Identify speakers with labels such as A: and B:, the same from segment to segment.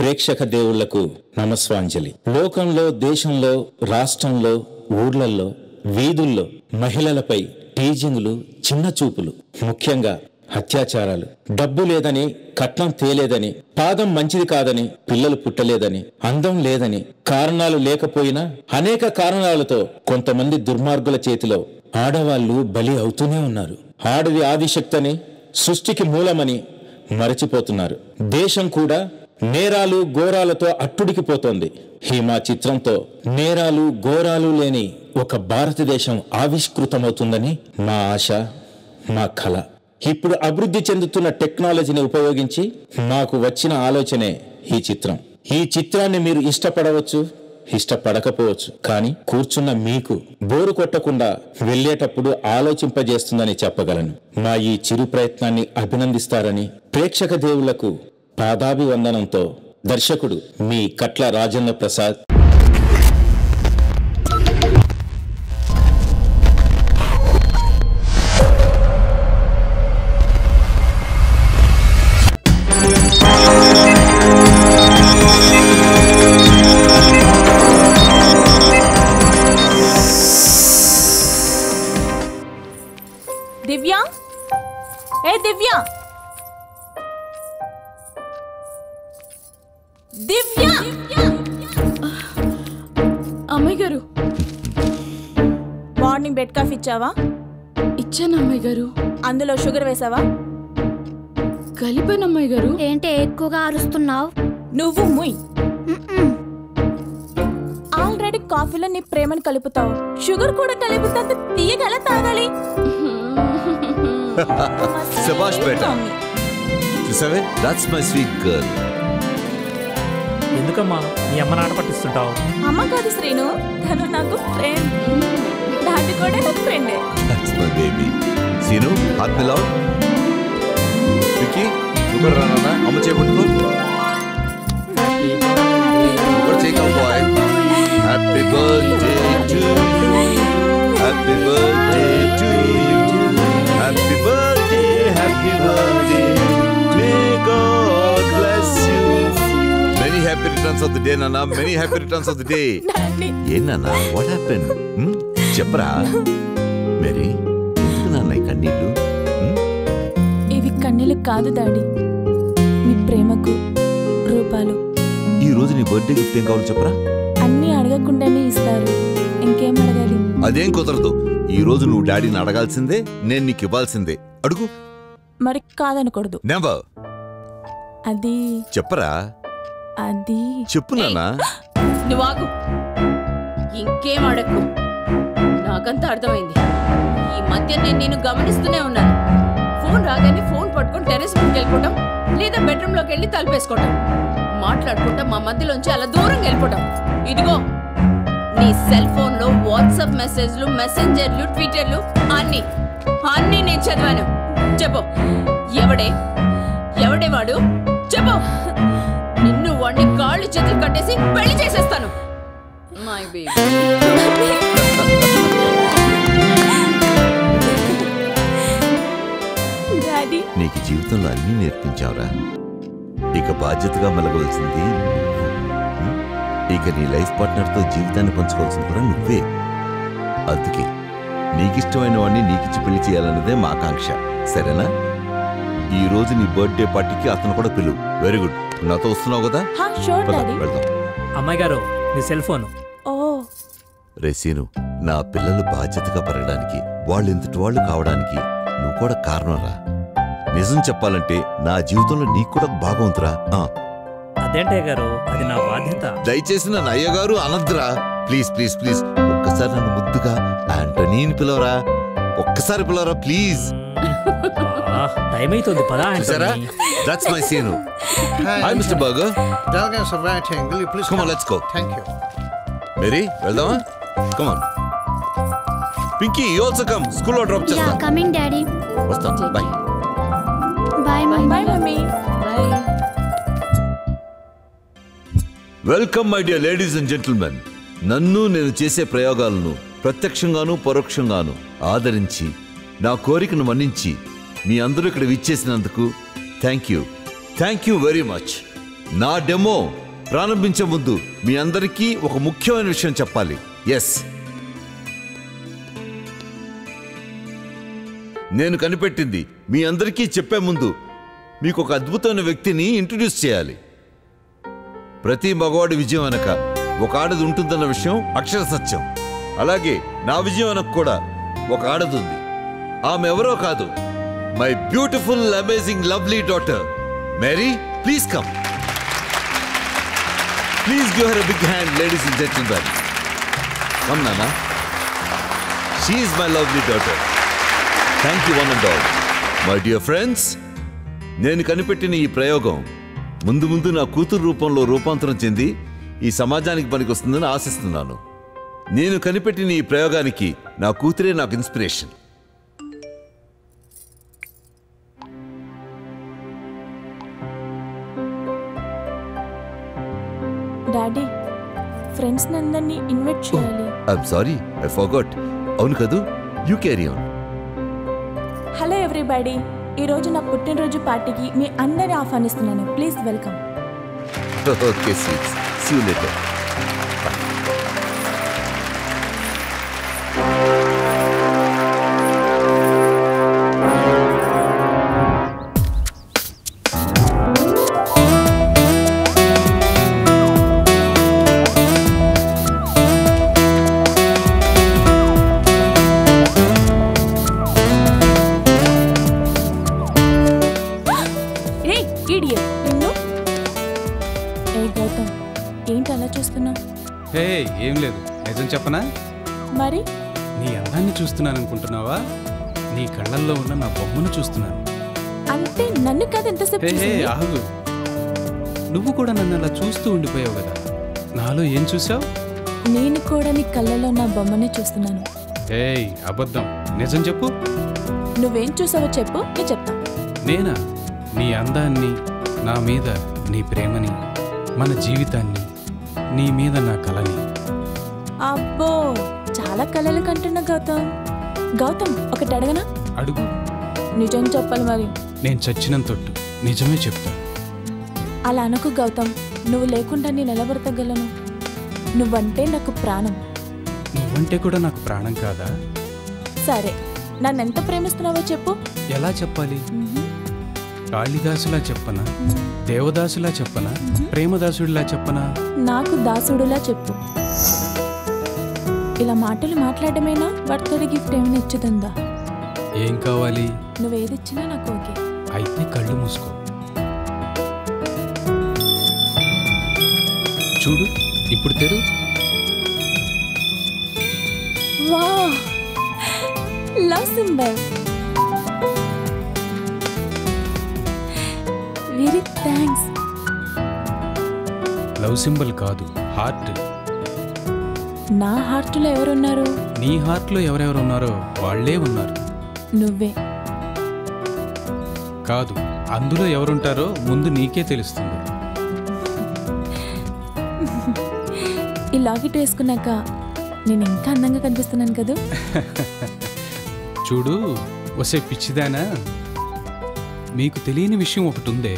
A: ప్రేక్షక దేవుళ్లకు నమస్వాంజలి. లోకంలో, దేశంలో, రాష్ట్రంలో, ఊర్లల్లో, వీధుల్లో మహిళలపై టీజింగ్లు, చిన్న చూపులు, ముఖ్యంగా అత్యాచారాలు, డబ్బు లేదని, కట్నం తేలేదని, పాదం మంచిది కాదని, పిల్లలు పుట్టలేదని, అందం లేదని, కారణాలు లేకపోయినా అనేక కారణాలతో కొంతమంది దుర్మార్గుల చేతిలో ఆడవాళ్లు బలి అవుతూనే ఉన్నారు. ఆడది ఆదిశక్తని, సృష్టికి మూలమని మరచిపోతున్నారు. దేశం కూడా నేరాలు ఘోరాలతో అట్టుడికిపోతోంది. ఈ మా చిత్రంతో నేరాలు ఘోరాలు లేని ఒక భారతదేశం ఆవిష్కృతమవుతుందని మా ఆశ, మా కళ. ఇప్పుడు అభివృద్ధి చెందుతున్న టెక్నాలజీని ఉపయోగించి నాకు వచ్చిన ఆలోచనే ఈ చిత్రం. ఈ చిత్రాన్ని మీరు ఇష్టపడవచ్చు, ఇష్టపడకపోవచ్చు, కానీ కూర్చున్న మీకు బోరు కొట్టకుండా వెళ్లేటప్పుడు ఆలోచింపజేస్తుందని చెప్పగలను. మా ఈ చిరు ప్రయత్నాన్ని అభినందిస్తారని ప్రేక్షక దేవుళ్లకు పాదాభివందనంతో దర్శకుడు మీ కట్ల రాజన్న ప్రసాద్.
B: దివ్య, ఏ దివ్య, దివ్య.
C: అమ్మాయి గారు,
B: మార్నింగ్ బెడ్ కాఫీ ఇచ్చావా?
C: ఇచ్చాను అమ్మాయి గారు.
B: అందులో షుగర్ వేసావా?
C: కలిపాను అమ్మాయి గారు.
D: ఏంటి ఎక్కువగా అరుస్తున్నావు?
B: నువ్వు ముయ్. ఆల్రెడీ కాఫీలో నీ ప్రేమను కలుపుతావు, షుగర్ కూడా కలిపితే తీయగల తాగాలి.
E: శభాష్ బేటా, చూసావే, దట్స్ మై స్వీట్ గర్ల్.
F: ఎందుకమ్మా నీ అమ్మ నాట పట్టిస్తుంటావు?
B: అమ్మ కాదు శ్రీను, తను నాకు ఫ్రెండ్. దాన్ని కూడా నాకు ఫ్రెండే.
E: That's my baby. సీను, హాత్ మిలావ్. విక్కీ, నువ్వు కూడా రానా? అమ్మ చేపట్టుకో. నువ్వు చేయగల boy. Happy birthday to you, happy birthday to you, happy birthday, happy birthday. May God bless you. Many happy returns of the day, Nana. Many happy returns of the day. Hey, Nana, what happened? చెప్పరా Mary, ఎందుకు నాన్న కన్నీళ్ళు?
B: ఇవి కన్నీళ్ళు కాదు daddy, మీ ప్రేమకు రూపాలు.
E: ఈ రోజు నీ బర్త్డే గిఫ్ట్ ఏం కావాలో చెప్పరా?
B: అన్నీ అడగకుండానే ఇస్తారు, ఇంకేం అడగాలి?
E: అదేం కుదరదు. ఈ రోజు నువ్వు డాడీని అడగాల్సిందే, నేను నీకు ఇవ్వాల్సిందే. అడుగు.
B: మరి కాదనకూడదు.
E: నెవర్.
B: అది
E: చెప్పరా?
B: అది
E: చెప్పు నాన్నా.
C: నువ్వు ఆగు, ఇంకేం అడక్కు. నాకంతా అర్థమైంది. ఈ మధ్య నేను గమనిస్తూనే ఉన్నాను. ఫోన్ రాగానే ఫోన్ పట్టుకుని టెర్రస్ మీదకి వెళ్ళిపోవటం, లేదా బెడ్రూమ్ లోకి వెళ్ళి తలుపేసుకోవటం, మాట్లాడుకుంటా మా మధ్యలోంచి అలా దూరంగా వెళ్ళిపోవటం. ఇదిగో నీ సెల్ ఫోన్ లో వాట్సాప్ మెసేజ్లు, మెసెంజర్లు, ట్విట్టర్లు అన్ని నేను చదివాను. చెప్పు, ఎవడే వాడు? చెప్పు. నిన్ను వాడిని కాళ్ళు చేతులు కట్టేసి పెళ్లి చేసేస్తాను. My baby.
E: నీకు జీవితంలో అన్నీ నేర్పించావురా. ఇక బాధ్యతగా మెలగవలసింది, ఇక నీ లైఫ్ పార్ట్నర్తో జీవితాన్ని పంచుకోవాల్సింది కూడా నువ్వే. అందుకే నీకిష్టమైన వాడిని నీకిచ్చి పెళ్లి చేయాలన్నదే మా ఆకాంక్ష. సరేనా? ఈ రోజు నీ బర్త్డే పార్టీకి అతను కూడా పిలువు. Very good. నాతో వస్తున్నావు కదా? వెళ్దాం.
F: అమ్మాయి గారు, నీ సెల్ ఫోన్.
E: రేసీను, నా పిల్లలు బాధ్యతగా పెరగడానికి, వాళ్ళు ఇంతటి వాళ్ళు కావడానికి నువ్వు కూడా కారణంరా. నిజం చెప్పాలంటే నా జీవితంలో నీకు కూడా బాగుందిరా.
F: అదేంటయ్య గారు, అది నా బాధ్యత.
E: దయచేసి నన్ను అయ్యగారు అనద్దురా. ప్లీజ్ ప్లీజ్ ప్లీజ్, ఒక్కసారి నన్ను ముద్దుగా ఆంటనీని పిలవరా. ఒక్కసారి పిలవరా ప్లీజ్.
F: టైం అవుతుంది పదా.
E: That's my Sinu. Hi, Mr. Burger.
G: Diagonal of right angle. You please
E: come on, let's go.
G: Thank you.
E: Mary, veldama? Come on. Pinky, you also come. School lo drop chesta.
D: Yeah, coming, Daddy.
E: What's up? Bye.
D: Bye, Mommy.
B: Bye, Mommy.
C: Bye.
E: Welcome, my dear ladies and gentlemen. నన్ను నేను చేసే ప్రయోగాలను ప్రత్యక్షంగాను పరోక్షంగాను ఆదరించి నా కోరికను మన్నించి మీ అందరూ ఇక్కడ విచ్చేసినందుకు థ్యాంక్ యూ వెరీ మచ్. నా డెమో ప్రారంభించే ముందు మీ అందరికీ ఒక ముఖ్యమైన విషయం చెప్పాలి. ఎస్, నేను కనిపెట్టింది మీ అందరికీ చెప్పే ముందు మీకు ఒక అద్భుతమైన వ్యక్తిని ఇంట్రడ్యూస్ చేయాలి. ప్రతి మగవాడి విజయం వెనక ఒక ఆడది ఉంటుందన్న విషయం అక్షర సత్యం. అలాగే నా విజయం వెనక కూడా ఒక ఆడది ఉంది. ఆమె ఎవరో కాదు, my beautiful amazing lovely daughter Mary. Please come. Please give her a big hand, ladies and gentlemen. Come, Nana. She is my lovely daughter. Thank you one and all. My dear friends, నేను కనిపెట్టిన ఈ ప్రయోగం ముందు ముందు నా కూతురు రూపంలో రూపాంతరం చెంది ఈ సమాజానికి పనికొస్తుందని ఆశిస్తున్నాను. నేను కనిపెట్టిన ఈ ప్రయోగానికి నా కూతురే నాకు ఇన్స్పిరేషన్.
B: డాడీ, ఫ్రెండ్స్ అందరినీ ఇన్వైట్ చేయాలి.
E: I'm sorry, I forgot. అవును కదూ, you carry on.
B: Hello everybody, ఈరోజు నా పుట్టినరోజు పార్టీకి మీ అందరినీ ఆహ్వానిస్తున్నాను. Please welcome.
E: Okay sweets, see you later.
H: Hey, ఏం లేదు, నిజం చెప్పనా?
B: మరి
H: నీ అందాన్ని చూస్తున్నాను అనుకుంటున్నావా? నీ కళ్ళల్లో ఉన్న నా బొమ్మను చూస్తున్నాను.
B: అంటే నన్ను కాదు ఎంతసేపు.
H: హే, ఆగు. నువ్వు కూడా నన్ను అలా చూస్తూ ఉండిపోయావు కదా. నాలో ఏం చూసావు?
B: నేను కూడా నీ కళ్ళల్లో నా బొమ్మనే చూస్తున్నాను.
H: హే, అబద్ధం. నిజం చెప్పు.
B: నువ్వేం చూసావో చెప్పు, నేను చెప్తా.
H: నేనా? నీ అందాన్ని, నా మీద నీ ప్రేమని, మన జీవితాన్ని, నీ మీద నా కలని.
B: అబ్బో, చాలా కలలు కంటున్నా గౌతమ్. గౌతమ్, ఒకటి అడగనా?
H: అడుగు.
B: నిజం చెప్పాలి మరి.
H: నేను చచ్చినంతొట్టు నిజమే చెప్తా.
B: అలా అనకు గౌతమ్, నువ్వు లేకుండా నేను ఎలా బ్రతకగలను? నువ్వంటే నాకు ప్రాణం.
H: నువ్వంటే కూడా నాకు ప్రాణం కాదా?
B: సరే, నన్నెంత ప్రేమిస్తున్నావో చెప్పు.
H: ఎలా చెప్పాలి? కాళిదాసులా చెప్పనా, దేవదాసులా చెప్పనా, ప్రేమదాసుడిలా చెప్పనా? నాకు
B: దాసుడులా చెప్పు. ఇలా మాటలు మాట్లాడమేనా? బర్త్డే గిఫ్ట్ ఏమైనా ఇచ్చుతుందా?
H: ఏం కావాలి?
B: నువ్వేదిచ్చినా నాకు ఓకే.
H: అయితే కళ్ళు మూసుకో. చూడు, ఇప్పుడు తెరు.
B: Wow, love symbol. Very thanks.
H: Love symbol కాదు, హార్ట్.
B: నా హార్ట్లో ఎవరున్నారు?
H: నీ హార్ట్లో ఎవరెవరు ఉన్నారో వాళ్లే ఉన్నారు.
B: నువ్వే
H: కాదు, అందులో ఎవరుంటారో ముందు నీకే తెలుస్తుంది.
B: ఈ లాకెట్ వేసుకున్నాక నేను ఇంకా అందంగా కనిపిస్తున్నాను కదా.
H: చూడు, వసే పిచ్చిదానా, మీకు తెలియని విషయం ఒకటి ఉందే.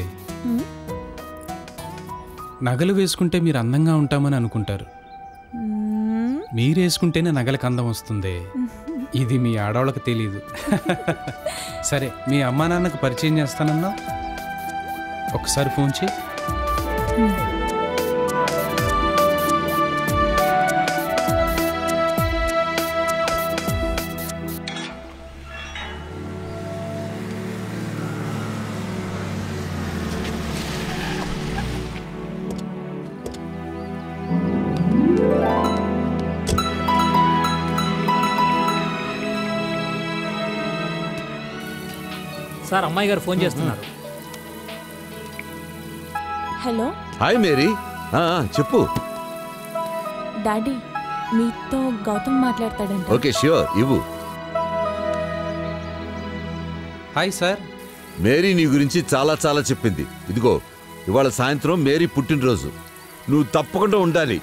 H: నగలు వేసుకుంటే మీరు అందంగా ఉంటామని అనుకుంటారు. మీరేసుకుంటేనే నగలకు అందం వస్తుంది. ఇది మీ ఆడవాళ్ళకి తెలీదు. సరే, మీ అమ్మా నాన్నకు పరిచయం చేస్తానన్నా ఒకసారి ఫోన్ చేయి.
F: సార్, అమ్మాయి గారు ఫోన్ చేస్తున్నారు.
B: హలో.
E: Hi Mary. చెప్పు.
B: డాడీ, మీతో గౌతమ్ మాట్లాడతాడంట.
E: ఓకే, ష్యూర్, ఇవ్వు.
H: Hi sir.
E: మేరీ నీ గురించి చాలా చాలా చెప్పింది. ఇదిగో, ఇవాళ సాయంత్రం మేరీ పుట్టినరోజు. నువ్వు తప్పకుండా ఉండాలి.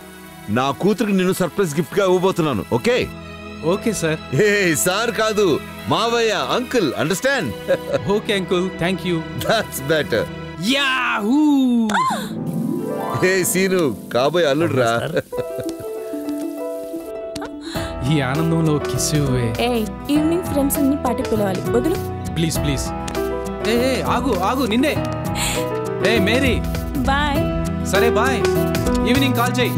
E: నా కూతురికి నిన్ను సర్ప్రైజ్ గిఫ్ట్ గా ఇవ్వబోతున్నాను. Okay?
H: Okay sir.
E: Hey, sir కాదు, మావయ్య, uncle. Understand?
H: Okay uncle, thank you.
E: That's better.
H: Yahoo!
E: ఏ సీను కాబోయే అల్లుడు రా.
H: ఈ ఆనందంలో కిస్ ఇవ్వే.
B: ఈవినింగ్ ఫ్రెండ్స్ అన్ని పార్టీ పిలవాలి, వదులు
H: ప్లీజ్ ప్లీజ్. ఏ ఆగు ఆగు, నిన్నే. ఏ మేరీ.
B: బాయ్.
H: సరే బాయ్, ఈవినింగ్ కాల్ చేయి.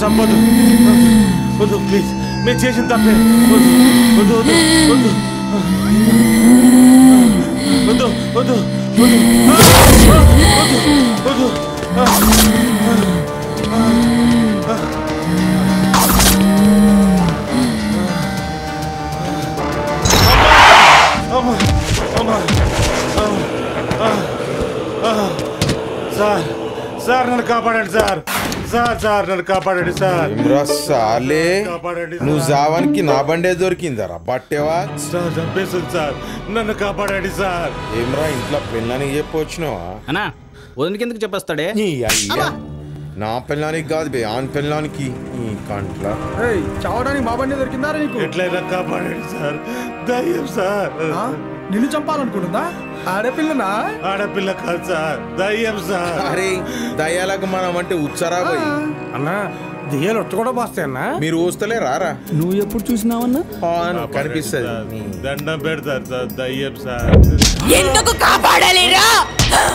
I: చంపదు వద్దు ప్లీజ్, మేము చేసిన తప్పే. వద్దు వద్దు వద్దు వద్దు వద్దు వద్దు సార్ సార్ నన్ను కాపాడండి సార్. సార్ నన్ను కాపాడండి సార్.
J: సాలే నువ్వు జావానికి నా బండే దొరికిందరా బట్టేవా?
I: సార్ చంపేస్తుంది సార్, నన్ను కాపాడండి సార్.
J: ఏమ్రా ఇంట్లో పిల్లని చెప్పొచ్చినావా?
F: అన్నా వదిలికి ఎందుకు చెప్పేస్తాడే?
J: నా పిల్లానికి కాదు బే, ఆన్ పిల్లానికి. ఈ కంట్ల
G: చావడానికి మా బండి దొరికిందా నీకు?
I: ఎట్లయినా కాపాడండి సార్, దయ్యం సార్.
G: నిన్ను చంపాలనుకుంటుందా? ఆడపిల్లనా?
I: ఆడపిల్ల కాదు సార్, దయ్యం సార్.
J: అరే దయ్యాలకు మనం అంటే ఉచ్చరా పోయి.
G: అన్నా దెయ్యాలు ఒట్టు కూడా పోస్తాయి అన్నా.
J: మీరు వస్తలే రారా?
G: నువ్వు ఎప్పుడు చూసినావన్నా?
J: కనిపిస్తుంది.
I: దండం పెడతారు సార్, దయ్యం సార్.
C: ఎందుకు కాపాడలేరా?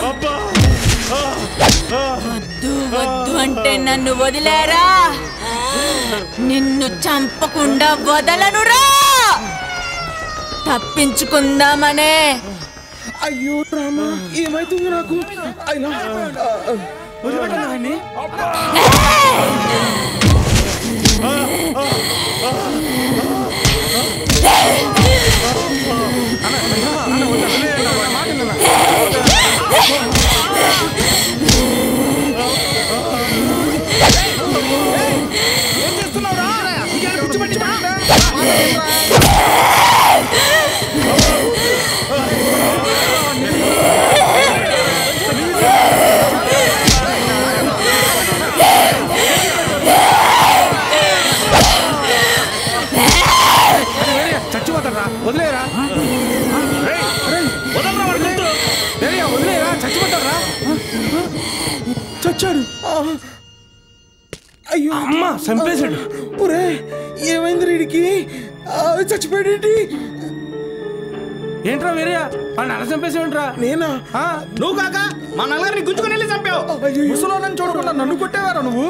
C: వద్దు వద్దు అంటే నన్ను వదిలేరా? నిన్ను చంపకుండా వదలనురా. తప్పించుకుందామనే.
J: అయ్యో రామా, ఏమైతుంది నాకు?
G: చచ్చిపోతారా? వదిలేరా? వదిలేరా? చచ్చిపోతారా? చచ్చాడు. అయ్యో అమ్మ చంపేశాడు. ఒరే ఏమైంది వీడికి? చచ్చిపోయాడేంటి? ఏంట్రా వేరే వాడిని అలా చంపేసావుంట్రా? నేనా? నువ్వు కాక
F: మా నల్లగారిని గుంజుకొని వెళ్ళి చంపావు.
G: ముసలోనని చూడకుండా నన్ను కొట్టేవారా నువ్వు?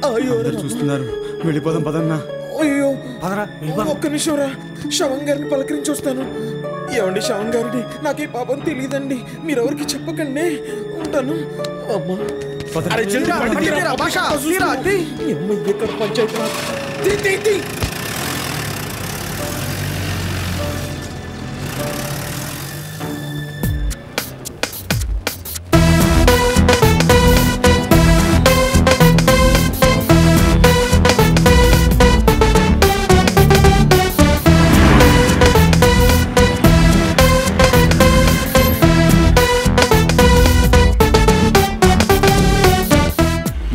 G: అయ్యో చూస్తున్నారు, వెళ్ళిపోదాం పదన్నా. అయ్యో పదరా, ఒక్క నిమిషం రా, శవం గారిని పలకరించి వస్తాను. ఏమండి శవం గారిని, నాకు ఈ పాపం తెలియదండి, మీరెవరికి చెప్పకండి, ఉంటాను. అమ్మా పంచాయతీ.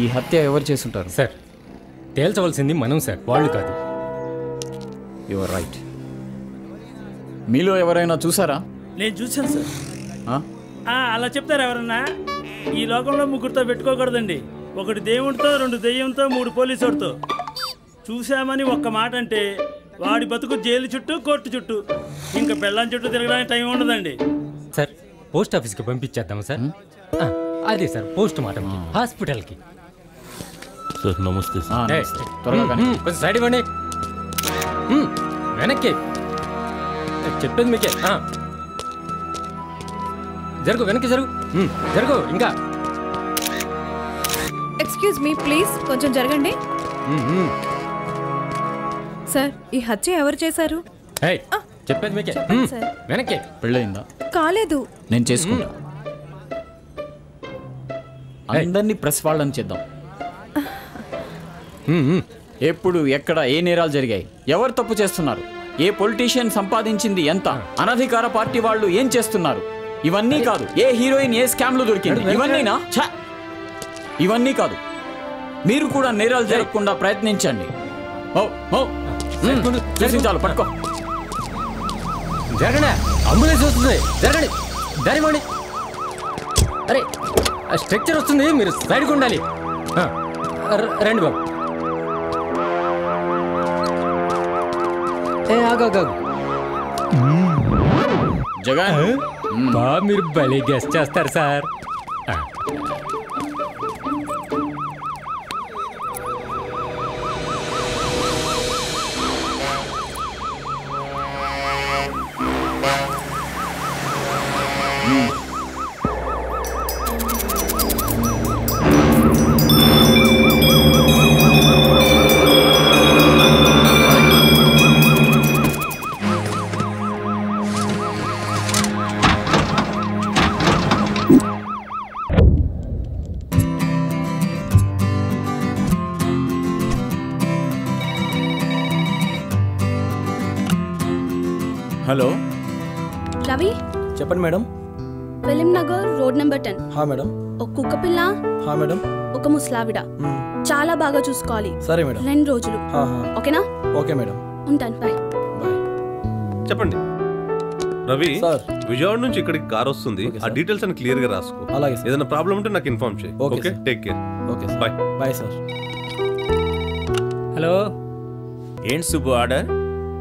K: ఈ హత్య ఎవరు చేస్తుంటారు
L: సార్? తేల్చవలసింది మనం సార్, వాళ్ళు కాదు.
K: Your right. మీలో ఎవరైనా చూసారా?
M: నేను చూశాను సార్. అలా చెప్తారు ఎవరన్నా? ఈ లోకంలో ముగ్గురితో పెట్టుకోకూడదండి. ఒకటి దేవుడితో, రెండు దెయ్యంతో, మూడు పోలీసుడితో. చూశామని ఒక్క మాట అంటే వాడి బతుకు జైలు చుట్టూ, కోర్టు చుట్టూ, ఇంకా పెళ్ళాం చుట్టూ తిరగడానికి టైం ఉండదండి.
L: సార్ పోస్ట్ ఆఫీస్కి పంపించేద్దాం సార్. అదే సార్, పోస్ట్ మార్టం హాస్పిటల్కి.
N: సార్ నమస్తే సార్.
K: త్వరగా
L: కొంచెం సైడ్ ఇవ్వండి. వెనక్కి చెప్పేది మీకే. జరుగు, వెనక్కి జరుగు, జరుగు. ఇంకా
O: ఎక్స్క్యూజ్ మీ ప్లీజ్, కొంచెం జరగండి. సార్, ఈ హత్య ఎవరు చేశారు?
L: చెప్పేది మీకే. వెనక్కి.
K: పెళ్ళయిందా?
O: కాలేదు.
K: నేను చేసుకుంటా. అందరినీ ప్రెస్ వాళ్ళని చేద్దాం. ఎప్పుడు, ఎక్కడ, ఏ నేరాలు జరిగాయి, ఎవరు తప్పు చేస్తున్నారు, ఏ పొలిటీషియన్ సంపాదించింది ఎంత, అనధికార పార్టీ వాళ్ళు ఏం చేస్తున్నారు, ఇవన్నీ కాదు. ఏ హీరోయిన్ ఏ స్కామ్లు దొరికింది, ఇవన్నీనా? ఇవన్నీ కాదు. మీరు కూడా నేరాలు జరగకుండా ప్రయత్నించండి. చాలు, పట్టుకో.
L: జరగండి, అంబులెన్స్ వస్తుంది. జరగండి, దారివ్వండి. అరే స్ట్రక్చర్ వస్తుంది, మీరు సైడ్కి ఉండాలి. రండి బాబు. ఆగు.
K: జగన్
L: బాబు, మీరు భలే గెస్ట్ చేస్తారు సార్.
K: హలో
O: రవి,
G: చెప్పండి madam.
O: Film Nagar road number 10.
G: Madam.
O: ఒక కుక్క పిల్ల,
G: మేడం.
O: ఒక ముసలావిడ. చాలా బాగా చూసుకోవాలి.
G: సరే మేడం.
O: 2 రోజులు. ఓకేనా?
G: Okay madam.
O: ఉంటాను, బాయ్.
E: చెప్పండి రవి. విజయవాడ నుంచి ఇక్కడికి కార్ వస్తుంది, ఆ డీటెయిల్స్ అని క్లియర్ గా రాసుకో.
G: అలాగే.
E: ఏదైనా ప్రాబ్లం ఉంటే నాకు ఇన్ఫార్మ్ చేయి. Okay, take care.
G: Okay,
E: bye.
G: Bye sir.
M: Hello,
P: ఏంటి సుబ్బు ఆర్డర్?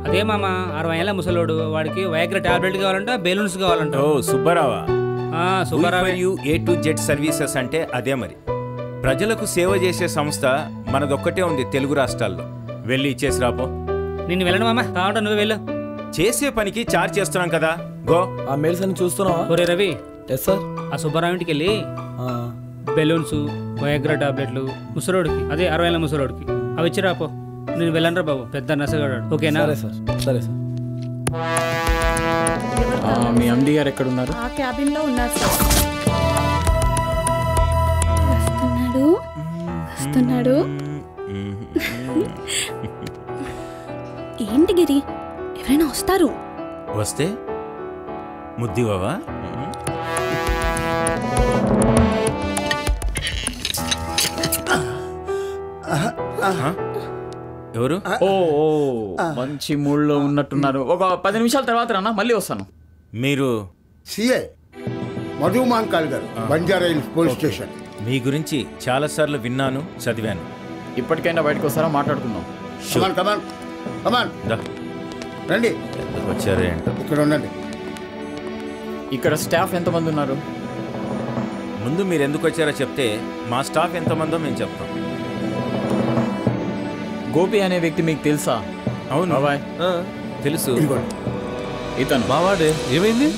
M: అదే మామ, 60 ఏళ్ళ ముసలోడు, వాడికి వైగ్రా టాబ్లెట్ కావాలంట, బెలూన్స్ కావాలంట.
P: ఓ సుబ్బారావా?
M: Subbarao.
P: A to Z services అంటే అదే మరి. ప్రజలకు సేవ చేసే సంస్థ మనదొక్కటే ఉంది తెలుగు రాష్ట్రాల్లో. వెళ్ళి ఇచ్చేసి రాపో.
M: నిన్ను వెళ్ళను మామ, కావాలంటే నువ్వు వెళ్ళు.
P: చేసే పనికి చార్జ్ చేస్తున్నాం కదా, గో.
G: ఆ మెయిల్స్ అన్ని చూస్తున్నావా?
M: ఒరే రవి.
G: Yes sir.
M: ఆ సుబ్బారావు ఇంటికి వెళ్ళి బెలూన్స్, వైగ్రా టాబ్లెట్లు ముసలోడికి, అదే 60 ఏళ్ళ ముసలోడికి, అవి ఇచ్చి రాపో. నేను వెళ్ళను రా బాబు, పెద్ద నసగాడు. ఓకేనా?
G: సరే సార్. సరే సార్.
K: మీ ఎండి గారు ఎక్కడ ఉన్నారు?
O: ఆ క్యాబిన్ లో ఉన్నారు సార్. వస్తున్నాడు. ఏంటి గిరి, ఎవరైనా వస్తారు.
P: వస్తే ముద్దివావా? ఎవరు?
K: ఓ మంచి మూడ్లో ఉన్నట్టున్నారు. ఒక 10 నిమిషాల తర్వాత రానా, మళ్ళీ వస్తాను.
P: మీరు
Q: సిఐ మధు మాంకాల్ గారు, బంజారా హిల్స్ పోలీస్ స్టేషన్.
P: మీ గురించి చాలా సార్లు విన్నాను, చదివాను.
K: ఇప్పటికైనా బయటకు వస్తారా, మాట్లాడుకుందాం.
Q: రండి.
P: వచ్చారే?
Q: ఇక్కడ ఉండండి.
K: ఇక్కడ స్టాఫ్ ఎంతమంది ఉన్నారు?
P: ముందు మీరు ఎందుకు వచ్చారో చెప్తే మా స్టాఫ్ ఎంతమందో మేము చెప్తాం.
K: గోపి అనే వ్యక్తి మీకు తెలుసా?
P: అవును
K: బాబాయ్,
P: తెలుసు.
K: ఇతను
H: మావాడే. ఏమైంది?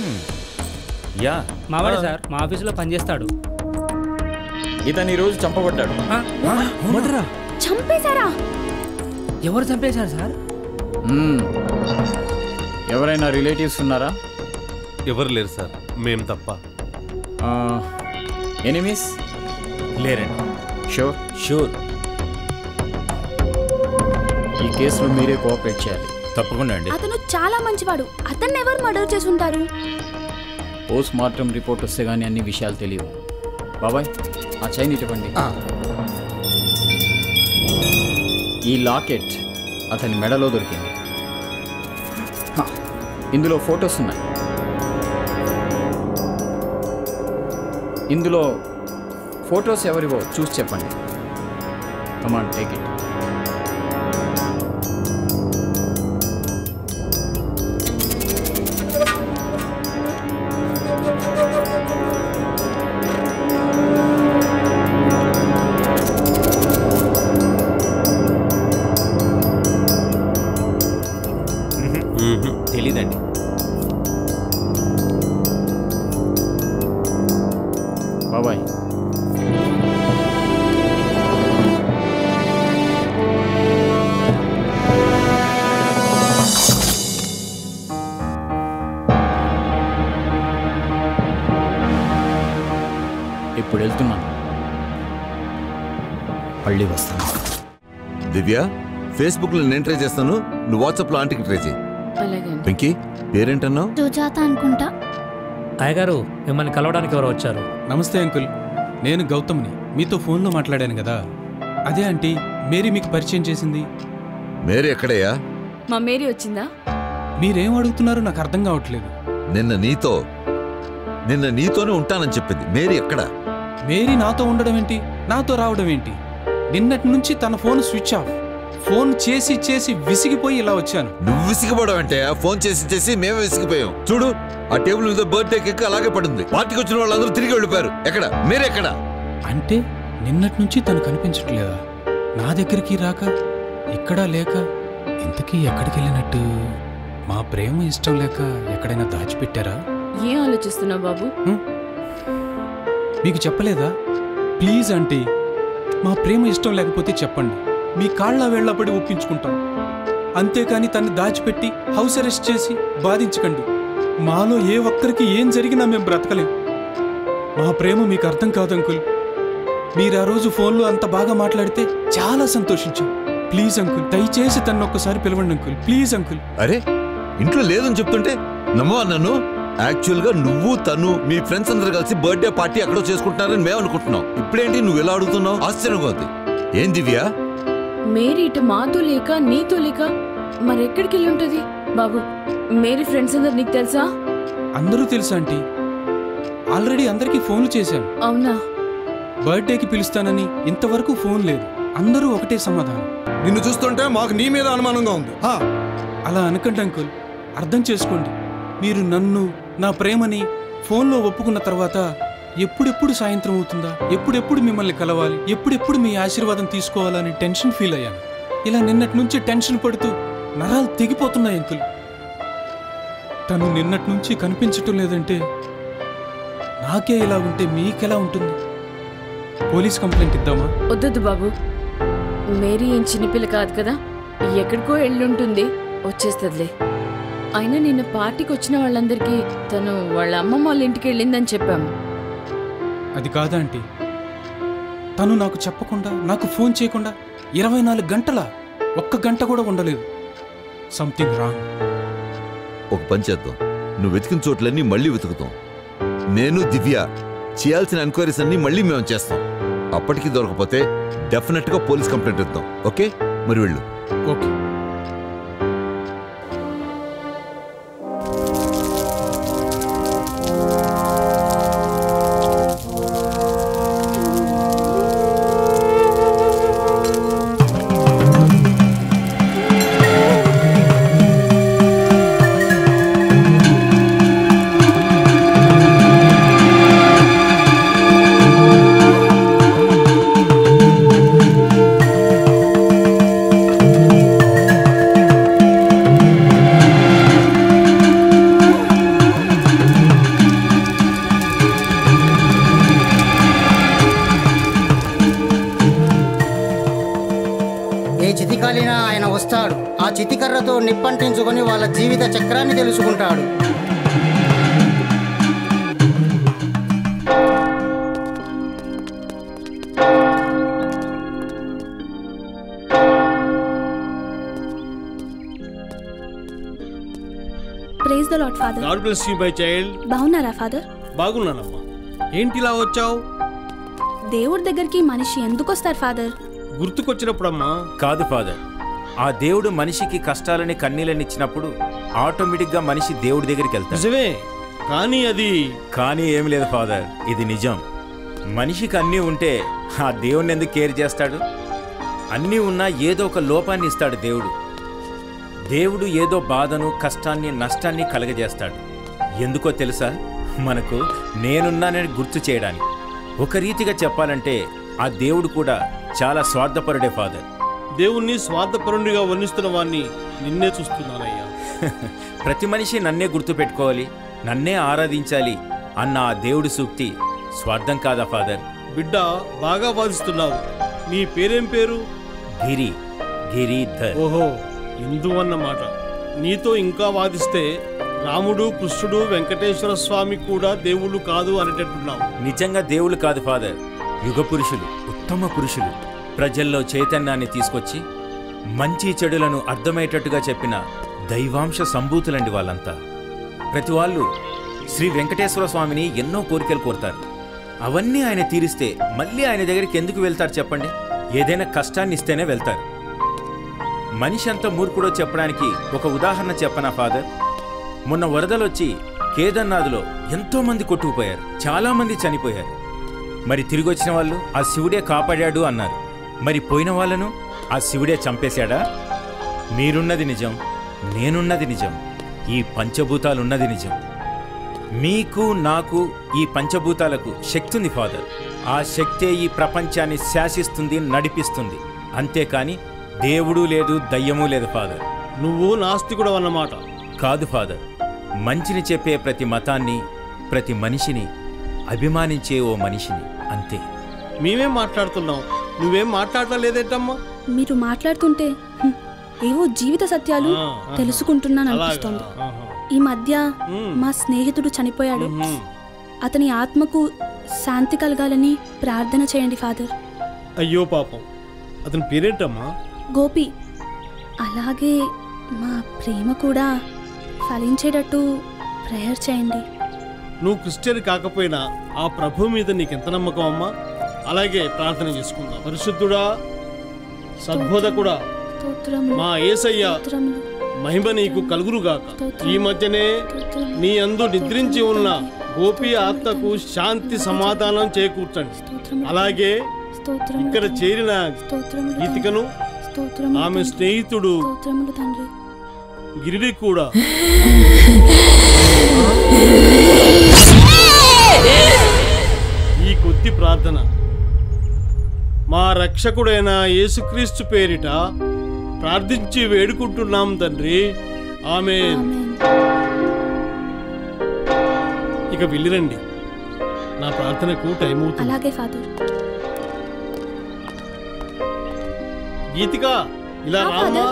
P: యా
L: మావాడే సార్, మా ఆఫీసులో పనిచేస్తాడు.
K: ఇతను ఈరోజు చంపబడ్డాడు.
O: చంపేశారా?
L: ఎవరు చంపేశారు సార్?
K: ఎవరైనా రిలేటివ్స్ ఉన్నారా?
N: ఎవరు లేరు సార్, మేము తప్ప.
K: ఎనిమీస్
P: లేరండి.
K: షూర్?
P: షూర్.
K: ఈ కేసులో మీరే కోఆపరేట్ చేయాలి.
P: తప్పకుండా అండి.
O: అతను చాలా మంచివాడు. అతన్ని ఎవరు మర్డర్ చేసి ఉంటారు?
K: పోస్ట్ మార్టం రిపోర్ట్ వస్తే గానీ అన్ని విషయాలు తెలియవు. బాబాయ్, ఆ చైన్ ఇటువంటి. ఈ లాకెట్ అతని మెడలో దొరికింది. ఇందులో ఫొటోస్ ఉన్నాయి. ఇందులో ఫొటోస్ ఎవరివో చూసి చెప్పండి. Command take it.
P: తెలీదండి.
K: బాబాయ్, ఇప్పుడు వెళ్తున్నాను, మళ్ళీ వస్తాను.
E: దివ్య, ఫేస్బుక్ లో నేను ట్రై చేస్తాను, నువ్వు వాట్సాప్ లో ఆంటీకి ట్రై చేయి. వెంకీ, పేరేంటన్నావు?
D: సుజాత అనుకుంటా.
L: అయ్యగారు, మిమ్మల్ని కలవడానికి ఎవరు వచ్చారు?
H: నమస్తే అంకుల్, నేను గౌతమ్ని. మీతో ఫోన్లో మాట్లాడాను కదా, అదే ఆంటీ మేరీ మీకు పరిచయం చేసింది.
E: మేరీ ఎక్కడయ్యా?
C: మా మేరీ వచ్చిందా?
H: మీరేం అడుగుతున్నారో నాకు అర్థం కావట్లేదు.
E: నిన్న నీతోనే ఉంటానని చెప్పింది. మేరీ ఎక్కడ?
H: మేరీ నాతో ఉండడం ఏంటి, నాతో రావడం ఏంటి? నిన్నటి నుంచి తన ఫోన్ స్విచ్ ఆఫ్. ఫోన్ చేసి చేసి విసిగిపోయి ఇలా వచ్చాను.
E: నువ్వు విసిగిపోవడం అంటే ఫోన్ చేసి చేసి మేమే విసిగిపోయాం. చూడు, ఆ టేబుల్ మీద బర్త్డే కేక్ అలాగే పడింది. పార్టీకి వచ్చిన వాళ్ళందరూ తిరిగి వెళ్ళిపోయారు. ఎక్కడ మేరీ ఎక్కడ?
H: అంటే నిన్నటి నుంచి తను కనిపించట్లేదా? నా దగ్గరికి రాక, ఇక్కడా లేక, ఇంతకీ ఎక్కడికి వెళ్ళినట్టు? మా ప్రేమ ఇష్టం లేక ఎక్కడైనా దాచిపెట్టారా?
C: ఏం ఆలోచిస్తున్నావు బాబు?
H: మీకు చెప్పలేదా? ప్లీజ్ ఆంటీ, మా ప్రేమ ఇష్టం లేకపోతే చెప్పండి, మీ కాళ్ళ వేళ్లపడి ఒప్పించుకుంటాం. అంతేకాని తన్ని దాచిపెట్టి హౌస్ అరెస్ట్ చేసి బాధించకండి. మాలో ఏ ఒక్కరికి ఏం జరిగినా మేము బ్రతకలేం. మా ప్రేమ మీకు అర్థం కాదు అంకుల్. మీరు ఆ రోజు ఫోన్లో అంత బాగా మాట్లాడితే చాలా సంతోషించాం. ప్లీజ్ అంకుల్, దయచేసి తను ఒక్కసారి పిలవండి అంకుల్, ప్లీజ్ అంకుల్.
E: అరే, ఇంట్లో లేదని చెప్తుంటే నమ్మవా నన్ను? యాక్చువల్ గా నువ్వు తను మీ ఫ్రెండ్స్ అందరు కలిసి బర్త్డే పార్టీ ఎక్కడో చేసుకుంటున్నారని మేము అనుకుంటున్నాం. ఇప్పుడేంటి నువ్వు ఎలా అడుగుతున్నావు? ఆశ్చర్యంగా ఉంది. ఏం దివ్య,
C: మేరీ ఇటు మాతో లేక నీతో లేక మరెక్కడికి వెళ్ళి ఉంటుంది? బాబు, మేరీ ఫ్రెండ్స్ అందరు నీకు తెలుసా?
H: అందరూ తెలుసా ఆంటీ? ఆల్రెడీ అందరికీ ఫోన్లు చేశాను.
C: అవునా?
H: బర్త్డేకి పిలుస్తానని ఇంతవరకు ఫోన్ లేదు. అందరూ ఒకటే సమాధానం.
G: నిన్ను చూస్తుంటే మాకు నీ మీద అనుమానంగా ఉంది.
H: అలా అనకండి అంకుల్, అర్థం చేసుకోండి. మీరు నన్ను, నా ప్రేమని ఫోన్లో ఒప్పుకున్న తర్వాత ఎప్పుడెప్పుడు సాయంత్రం అవుతుందా, ఎప్పుడెప్పుడు మిమ్మల్ని కలవాలి, ఎప్పుడెప్పుడు మీ ఆశీర్వాదం తీసుకోవాలని టెన్షన్ ఫీల్ అయ్యాను. ఇలా నిన్నటి నుంచి టెన్షన్ పడుతూ నరాలు తెగిపోతున్నాయి అంకుల్. తను నిన్నటి నుంచి కనిపించటం లేదంటే నాకే ఇలా ఉంటే మీకెలా ఉంటుంది? పోలీస్ కంప్లైంట్ ఇద్దామా?
C: వద్దొద్దు బాబు, మేరీ ఏం చిన్నపిల్ల కాదు కదా, ఎక్కడికో వెళ్ళుంటుంది, వచ్చేస్తుందిలే. అయినా నిన్న పార్టీకి వచ్చిన వాళ్ళందరికీ తను వాళ్ళ అమ్మమ్మ వాళ్ళ ఇంటికి వెళ్ళిందని చెప్పాము.
H: అది కాదా ఆంటీ, తను నాకు చెప్పకుండా, నాకు ఫోన్ చేయకుండా 24 గంటల, ఒక్క గంట కూడా ఉండలేదు. Something wrong.
E: ఒక పని చేద్దాం, నువ్వు వెతికిన చోట్లన్నీ మళ్ళీ వెతుకుతాం. నేను దివ్య చేయాల్సిన ఎంక్వైరీస్ అన్ని మళ్ళీ మేము చేస్తాం. అప్పటికి దొరకపోతే డెఫినెట్ గా పోలీస్ కంప్లైంట్ ఇద్దాం. ఓకే, మరి వెళ్ళు.
H: ఓకే.
R: జీవిత చక్రాన్ని తెలుసుకుంటాడు.
O: Praise the lord father.
M: God bless you my child.
O: బాగున్నారా ఫాదర్?
M: బాగున్నానమ్మా. ఏంటి ఇలా వచ్చావు?
O: దేవుడి దగ్గరికి మనిషి ఎందుకు వస్తారు ఫాదర్?
M: గుర్తుకొచ్చినప్పుడమ్మా.
P: కాదు ఫాదర్, ఆ దేవుడు మనిషికి కష్టాలని కన్నీళ్ళని ఇచ్చినప్పుడు ఆటోమేటిక్గా మనిషి దేవుడి దగ్గరికి వెళ్తాడు.
M: నిజమే, కానీ అది
P: కానీ ఏమి లేదు ఫాదర్, ఇది నిజం. మనిషికి అన్నీ ఉంటే ఆ దేవుడిని ఎందుకు కేర్ చేస్తాడు? అన్నీ ఉన్నా ఏదో ఒక లోపాన్ని ఇస్తాడు దేవుడు. దేవుడు ఏదో బాధను, కష్టాన్ని, నష్టాన్ని కలగజేస్తాడు. ఎందుకో తెలుసా? మనకు నేనున్నానని గుర్తు చేయడానికి. ఒక రీతిగా చెప్పాలంటే ఆ దేవుడు కూడా చాలా స్వార్థపరుడే ఫాదర్.
M: దేవుణ్ణి స్వార్థపరుడిగా వర్ణిస్తున్న వాడిని నిన్నే చూస్తున్నానయ్యా.
P: ప్రతి మనిషి నన్నే గుర్తు పెట్టుకోవాలి, నన్నే ఆరాధించాలి అన్న ఆ దేవుడి సూక్తి స్వార్థం కాదా ఫాదర్?
M: బిడ్డ, బాగా వాదిస్తున్నావు. నీ పేరేం పేరు?
P: గిరిధర్.
M: ఓహో, హిందూ అన్నమాట. నీతో ఇంకా వాదిస్తే రాముడు, కృష్ణుడు, వెంకటేశ్వర స్వామి కూడా దేవుళ్ళు కాదు అనేటట్టున్నావు.
P: నిజంగా దేవుళ్ళు కాదు ఫాదర్, యుగ పురుషులు, ఉత్తమ పురుషులు. ప్రజల్లో చైతన్యాన్ని తీసుకొచ్చి మంచి చెడులను అర్థమయ్యేటట్టుగా చెప్పిన దైవాంశ సంభూతులండి వాళ్ళంతా. ప్రతి వాళ్ళు శ్రీ వెంకటేశ్వర స్వామిని ఎన్నో కోరికలు కోరుతారు. అవన్నీ ఆయన తీరిస్తే మళ్ళీ ఆయన దగ్గరికి ఎందుకు వెళ్తారు చెప్పండి? ఏదైనా కష్టాన్ని ఇస్తేనే వెళ్తారు. మనిషి అంతా మూర్ఖుడో చెప్పడానికి ఒక ఉదాహరణ చెప్పనా ఫాదర్? మొన్న వరదలొచ్చి కేదార్నాథ్లో ఎంతో మంది కొట్టుకుపోయారు, చాలా మంది చనిపోయారు. మరి తిరిగి వచ్చిన వాళ్ళు ఆ శివుడే కాపాడాడు అన్నారు. మరి పోయిన వాళ్ళను ఆ శివుడే చంపేశాడా? మీరున్నది నిజం, నేనున్నది నిజం, ఈ పంచభూతాలున్నది నిజం. మీకు, నాకు, ఈ పంచభూతాలకు శక్తి ఉంది ఫాదర్. ఆ శక్తే ఈ ప్రపంచాన్ని శాసిస్తుంది, నడిపిస్తుంది. అంతేకాని దేవుడు లేదు, దయ్యమూ లేదు ఫాదర్.
M: నువ్వు నాస్తికుడు అన్నమాట.
P: కాదు ఫాదర్, మంచిని చెప్పే ప్రతి మతాన్ని, ప్రతి మనిషిని అభిమానించే ఓ మనిషిని, అంతే.
M: మేమేం మాట్లాడుతున్నాం, నువ్వేం మాట్లాడలేదేంటమ్మా?
O: మీరు మాట్లాడుతుంటే ఏవో జీవిత సత్యాలు తెలుసుకుంటున్నాను అనిపిస్తోంది. ఈ మధ్య మా స్నేహితుడు చనిపోయాడు. అతని ఆత్మకు శాంతి కలగాలని ప్రార్థన చేయండి ఫాదర్.
M: అయ్యో పాపం, అతని పేరేంటమ్మా?
O: గోపి. అలాగే మా ప్రేమ కూడా ఫలించేటట్టు ప్రేయర్ చేయండి.
M: నువ్వు క్రిస్టియన్ కాకపోయినా ఆ ప్రభు మీద నీకెంత నమ్మకం అమ్మా? అలాగే ప్రార్థన చేసుకుందాం. పరిశుద్ధుడా, సద్బోధకుడా, మా యేసయ్య మహిమ నీకు కలుగురుగాక. ఈ మధ్యనే నీ యందు నిద్రించి ఉన్న గోపి ఆత్మకు శాంతి సమాధానం చేకూర్చండి. అలాగే ఇక్కడ చేరిన గీతికను, ఆమె స్నేహితుడు గిరిడి కూడా ఈ కొద్ది ప్రార్థన మా రక్షకుడైన యేసుక్రీస్తు పేరిట ప్రార్థించి వేడుకుంటున్నాం తండ్రి. ఆమేన్. ఇక వెళ్ళిరండి, నా ప్రార్థనకు టైం అవుతుంది.
O: అలాగే ఫాదర్.
M: గీతిక, ఇలా రామ్మా.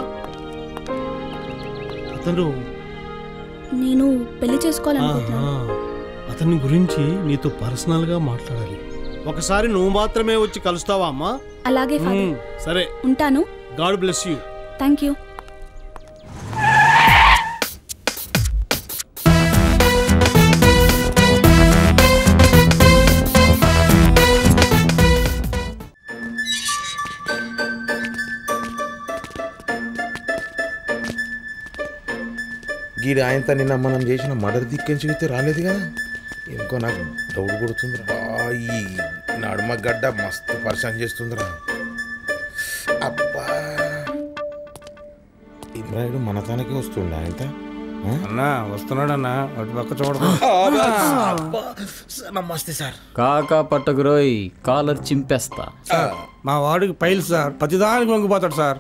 M: అతను
O: నేను పెళ్లి చేసుకోవాలనుకుంటున్నాను.
M: అతని గురించి నీతో పర్సనల్ గా మాట్లాడాలి. ఒకసారి నువ్వు మాత్రమే వచ్చి కలుస్తావా అమ్మా?
O: అలాగే ఫాదర్.
M: సరే,
O: ఉంటాను.
M: God bless you.
O: Thank you.
J: గీడు ఆయనతో నిన్న మనం చేసిన మర్డర్ దిక్కించి రాలేదు కదా. ఇంకో నాకు డౌట్ కొడుతుందిరా. ఈ నడుమ గడ్డ మస్తు పరిశాన్ చేస్తుందిరా. అబ్బా, ఇబ్రాహిం మన తనకి వస్తుండే ఆయనతో.
G: అన్నా వస్తున్నాడన్నా, అటు పక్క చూడదు.
J: నమస్తే సార్.
K: కాకా పట్టకురోయ్, కాలర్ చింపేస్తా.
G: మా వాడికి పైల్ సార్, ప్రతిదానికి వంగిపోతాడు సార్.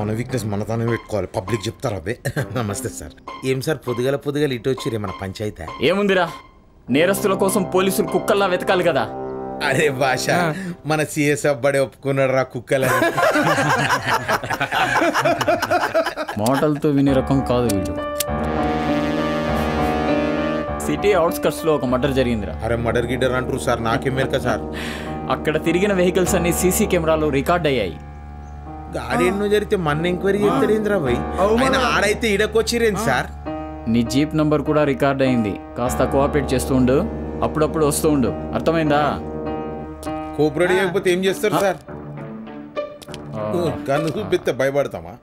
J: మన వీక్నెస్ మన తనే పెట్టుకోవాలి, పబ్లిక్ చెప్తారు అబ్బే. నమస్తే సార్. ఏం సార్ పొద్దుగల పొద్దుగల ఇటు వచ్చి మన పంచాయతీ
K: ఏముందిరా, నేరస్తుల కోసం పోలీసులు కుక్కల్లా వెతకాలి కదా.
J: అరే భాష, మన సిఎస్ అబ్బాడే ఒప్పుకున్నాడు రా కుక్కలని.
K: మాటలతో వినే రకం కాదు వీళ్ళు. సిటీ అవుట్స్కట్స్ లో ఒక మర్డర్ జరిగిందిరా.
J: అరే మర్డర్ గిడ్డర్ అంటారు సార్, నాకేం మేరక సార్.
K: అక్కడ తిరిగిన వెహికల్స్ అన్ని సీసీ కెమెరాలో రికార్డ్ అయ్యాయి.
J: గాడి ఎన్నో జరిగితే మన ఎంక్వైరీ చేస్తారేంద్రా భయ్, ఆయన ఆడైతే ఇడకొచ్చిరేంది సార్.
K: నీ జీప్ నంబర్ కూడా రికార్డ్ అయింది. కాస్త కోఆపరేట్ చేస్తూ ఉండు, అప్పుడప్పుడు వస్తూ ఉండు, అర్థమైందా?
J: కోఆపరేట్ చేయకపోతే ఏం చేస్తారు సార్? కన్ను చూపిస్తే భయపడతామా?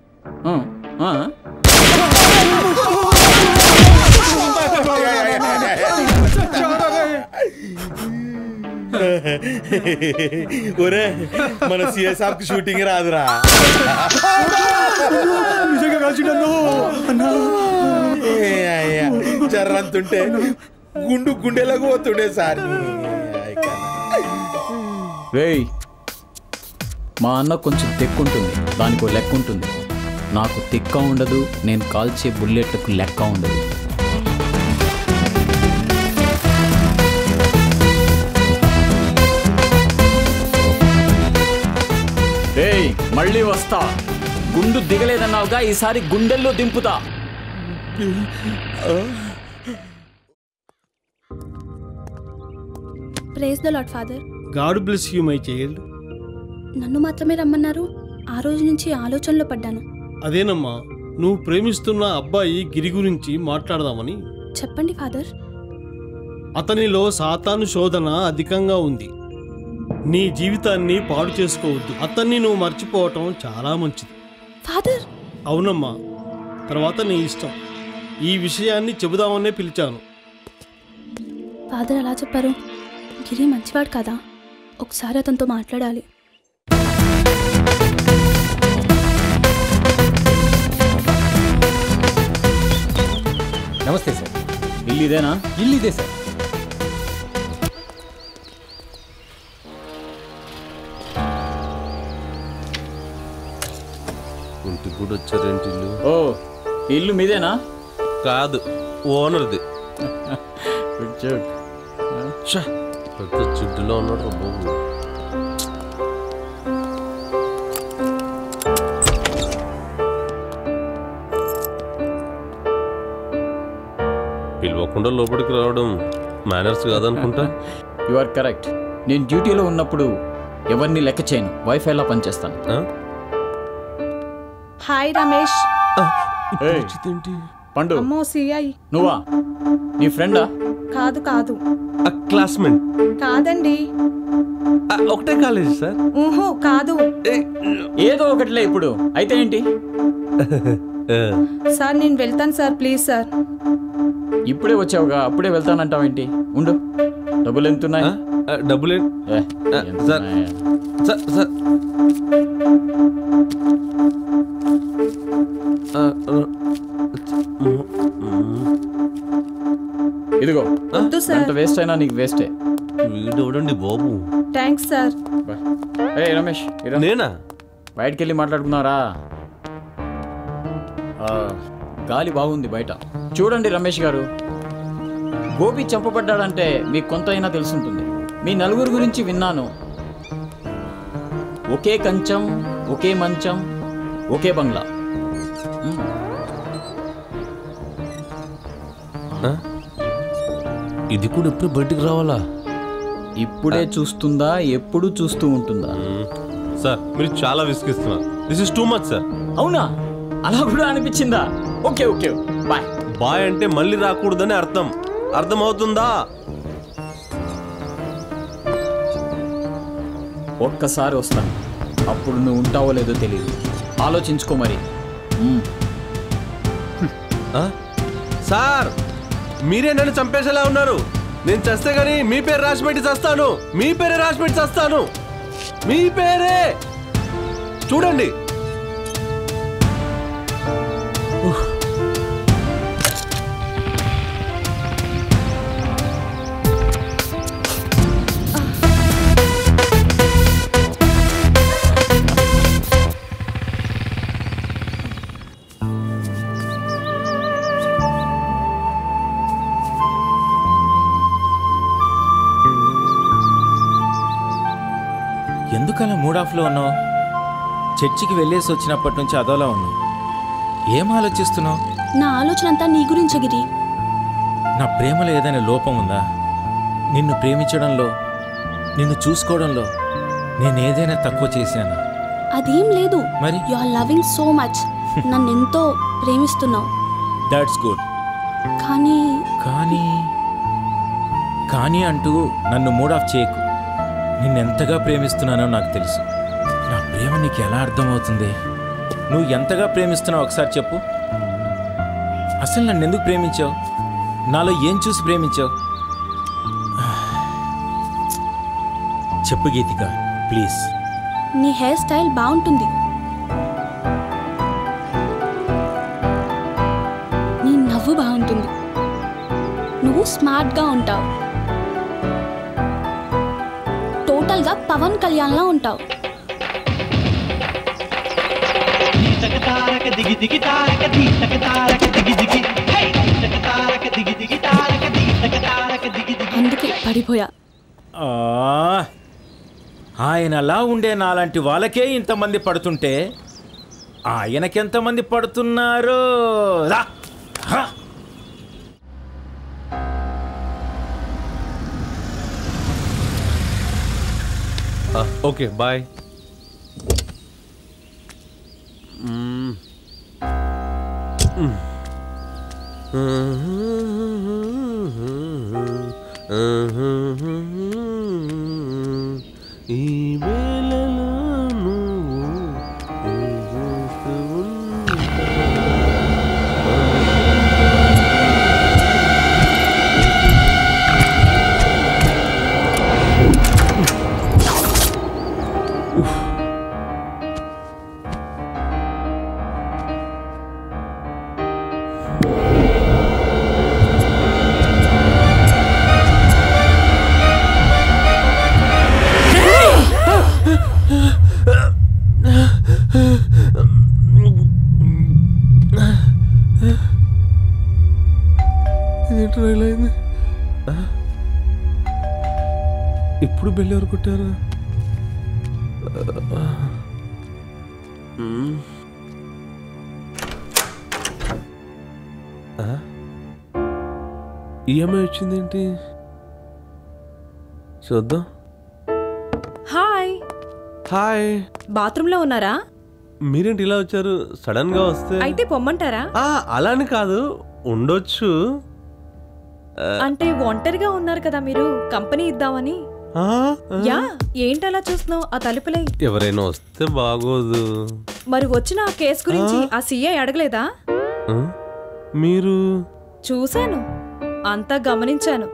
J: ఒరే మన సిఎస్ఆర్ కి షూటింగ్ రాదురా. జర్రంతుంటే గుండెలకు పోతుండే సార్.
K: రేయ్, మా అన్న కొంచెం తెక్కుంటుంది, దానికి లెక్క ఉంటుంది. నాకు తిక్క ఉండదు, నేను కాల్చే బుల్లెట్లకు లెక్క ఉండదు. రేయ్, మళ్ళీ వస్తా. గుండు దిగలేదన్నావుగా, ఈసారి గుండెల్లో దింపుతా.
O: Praise the lord father.
M: God bless you my child.
O: నన్ను మాత్రమే రమ్మన్నారు. ఆ రోజు నుంచి ఆలోచనలో పడ్డాను.
M: అదేనమ్మా, నువ్వు ప్రేమిస్తున్న అబ్బాయి గిరి గురించి మాట్లాడదామని.
O: చెప్పండి ఫాదర్.
M: అతనిలో సాతాను శోధన అధికంగా ఉంది. నీ జీవితాన్ని పాడు చేసుకోవద్దు. అతన్ని నువ్వు మర్చిపోవటం చాలా మంచిది.
O: ఫాదర్.
M: అవునమ్మా, తర్వాత నీ ఇష్టం. ఈ విషయాన్ని చెబుదామనే పిలిచాను.
O: ఫాదర్ అలా చెప్పారు. గిరి మంచివాడు కదా, ఒకసారి అతనితో మాట్లాడాలి.
L: నమస్తే సార్.
K: ఇల్లు ఇదేనా?
L: ఇల్లు ఇదే సార్.
N: ఇంటికి కూడా వచ్చారేంటి? ఇల్లు
K: ఓ, ఇల్లు మీదేనా?
N: కాదు, ఓనర్ది. పెద్ద జిడ్డులో ఉన్నాడు బాబు. పిలవకుండా లోపలికి రావడం మేనర్స్ కాదనుకుంటా.
K: You are correct. నేను డ్యూటీలో ఉన్నప్పుడు ఎవరిని లెక్క చేయను, వైఫైలా పనిచేస్తాను.
R: హాయ్ రమేష్.
K: పండు.
R: అమ్మో సిఐ.
K: నువ్వా? నీ ఫ్రెండా?
R: కాదు కాదు,
N: క్లాస్మేట్.
R: కాదండి.
N: ఒకటే కాలేజ్ సార్.
R: ఊహో కాదు.
K: ఏదో ఒకటిలే. ఇప్పుడు అయితే ఏంటి?
R: సార్ నేను వెళ్తాను సార్, ప్లీజ్ సార్.
K: ఇప్పుడే వచ్చావుగా, అప్పుడే వెళ్తానంటావేంటి? ఉండు. డబ్బులు ఎంత ఉన్నాయి?
N: డబ్బులు సార్. సార్
K: ఇదిగో.
R: వద్దు సార్.
K: ఎంత వేస్ట్ అయినా నీకు వేస్టే.
N: వీడోడండి బాబు.
R: Thanks sir.
K: ఏ రమేష్,
N: నేనా?
K: బయటికి వెళ్ళి మాట్లాడుకున్నారా? గాలి బాగుంది బయట. చూడండి రమేష్ గారు, గోపి చంపబడ్డాడంటే మీకు కొంత అయినా తెలుసుంటుంది. మీ నలుగురు గురించి విన్నాను. ఒకే కంచం, ఒకే మంచం, ఒకే బంగ్లా.
N: ఇది కూడా ఎప్పుడు బయటికి రావాలా?
K: ఇప్పుడే చూస్తుందా, ఎప్పుడు చూస్తూ ఉంటుందా?
N: సార్ మీరు చాలా విసిగిస్తున్నారు. This is too much sir.
K: అవునా? అలా కూడా అనిపించిందా? Okay okay, bye.
N: బాయ్ అంటే మళ్ళీ రాకూడదని అర్థం. అర్థమవుతుందా?
K: ఒక్కసారి వస్తాను, అప్పుడు నువ్వు ఉంటావో లేదో తెలియదు. ఆలోచించుకో మరి.
N: సార్ మీరే నన్ను చంపేసేలా ఉన్నారు. నేను చస్తే గానీ మీ పేరు రాసిపెట్టి చస్తాను. మీ పేరే రాసిపెట్టి చస్తాను. మీ పేరే చూడండి.
P: ఎందుకలా మూడ్ ఆఫ్లో ఉన్నావు? చర్చికి వెళ్ళేసి వచ్చినప్పటి నుంచి అదోలా ఉన్నావు. ఏం ఆలోచిస్తున్నావు?
O: నా ఆలోచన అంతా నీ గురించే గిరి.
P: నా ప్రేమలో ఏదైనా లోపం ఉందా? నిన్ను ప్రేమించడంలో, నిన్ను చూసుకోవడంలో నేనేదైనా తక్కువ చేశానా?
O: అదేం లేదు.
P: మరి
O: you are loving so much. నన్ను ఎంతో ప్రేమిస్తున్నావు.
P: That's good.
O: కానీ
P: కానీ కానీ అంటూ నన్ను మూడ్ ఆఫ్ చేయకు. నిన్నెంతగా ప్రేమిస్తున్నానో నాకు తెలుసు. నా ప్రేమ నీకు ఎలా అర్థమవుతుంది? నువ్వు ఎంతగా ప్రేమిస్తున్నావు ఒకసారి చెప్పు. అసలు నన్ను ఎందుకు ప్రేమించావు? నాలో ఏం చూసి ప్రేమించావు? చెప్పు గీతిక, ప్లీజ్.
O: నీ హెయిర్ స్టైల్ బాగుంటుంది. నీ నవ్వు బాగుంటుంది. నువ్వు స్మార్ట్గా ఉంటావు. టోటల్గా పవన్ కళ్యాణ్లా ఉంటావు. అందుకే పడిపోయా.
P: ఆయన అలా ఉండే నాలాంటి వాళ్ళకే ఇంతమంది పడుతుంటే ఆయనకెంతమంది పడుతున్నారు?
N: Okay bye. ఈ వేళలో ఇప్పుడు బెల్ ఎవరు కొట్టారు? ఈఎంఐ వచ్చిందేంటి? చూద్దాం.
R: హాయ్.
N: హాయ్.
R: బాత్రూమ్ లో ఉన్నారా?
N: మీరేంటి ఇలా వచ్చారు సడన్ గా? వస్తే
R: అయితే పొమ్మంటారా?
N: అలాని కాదు, ఉండొచ్చు.
R: అంటే ఒంటరిగా ఉన్నారు కదా మీరు, కంపెనీ ఇద్దామని. యా, ఏంటలా చూస్తున్నావు? ఆ తలుపులై.
N: ఎవరైనా వస్తే బాగోదు.
R: మరి వచ్చిన ఆ కేసు గురించి ఆ సీఐ అడగలేదా?
N: మీరు?
R: చూశాను, అంతా గమనించాను.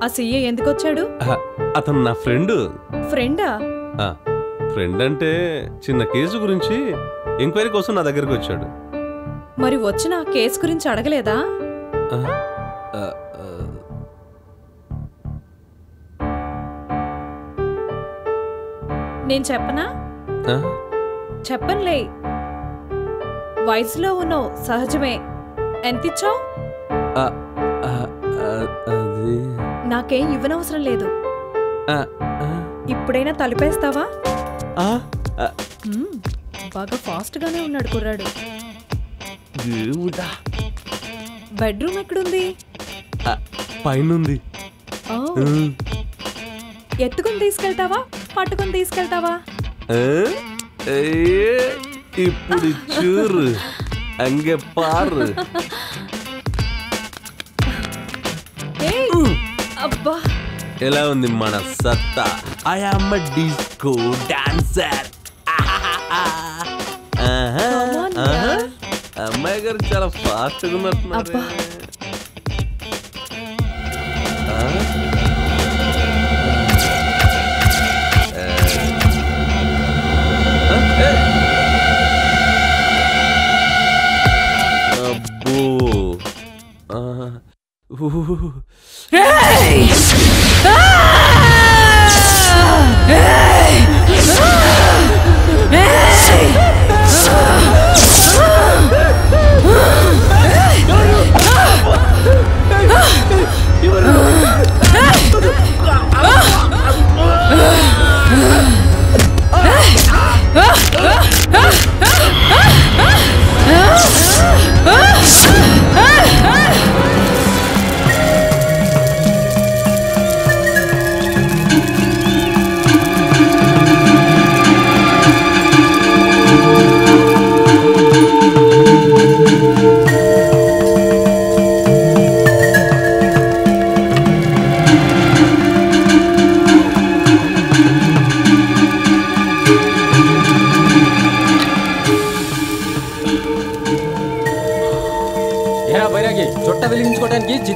R: ఆ సీఐ ఎందుకు వచ్చాడు?
N: అతను నా ఫ్రెండ్.
R: ఫ్రెండా?
N: ఫ్రెండ్ అంటే చిన్న కేసు గురించి ఎంక్వైరీ కోసం నా దగ్గరకు వచ్చాడు.
R: మరి వచ్చిన ఆ కేసు గురించి అడగలేదా? నేను చెప్పనా? చెప్పనులే. వయసులో ఉన్నావు, సహజమే. ఎంతిచ్చావు? నాకేం ఇవ్వనవసరం లేదు. ఇప్పుడైనా తలుపేస్తావా? బాగా ఫాస్ట్ గానే ఉన్నాడు కుర్రాడు. బెడ్రూమ్ ఎక్కడుంది?
N: పైనుంది.
R: ఎత్తుకుని తీసుకెళ్తావా, పట్టుకుని తీసుకెళ్తావా?
N: ఇప్పుడు చూరు అంగే పారు.
R: అబ్బా,
N: ఎలా ఉంది మన సత్తా? I am a disco dancer. అమ్మాయి గారు చాలా ఫాస్ట్ గా ఉన్నట్టున్నారు.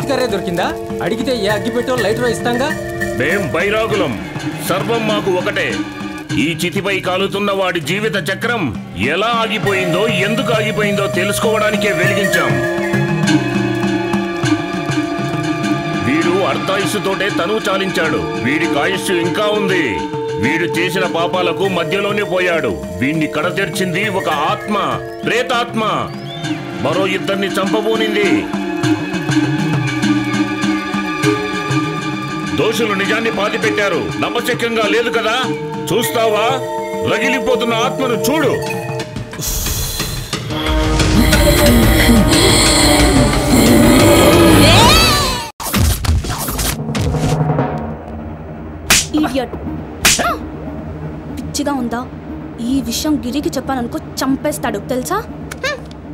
L: చేతికర్రే దొరికిందా? అడిగితే ఏ అగ్గిపెట్టో లైటర్ ఇస్తాంగా.
S: మేం బైరాగులం, సర్వం మాకు ఒకటే. ఈ చితిపై కాలుతున్న వాడి జీవిత చక్రం ఎలా ఆగిపోయిందో, ఎందుకు ఆగిపోయిందో తెలుసుకోవడానికే వెలిగించాం. వీడు అర్ధాయుష్తోటే తనువు చాలించాడు. వీడికి ఆయుష్ ఇంకా ఉంది. వీడు చేసిన పాపాలకు మధ్యలోనే పోయాడు. వీణ్ణి కడతెర్చింది ఒక ఆత్మ, ప్రేతాత్మ. మరో ఇద్దరిని చంపబోనింది. దోషులు నిజాన్ని పాతిపెట్టారు. నమ్మశక్యంగా లేదు కదా? చూస్తావా? రగిలిపోతున్న ఆత్మను చూడు.
O: పిచ్చిగా ఉందా? ఈ విషయం గిరికి చెప్పాననుకో చంపేస్తాడు తెలుసా?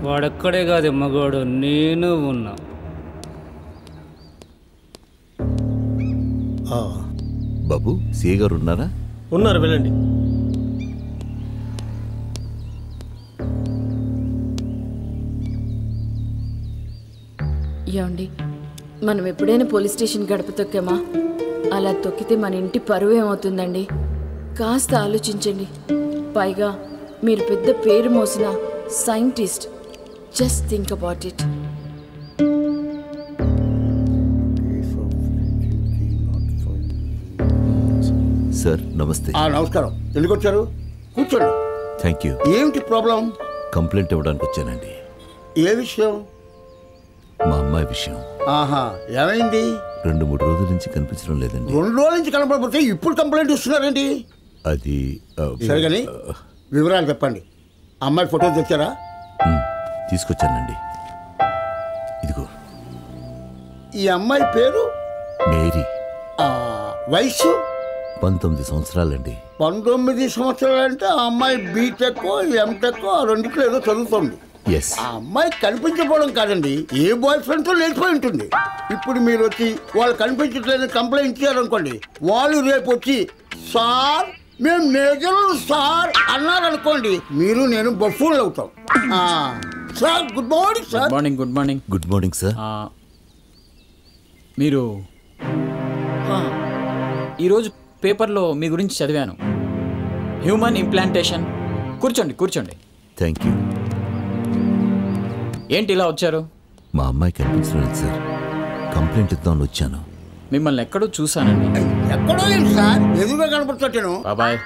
L: వాడక్కడే కాదు మగోడు, నేను ఉన్నా.
E: బాబు సిఏ గారు ఉన్నారా?
N: ఉన్నారు, వెళ్ళండి.
C: ఏమండి, మనం ఎప్పుడైనా పోలీస్ స్టేషన్ గడప తొక్కామా? అలా తొక్కితే మన ఇంటి పరువు ఏమవుతుందండి? కాస్త ఆలోచించండి. పైగా మీరు పెద్ద పేరు మోసిన scientist. Just think about it.
E: Sir నమస్తే.
Q: నమస్కారం. ఎందుకు వచ్చారు? కూర్చోండి.
E: Thank you.
Q: ఏమిటి ప్రాబ్లం?
E: కంప్లైంట్ ఇవ్వడానికి వచ్చానండి.
Q: ఏ విషయం?
E: మా అమ్మాయి విషయం.
Q: ఆహా, ఏమైంది?
E: 2-3 రోజుల నుంచి కనిపించడం లేదండి.
Q: 2 రోజుల నుంచి కనపడకపోతే ఇప్పుడు కంప్లైంట్ ఇస్తున్నారండి?
E: అది
Q: సరే కానీ వివరాలు చెప్పండి. అమ్మాయి ఫోటో తెచ్చారా?
E: తీసుకొచ్చానండి. ఇదిగో.
Q: ఈ అమ్మాయి పేరు
E: మేరీ.
Q: వయసు
E: 19 సంవత్సరాలండి.
Q: 19 సంవత్సరాలంటే ఆ అమ్మాయి బీటెక్ ఎంటెక్ రెండిట్లో ఏదో చదువుతుంది. ఆ అమ్మాయి కనిపించకపోవడం కాదండి, ఏ బాయ్ ఫ్రెండ్ తో లేచిపోయి ఉంటుంది. ఇప్పుడు మీరు వచ్చి వాళ్ళు కనిపించట్లేదని కంప్లైంట్ ఇచ్చారనుకోండి, వాళ్ళు రేపు వచ్చి సార్ మేము నేజలు సార్ అన్నారనుకోండి, మీరు నేను బఫూన్లు అవుతాం. Sir good morning sir.
K: Good morning. Good morning.
E: Good morning sir.
K: మీరు ఈరోజు పేపర్లో మీ గురించి చదివాను. Human implantation. కూర్చోండి కూర్చోండి.
E: Thank you.
K: ఏంటి ఇలా వచ్చారు?
E: మా అమ్మాయి కనిపించలేదు సార్, కంప్లైంట్ ఇద్దామని వచ్చాను.
K: మిమ్మల్ని ఎక్కడో చూశానండి.
Q: ఎక్కడో ఏంటి సార్, ఎదురుగా కనపడుతాను.
K: బాబాయ్.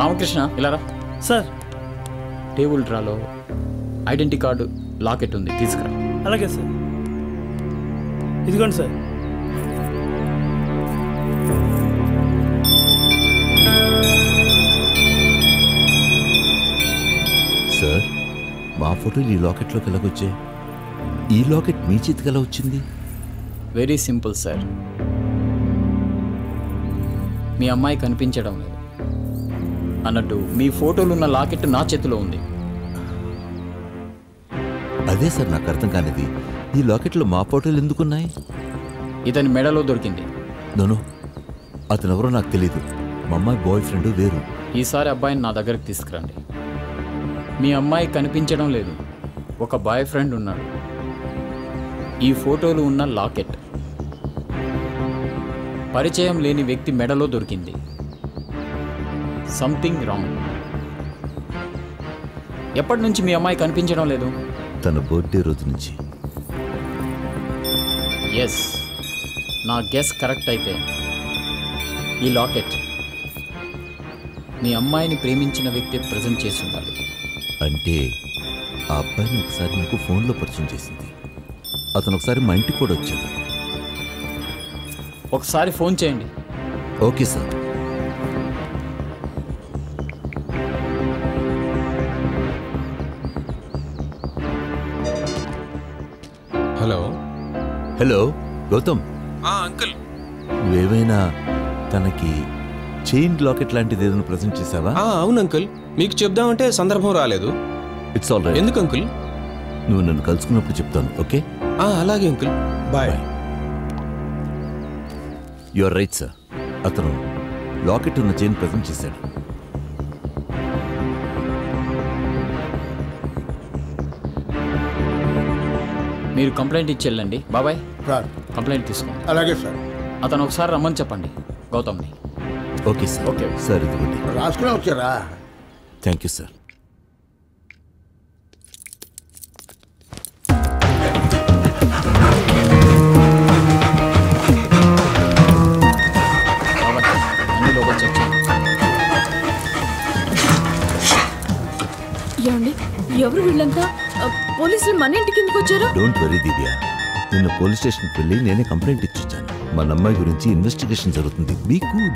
K: రామకృష్ణ ఇలా రా.
M: సార్,
K: టేబుల్ డ్రాలో ఐడెంటిటీ కార్డు లాకెట్ ఉంది, తీసుకురా.
M: అలాగే సార్. ఇదిగోండి సార్.
E: సార్, మా ఫోటోలు ఈ లాకెట్లోకి ఎలాగొచ్చాయి? ఈ లాకెట్ మీ చేతికి ఎలా వచ్చింది?
K: Very simple sir. మీ అమ్మాయి కనిపించడం లేదు అన్నట్టు మీ ఫోటోలు ఉన్న లాకెట్ నా చేతిలో ఉంది.
E: అదే సార్ నాకు అర్థం కానిది, ఈ లాకెట్లో మా ఫోటోలు ఎందుకున్నాయి?
K: ఇతని మెడలో దొరికింది.
E: నోను, అతను ఎవరో నాకు తెలీదు. మా అమ్మాయి బాయ్ ఫ్రెండ్ వేరు.
K: ఈసారి అబ్బాయిని నా దగ్గరికి తీసుకురండి. మీ అమ్మాయి కనిపించడం లేదు, ఒక బాయ్ ఫ్రెండ్ ఉన్నాడు. ఈ ఫోటోలు ఉన్న లాకెట్ పరిచయం లేని వ్యక్తి మెడలో దొరికింది. Something wrong. ఎప్పటి నుంచి మీ అమ్మాయి కనిపించడం లేదు?
E: తన బర్త్డే రోజు నుంచి.
K: ఎస్, నా గెస్ కరెక్ట్ అయితే ఈ లాకెట్ మీ అమ్మాయిని ప్రేమించిన వ్యక్తి ప్రజెంట్ చేసి ఉండాలి.
E: అంటే ఆ అబ్బాయిని ఒకసారి నాకు ఫోన్లో పరిచయం చేసింది. అతను ఒకసారి మా ఇంటికి కూడా వచ్చాడు.
K: ఒకసారి ఫోన్ చేయండి.
E: Okay sir.
H: Hello.
E: Hello Gautam.
H: Uncle,
E: నువ్వేమైనా తనకి చైన్ లాకెట్ లాంటిది ఏదైనా ప్రజెంట్ చేసావా?
H: అవును అంకుల్, మీకు చెప్దామంటే సందర్భం రాలేదు.
E: It's all right.
H: ఎందుకు అంకుల్?
E: నువ్వు నన్ను కలుసుకున్నప్పుడు చెప్తాను. ఓకే?
H: అలాగే uncle. Bye.
E: You are right sir. అతను లాకెట్ ఉన్న చైన్ ప్రజెంట్ చేశాడు.
K: మీరు కంప్లైంట్ ఇచ్చి వెళ్ళండి. బాబాయ్
Q: సార్
K: కంప్లైంట్ తీసుకోండి.
Q: అలాగే సార్.
K: అతను ఒకసారి రమ్మని చెప్పండి గౌతమ్ని.
E: Okay sir. ఓకే సార్, ఇదిగోండి.
Q: రాసుకునే వచ్చారా?
E: Thank you sir.
C: ఏమండి, ఎవరు వీళ్ళంతా? పోలీసులు మన ఇంటికి ఎందుకు వచ్చారు?
E: డోంట్ వరీ దివ్య, నిన్న పోలీస్ స్టేషన్కి వెళ్ళి నేనే కంప్లైంట్ ఇచ్చొచ్చాను. మా అమ్మాయి గురించి ఇన్వెస్టిగేషన్ జరుగుతుంది. Be cool.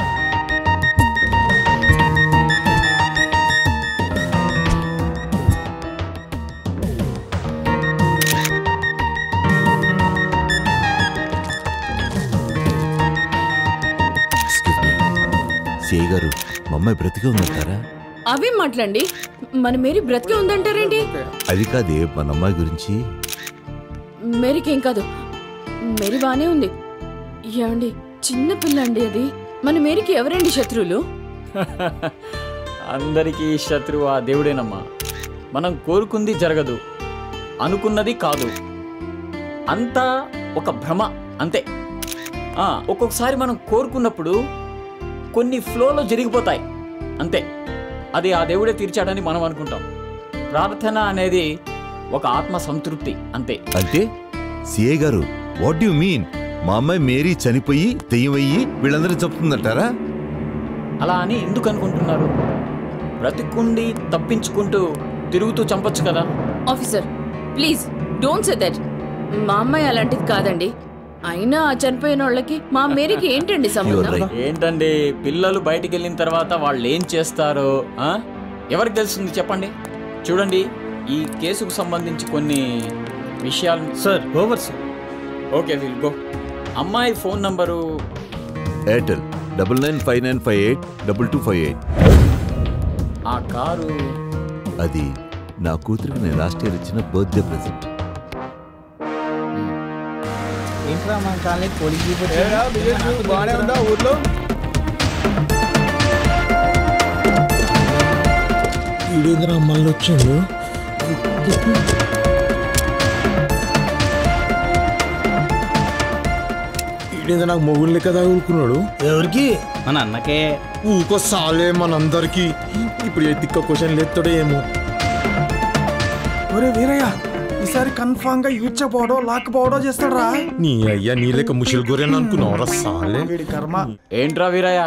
E: సిఐ గారు, మా అమ్మాయి బ్రతికే ఉందంటారా?
C: అవేం మాట్లాడండి, మన మేరీ బ్రతికే ఉందంటారేంటి?
E: అది కాదే, మన అమ్మాయి గురించి.
C: మేరీకేం కాదు, మేరీ బానే ఉంది. ఏమండి, చిన్న పిల్ల అండి అది. మన మేరీకి ఎవరండి శత్రువులు?
K: అందరికీ శత్రువు ఆ దేవుడేనమ్మా. మనం కోరుకుంది జరగదు, అనుకున్నది కాదు, అంతా ఒక భ్రమ అంతే. ఒక్కొక్కసారి మనం కోరుకున్నప్పుడు కొన్ని ఫ్లోలో జరిగిపోతాయి అంతే. అది ఆ దేవుడే తీర్చాడని మనం అనుకుంటాం. ప్రార్థన అనేది ఒక ఆత్మ సంతృప్తి అంతే.
E: అంటే సిఐ గారు, వాట్ యు మీన్? మా అమ్మాయి మేరీ చనిపోయి దెయ్యమయ్యి వీళ్ళందరినీ చంపుతుందంటారా?
K: అలా అని ఎందుకు అనుకుంటున్నారు? బ్రతికుండి తప్పించుకుంటూ తిరుగుతూ చంపొచ్చు కదా.
C: Officer please don't say that. మా అమ్మాయి అలాంటిది కాదండి. అయినా చనిపోయిన వాళ్ళకి మా మేరీకి ఏంటండి సంబంధం?
K: ఏంటండి, పిల్లలు బయటికి వెళ్ళిన తర్వాత వాళ్ళు ఏం చేస్తారో ఎవరికి తెలుస్తుంది చెప్పండి. చూడండి, ఈ కేసుకు సంబంధించి కొన్ని విషయాలు
F: sir over sir.
K: Okay will go. అమ్మాయి ఫోన్ నంబరు
E: ఎయిర్టెల్ 9959582258.
K: ఆ కారు
E: అది నా కూతురికి నేను లాస్ట్ ఇయర్ ఇచ్చిన బర్త్డే ప్రెజెంట్.
G: ఏంట్రా మన కాలనీ పోలీస్ బాగానే ఉందా ఊర్లో?
J: ఈడేంద్ర మళ్ళీ వచ్చాడు. ఈడేంద్ర నాకు మొగుళ్ళే కదా ఊరుకున్నాడు.
G: ఎవరికి? మన అన్నకే.
J: ఊకో సాలే మనందరికి. ఇప్పుడు ఏ తిక్క క్వశ్చన్ లేస్తాడో ఏమో.
G: ఒరే వీరయ్య, ఈసారి కన్ఫామ్ గా యూచపోవడో లాక్కపోవడో చేస్తాడరా.
J: నీ అయ్యా నీ లెక్క ముషిల్ గోరేనా అనుకున్నావురా సాలే.
G: కర్మ.
K: ఏంట్రా వీరయ్య,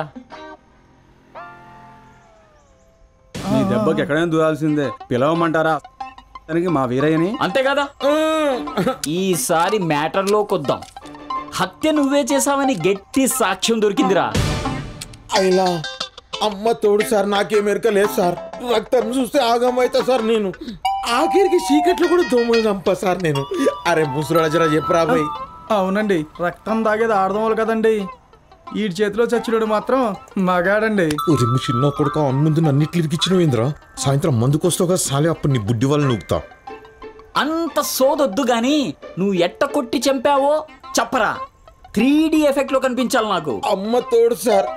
F: నీ దెబ్బకి ఎక్కడైనా దూరాల్సిందే. పిలవమంటారా దానికి మా వీరయ్యని?
K: అంతే కదా. ఈసారి మ్యాటర్లోకి వద్దాం. హత్య నువ్వే చేసావని గట్టి సాక్ష్యం దొరికిందిరా.
J: అయిలా అమ్మ తోడు సార్, నాకేం ఎరక లేదు సార్. రక్తం చూస్తే ఆగమైతా సార్. నేను ఆఖరికి చీకట్లు కూడా దోమలు చంపా సార్ నేను. అరే ముసురాడ జరా చెప్పరా బాయ్.
G: అవునండి, రక్తం తాగేది ఆడదోమలు కదండి. ఈ చేతిలో చచ్చినోడు మాత్రం మగాడండి.
J: చిన్న కొడుక అన్నుంది నన్నిట్లు ఇరికిచ్చినవు ఏంద్రా? సాయంత్రం మందుకొస్తావు కదా సాలే, అప్పుడు నీ బుడ్డి వాళ్ళు నూకుతా.
K: అంత సోదొద్దు గాని నువ్వు ఎట్ట కొట్టి చంపావో చెప్పరా. 3D ఎఫెక్ట్ లో కనిపించాలి నాకు.
J: అమ్మ తోడు సార్,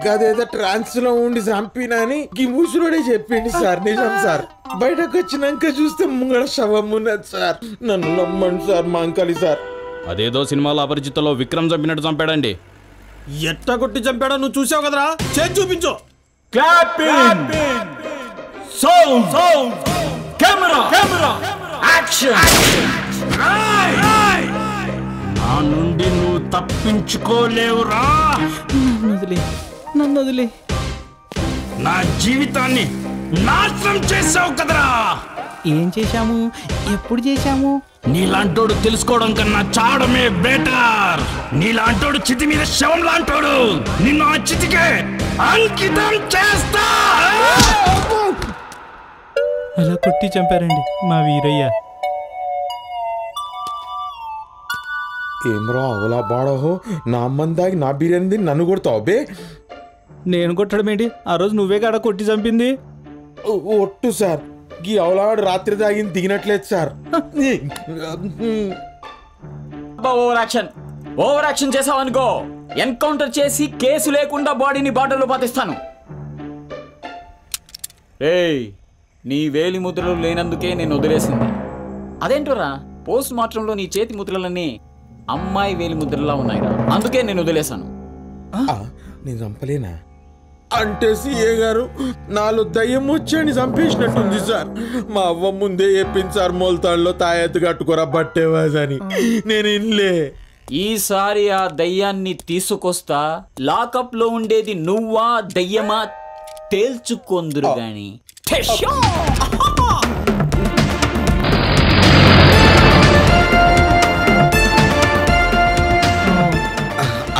J: గదేదో ట్రాన్స్ లో ఉండి చంపినా అని గిముసుడే చెప్పింది సార్. నిజం సార్. బయటకు వచ్చినాక చూస్తే ముంగడ శవం ఉన్నది సార్. నన్ను నమ్మండి సార్, మాంకాలి సార్.
F: అదేదో సినిమాలో అపరిచితలో విక్రమ్ చంపినట్టు చంపాడండి.
G: ఎట్ట కొట్టి చంపాడో నువ్వు చూసావు కదరా? చేసి చూపించు.
F: Clapping sound camera action. నా నుండి నువ్వు తప్పించుకోలేవురా.
G: నన్ను వదిలే.
F: నా జీవితాన్ని నాశనం చేసావు కదరా.
G: ఏం చేశాము? ఎప్పుడు చేశాము?
F: నీలాంటోడు తెలుసుకోవడం కన్నా చావడమే బెటర్. నీలాంటోడు చితి మీద శవం లాంటోడు. నిన్ను ఆ చితికే అంకితం చేస్తా.
G: అలా కొట్టి చంపారండి మా వీరయ్య.
J: ఏమ్రా అవలా బాడహో, నా అమ్మందాగి నా బిర్యానీ నన్ను కొడతావు బే.
G: నేను కొట్టడం ఏంటి? ఆ రోజు నువ్వే కాడ కొట్టి చంపింది.
J: ఒట్టు సార్, గీ అవలాడు రాత్రి తాగింది దిగినట్లేదు సార్.
K: ఓవర్ యాక్షన్ చేసావనుకో ఎన్కౌంటర్ చేసి కేసు లేకుండా బాడీని బాటలో పాతిస్తాను. నీ వేలి ముద్రలు లేనందుకే నేను వదిలేసింది. అదేంటోరా పోస్ట్ మార్టంలో నీ చేతి ముద్రలన్నీ అమ్మాయి వేలి ముద్రలా ఉన్నాయిరా, అందుకే నేను వదిలేశాను.
J: నేను చంపలేనా? అంటే సీఏ గారు నాలో దయ్యం వచ్చాని చంపేసినట్టుంది సార్. మా అవ్వ ముందే చెప్పింది సార్, మొలతాడులో తాయెత్తు కట్టుకోరా బట్టేవాజని. నేను ఇన్లే.
K: ఈసారి ఆ దయ్యాన్ని తీసుకొస్తా. లాకప్ లో ఉండేది నువ్వా దయ్యమా తేల్చుకొందురు గాని.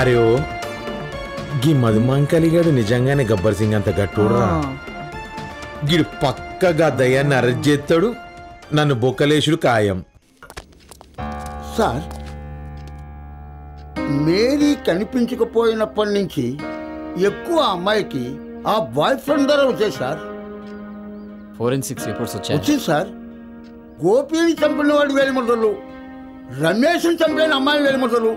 J: అరే ఓ గీ మధుమాంకలిగాడు నిజంగానే గబ్బర్ సింగ్ అంత గట్టుడురా. గిడు పక్కగా దయ్యాన్ని అరెస్ట్ చేస్తాడు, నన్ను బొక్కలేసుడు ఖాయం.
Q: సార్, మేరీ కనిపించకపోయినప్పటి నుంచి ఎక్కువ అమ్మాయికి ఆ బాయ్ ఫ్రెండ్ ద్వారా వచ్చాయి సార్.
K: ఫోరెన్సిక్స్ రిపోర్ట్స్ వచ్చాయి.
Q: వచ్చింది సార్. గోపిని చంపిన వాడు వేలిముద్రలు, రమేష్ని చంపిన అమ్మాయి వేలిముద్రలు,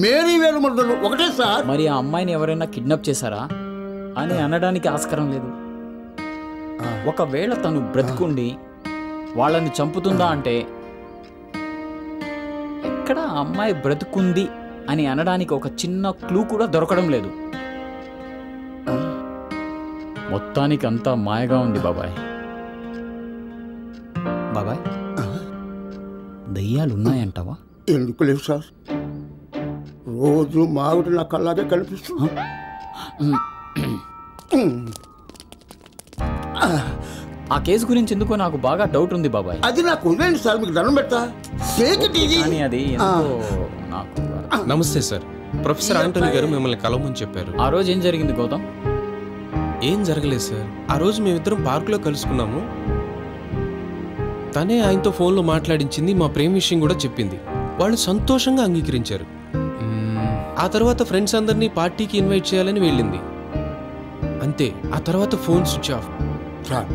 Q: మేరీ వేలిముద్రలు ఒకటే సార్.
K: మరి ఆ అమ్మాయిని ఎవరైనా కిడ్నాప్ చేశారా అని అనడానికి ఆస్కారం లేదు. ఒకవేళ తను బ్రతుకుండి వాళ్ళని చంపుతుందా అంటే ఎక్కడ ఆ అమ్మాయి బ్రతుకుంది అని అనడానికి ఒక చిన్న క్లూ కూడా దొరకడం లేదు. మొత్తానికి అంతా మాయగా ఉంది బాబాయ్. బాబాయ్, దయ్యాలు ఉన్నాయంటావా?
Q: ఎందుకు లేవు సార్, రోజు మావిడి నా కళ్ళాగే కనిపిస్తుంది.
K: ఆ కేసు గురించి ఎందుకో నాకు బాగా డౌట్ ఉంది బాబాయ్.
Q: అది నాకు వదిలేండి సార్, మీకు దండం పెడతా.
K: కానీ అది ఎందుకో నాకు.
H: నమస్తే సార్, ప్రొఫెసర్ ఆంటోనీ గారు మిమ్మల్ని కలవమని చెప్పారు.
K: ఆ రోజు ఏం జరిగింది గౌతమ్?
H: ఏం జరగలేదు సార్. ఆ రోజు మేమిద్దరం పార్కులో కలుసుకున్నాము. తనే ఆయనతో ఫోన్లో మాట్లాడించింది, మా ప్రేమ విషయం కూడా చెప్పింది. వాళ్ళు సంతోషంగా అంగీకరించారు. ఆ తర్వాత ఫ్రెండ్స్ అందరినీ పార్టీకి ఇన్వైట్ చేయాలని వెళ్ళింది. అంతే, ఆ తర్వాత ఫోన్ స్విచ్ ఆఫ్.
Q: సార్,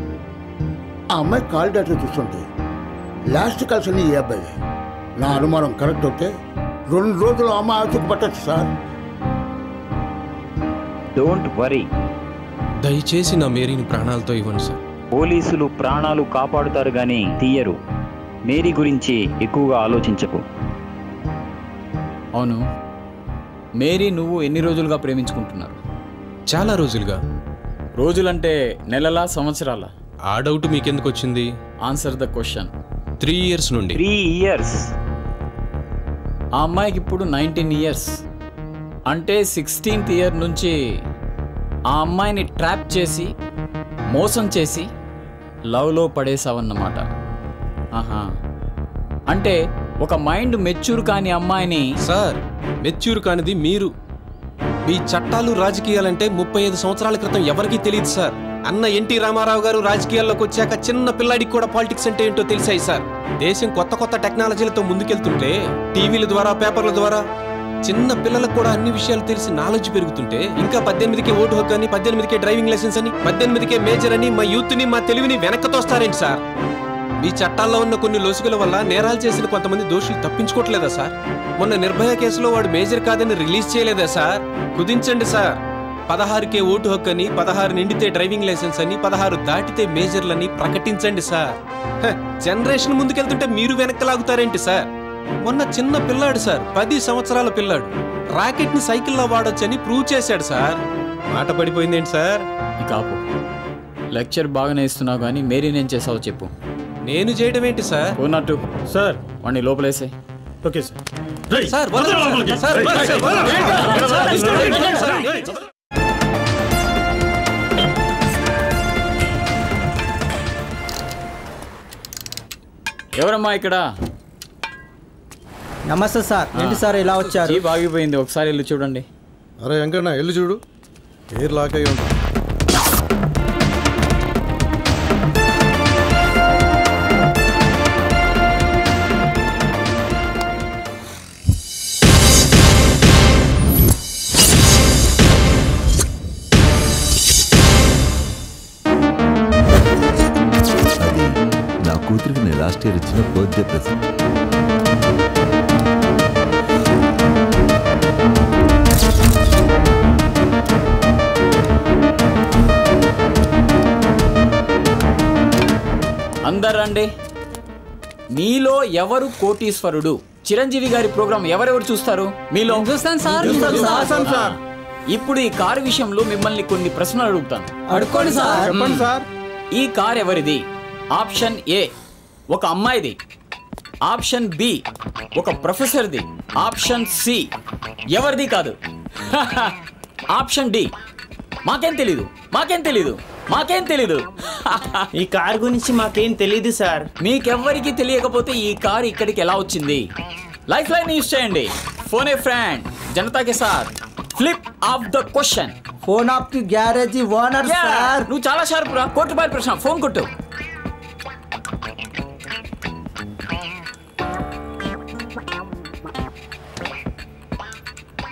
Q: ఆ అమ్మాయి కాల్ డేటా చూస్తుంటే లాస్ట్ కలిసి ఈ అబ్బాయి. నా అనుమానం కరెక్ట్ అవుతే 2 రోజులు అమ్మాయి ఆచుకు పట్టచ్చు సార్.
T: డోంట్ వరీ,
H: దయచేసి నా మేరీని ప్రాణాలతో ఇవ్వండి సార్.
T: పోలీసులు ప్రాణాలు కాపాడుతారు గాని తీయరు. మేరీ గురించి ఎక్కువగా ఆలోచించకు.
K: అవును, మేరీ నువ్వు ఎన్ని రోజులుగా ప్రేమించుకుంటున్నారు?
H: చాలా రోజులుగా.
K: రోజులంటే నెలలా సంవత్సరాల?
H: ఆ డౌట్ మీకెందుకు వచ్చింది?
K: Answer the question.
H: 3 years నుండి.
T: 3 years.
K: ఆ అమ్మాయికి ఇప్పుడు 19 years. అంటే 16th year నుంచి ఆ అమ్మాయిని ట్రాప్ చేసి మోసం చేసి లవ్లో పడేసావన్నమాట. ఆహా, అంటే ఒక మైండ్ మెచ్యూర్ కాని అమ్మాయిని.
H: సార్, మెచ్యూర్ కానిది మీరు. మీ చట్టాలు రాజకీయాలంటే 35 సంవత్సరాల క్రితం ఎవరికీ తెలియదు సార్. అన్న ఎన్టీ రామారావు గారు రాజకీయాల్లోకి వచ్చాక చిన్న పిల్లాడికి కూడా పాలిటిక్స్ అంటే ఏంటో తెలిసాయి సార్. దేశం కొత్త కొత్త టెక్నాలజీలతో ముందుకెళ్తుంటే, టీవీల ద్వారా పేపర్ల ద్వారా చిన్న పిల్లలకు కూడా అన్ని విషయాలు తెలిసి నాలెడ్జ్ పెరుగుతుంటే, ఇంకా 18కే ఓటు హక్కు అని, 18కే డ్రైవింగ్ లైసెన్స్ అని, 18కే మేజర్ అని మా యూత్ని మా తెలివిని వెనక్కి తోస్తారేంటి సార్? మీ చట్టాల్లో ఉన్న కొన్ని లోసుగుల వల్ల నేరాలు చేసిన కొంతమంది దోషులు తప్పించుకోవట్లేదా సార్? మొన్న నిర్భయ కేసులో వాడు మేజర్ కాదని రిలీజ్ చేయలేదా సార్? కుదించండి సార్. 16కే ఓటు హక్కు అని, 16 నిండితే డ్రైవింగ్ లైసెన్స్ అని, 16 దాటితే మేజర్లని ప్రకటించండి సార్. జనరేషన్ ముందుకెళ్తుంటే మీరు వెనక్కి లాగుతారేంటి సార్? మొన్న చిన్న పిల్లాడు సార్, 10 సంవత్సరాల పిల్లాడు రాకెట్ ని సైకిల్లో వాడొచ్చని ప్రూవ్ చేశాడు సార్. మాట పడిపోయిందేంటి సార్?
K: ఇక ఆపు. లెక్చర్ బాగానే ఇస్తున్నావు కానీ మేరీ నేను చేసావు చెప్పు.
H: నేను చేయడం ఏంటి సార్?
K: ఉన్నట్టు సార్ వాడిని లోపలేసే.
M: Okay sir.
K: ఎవరమ్మా ఇక్కడ?
U: నమస్తే సార్. ఏంటి సార్ ఇలా వచ్చారు?
K: జీప్ ఆగిపోయింది, ఒకసారి వెళ్ళి చూడండి.
I: అరే వెంకన్న వెళ్ళి చూడు, ఎయిర్ లాక్ అయ్యి ఉంటుంది.
E: నా కూతురికి నేను లాస్ట్ ఇయర్ ఇచ్చిన బర్త్డే ప్రెజెంట్.
K: అందరు రండి. మీలో ఎవరు కోటీశ్వరుడు? చిరంజీవి గారి ప్రోగ్రామ్ ఎవరెవరు చూస్తారు మీలో?
U: చూస్తాను సార్.
K: ఇప్పుడు ఈ కారు విషయంలో మిమ్మల్ని కొన్ని ప్రశ్నలు అడుగుతాను.
U: అడుక్కోండి సార్.
G: చెప్పండి సార్.
K: ఈ కార్ ఎవరిది? ఆప్షన్ ఏ ఒక అమ్మాయిది, ఆప్షన్ బి ఒక ప్రొఫెసర్ది, ఆప్షన్ సి ఎవరిది కాదు, ఆప్షన్ డి మాకేం తెలీదు.
A: ఈ కార్ గురించి మాకేం తెలీదు సార్.
K: మీకెవ్వరికి తెలియకపోతే ఈ కార్ ఇక్కడికి ఎలా వచ్చింది? లైఫ్ లైన్ యూజ్ చేయండి. ఫోన్ ఏ ఫ్రెండ్ జనతా కే సాత్. Flip of the question.
U: Phone off the garage owner sir.
K: నువ్వు చాలా షార్ప్ రా. ₹1 కోటి ప్రశ్న. ఫోన్ కొట్టు.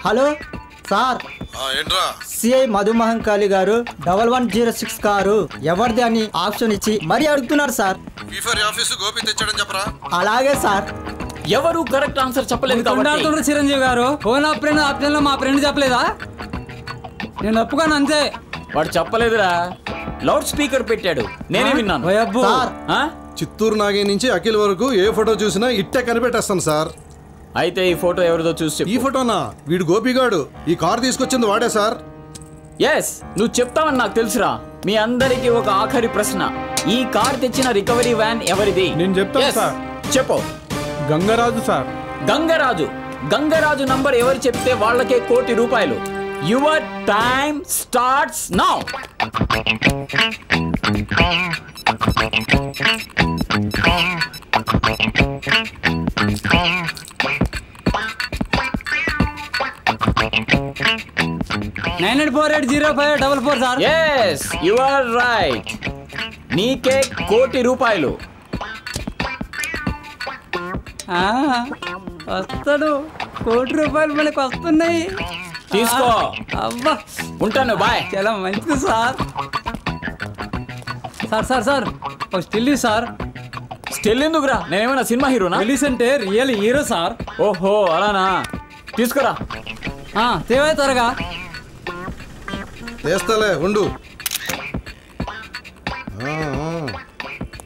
U: Hello sir.
E: ఏంట్రా?
U: సిఐ మధుమహంకాళి గారు 1106 కారు ఎవరిది అని ఆప్షన్ ఇచ్చి మరీ అడుగుతున్నారు సార్.
E: ఆఫీసు గోపి తెచ్చాడని చెప్పరా?
U: అలాగే సార్.
K: ఎవరు కరెక్ట్ ఆన్సర్ చెప్పలేదు కాబట్టి
U: చిరంజీవి గారు ఫోన్ ఆప్షన్ లో మా ఫ్రెండ్ చెప్పలేదా? నేను ఒప్పుకోను అంతే.
K: వాడు చెప్పలేదురా. లౌడ్ స్పీకర్ పెట్టాడు, నేనే విన్నాను.
V: చిత్తూరు నాగే నుంచి అఖిల్ వరకు ఏ ఫోటో చూసినా ఇట్టే కనిపెట్టేస్తాను సార్.
K: అయితే ఈ ఫోటో ఎవరిదో చూసి.
V: ఈ ఫోటోనా? వీడు గోపిగాడు. ఈ కార్ తీసుకొచ్చింది వాడే సార్.
K: ఎస్, నువ్వు చెప్తావని నాకు తెలుసురా. మీ అందరికి ఒక ఆఖరి ప్రశ్న. ఈ కార్ తెచ్చిన రికవరీ వ్యాన్ ఎవరిది?
G: నేను చెప్తాను సార్.
K: చెప్పు.
G: గంగరాజు సార్.
K: గంగరాజు నంబర్ ఎవరు చెప్తే వాళ్ళకే ₹1 కోటి. Your time starts now.
U: Sir.
K: Yes, you are right. నీకే ₹1 కోటి.
U: వస్తాడు. ₹1 కోటి మనకు వస్తున్నాయి.
K: తీసుకో.
U: అబ్బా,
K: ఉంటాను. బాయ్.
U: చాలా మంచిది సార్. సార్ ఒక స్టిల్ సార్.
K: స్టిల్ ఎందుకురా? నేనేమైనా సినిమా హీరోనా?
U: రిలీజ్ అంటే రియల్ హీరో సార్.
K: ఓహో అలానా? తీసుకురా.
U: తేవే త్వరగా.
V: చేస్తాలే ఉండు.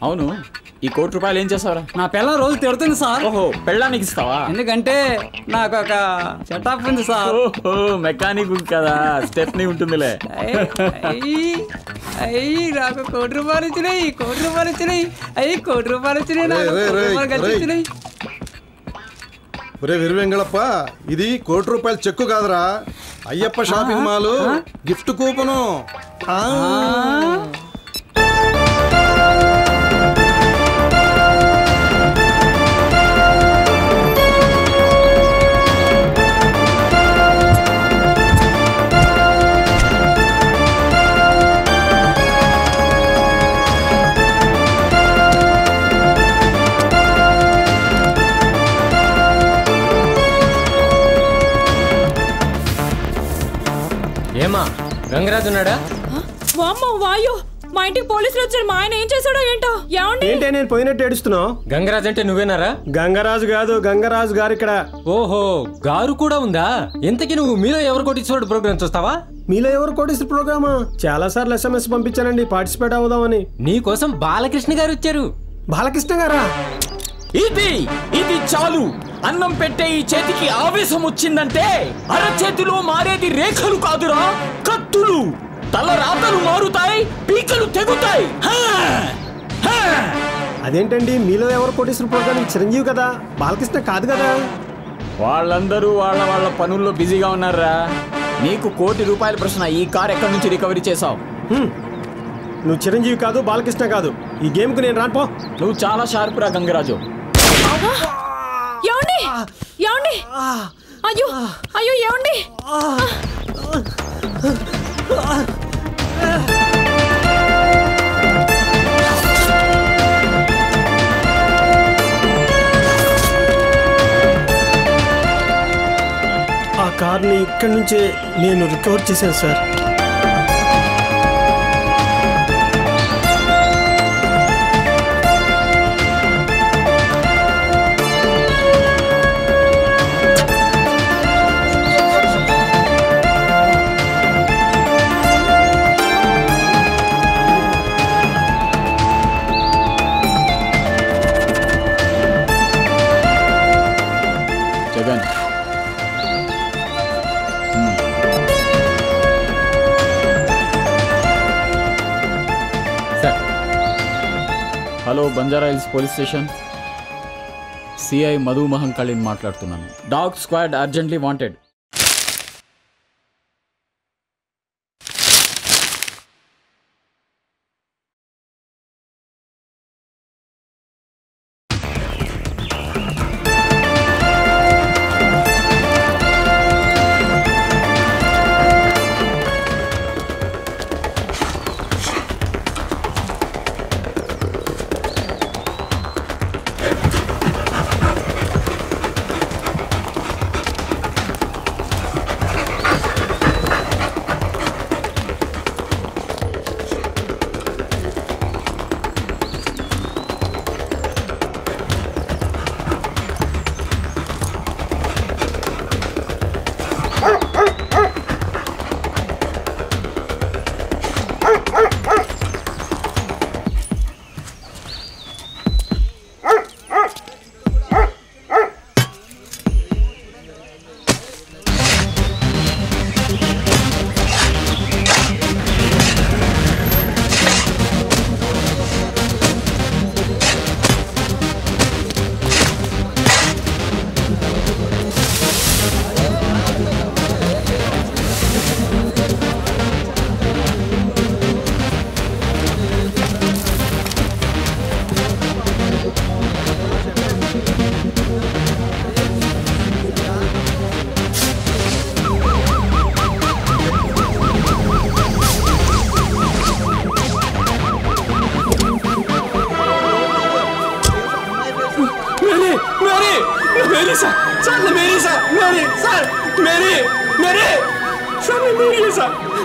K: అవును, ఈ ₹1 కోటి ఏం చేస్తావరా?
U: నా పిల్ల రోజు తిడుతుంది సార్.
K: ఓహో, పెళ్ళానికి ఇస్తావా?
U: ఎందుకంటే నాకు ఒక సెటప్ ఉంది సార్.
K: ఓహో, మెకానిక్ కదా, స్టెప్నీ ఉంటుందిలే.
U: నాకు ₹1 కోటి వచ్చినాయి. ₹1 కోటి వచ్చినాయి.
V: ఒరే విరువెంగళప్ప, ఇది ₹1 కోటి చెక్కు కాదురా, Ayyappa shopping mall gift coupon.
L: ఏమా గంగరాజు ఉన్నాడా?
R: వాయో, మా ఇంటికి పోలీసులు వచ్చారు. మా ఆయన ఏం చేశాడో ఏంటో.
A: ఏంటే నేను పోయినట్టు ఏడుస్తున్నావు?
L: గంగరాజు అంటే నువ్వేనారా?
A: గంగరాజు కాదు, గంగరాజు గారు ఇక్కడ.
L: ఓహో, గారు కూడా ఉందా? ఇంతకీ నువ్వు మీలో ఎవరు కోటీశ్వరుడు ప్రోగ్రామ్ చూస్తావా?
A: మీలో ఎవరు కోటీశ్వరుడు ప్రోగ్రామా? చాలా సార్లు SMS పంపించానండి పార్టిసిపేట్ అవుదామని.
L: నీకోసం బాలకృష్ణ గారు వచ్చారు.
A: బాలకృష్ణ గారా?
K: ఇది చాలు. అన్నం పెట్టే ఈ చేతికి ఆవేశం వచ్చిందంటే అరచేతిలో మారేది రేఖలు కాదురా, కత్తులు. తల రాతలు మారుతాయి, పీకలు తెగుతాయి.
A: అదేంటండి, మీలో ఎవరు కోటీశ్వరుడు ప్రోగ్రామ్ చిరంజీవి కదా, బాలకృష్ణ కాదు కదా?
K: వాళ్ళందరూ వాళ్ళ పనుల్లో బిజీగా ఉన్నారా. నీకు ₹1 కోటి ప్రశ్న. ఈ కార్ ఎక్కడి నుంచి రికవరీ చేసావు?
A: నువ్వు చిరంజీవి కాదు, బాలకృష్ణ కాదు. ఈ గేమ్ కు నేను రానుపో.
K: నువ్వు చాలా షార్ప్ రా గంగరాజు.
R: అయ్యో ఏమండి?
A: ఆ కార్ని ఇక్కడి నుంచే నేను రికవర్ చేశాను sir.
K: Banjara Hills police station. CI Madhu మహంకాళిని మాట్లాడుతున్నాను. Dog squad urgently wanted.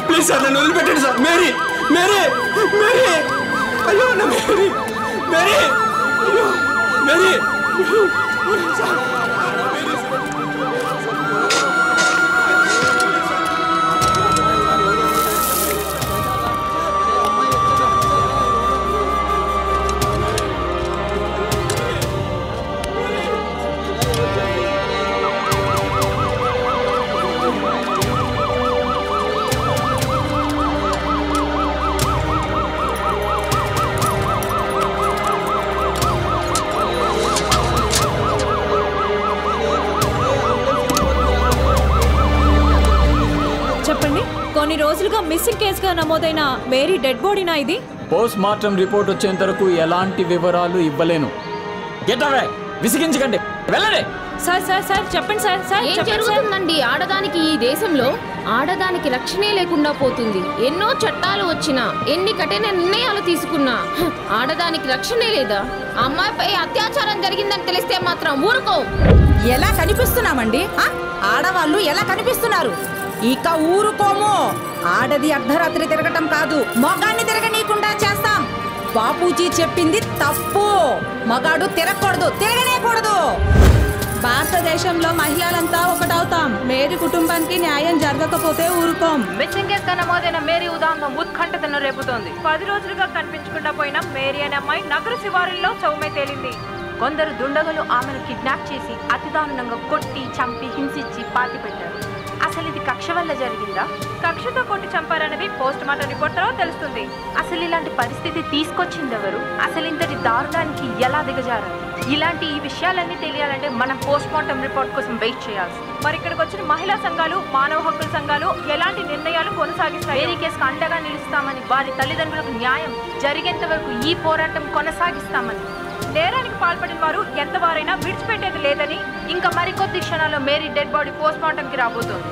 H: Please sir నన్ను వదిలిపెట్టండి సార్. మేరీ మేరీ మేరీ అయ్యో నా మేరీ మేరీ అయ్యో మేరీ సార్.
R: కొన్ని రోజులుగా మిస్సింగ్ కేసుగా నమోదైన మేరీ డెడ్ బాడీనా ఇది?
K: పోస్ట్ మార్టం రిపోర్ట్ వచ్చేంత వరకు ఎలాంటి వివరాలు ఇవ్వలేను. గెట్ అవే, విసిగించకండి, వెళ్ళండి.
R: సార్ సార్ సార్ చెప్పండి సార్. సార్
C: ఏం జరుగుతుందండి? ఆడదానికి ఈ దేశంలో ఆడదానికి రక్షణే లేకుండా పోతుంది. ఎన్నో చట్టాలు వచ్చినా, ఎన్ని కఠిన నిర్ణయాలు తీసుకున్నా ఆడదానికి రక్షణే లేదా? అమ్మాయిపై అత్యాచారం జరిగిందని తెలిస్తే మాత్రం ఊరుకో.
B: ఎలా కనిపిస్తున్నామండి? ఆడవాళ్ళు ఎలా కనిపిస్తున్నారు? ఇక ఊరుకోము. ఆడది అర్ధరాత్రి తిరగటం కాదు, మగాన్ని తిరగనీయకుండా చేస్తాం. బాపూజీ చెప్పింది తప్పు. మగాడు తిరగకూడదు, తిరగనేకూడదు. భారతదేశంలో మహిళలంతా ఒకటవుతాం. మేరీ కుటుంబానికి న్యాయం జరగకపోతే ఊరుకోం.
R: మిస్సింగ్ కేసుగా నమోదైన మేరీ ఉదాహరణ ఉత్కంఠతను రేపుతోంది. 10 రోజులుగా కనిపించకుండా పోయిన మేరీ అనే అమ్మాయి నగర శివారుల్లో చౌమే తేలింది. కొందరు దుండగులు ఆమెను కిడ్నాప్ చేసి అతి దారుణంగా కొట్టి, చంపి, హింసించి పాతిపెట్టారు. అసలు ఇది కక్ష వల్ల జరిగిందా? కక్షతో కొట్టి చంపారనేది పోస్ట్ మార్టం రిపోర్ట్ తర్వాత తెలుస్తుంది. అసలు ఇలాంటి పరిస్థితి తీసుకొచ్చింది ఎవరు? అసలు ఇంతటి దారుణానికి ఎలా దిగజారారు? ఇలాంటి ఈ విషయాలన్నీ తెలియాలంటే మనం పోస్ట్ మార్టం రిపోర్ట్ కోసం వెయిట్ చేయాల్సి. మరి ఇక్కడికి వచ్చిన మహిళా సంఘాలు, మానవ హక్కుల సంఘాలు ఎలాంటి నిర్ణయాలు కొనసాగిస్తాయి? మేరీ కేసుకు అండగా నిలుస్తామని, వారి తల్లిదండ్రులకు న్యాయం జరిగేంత వరకు ఈ పోరాటం కొనసాగిస్తామని, నేరానికి పాల్పడిన వారు ఎంతవారైనా విడిచిపెట్టేది లేదని, ఇంకా మరికొద్ది క్షణాల్లో Mary dead body post mortem కి రాబోతోంది.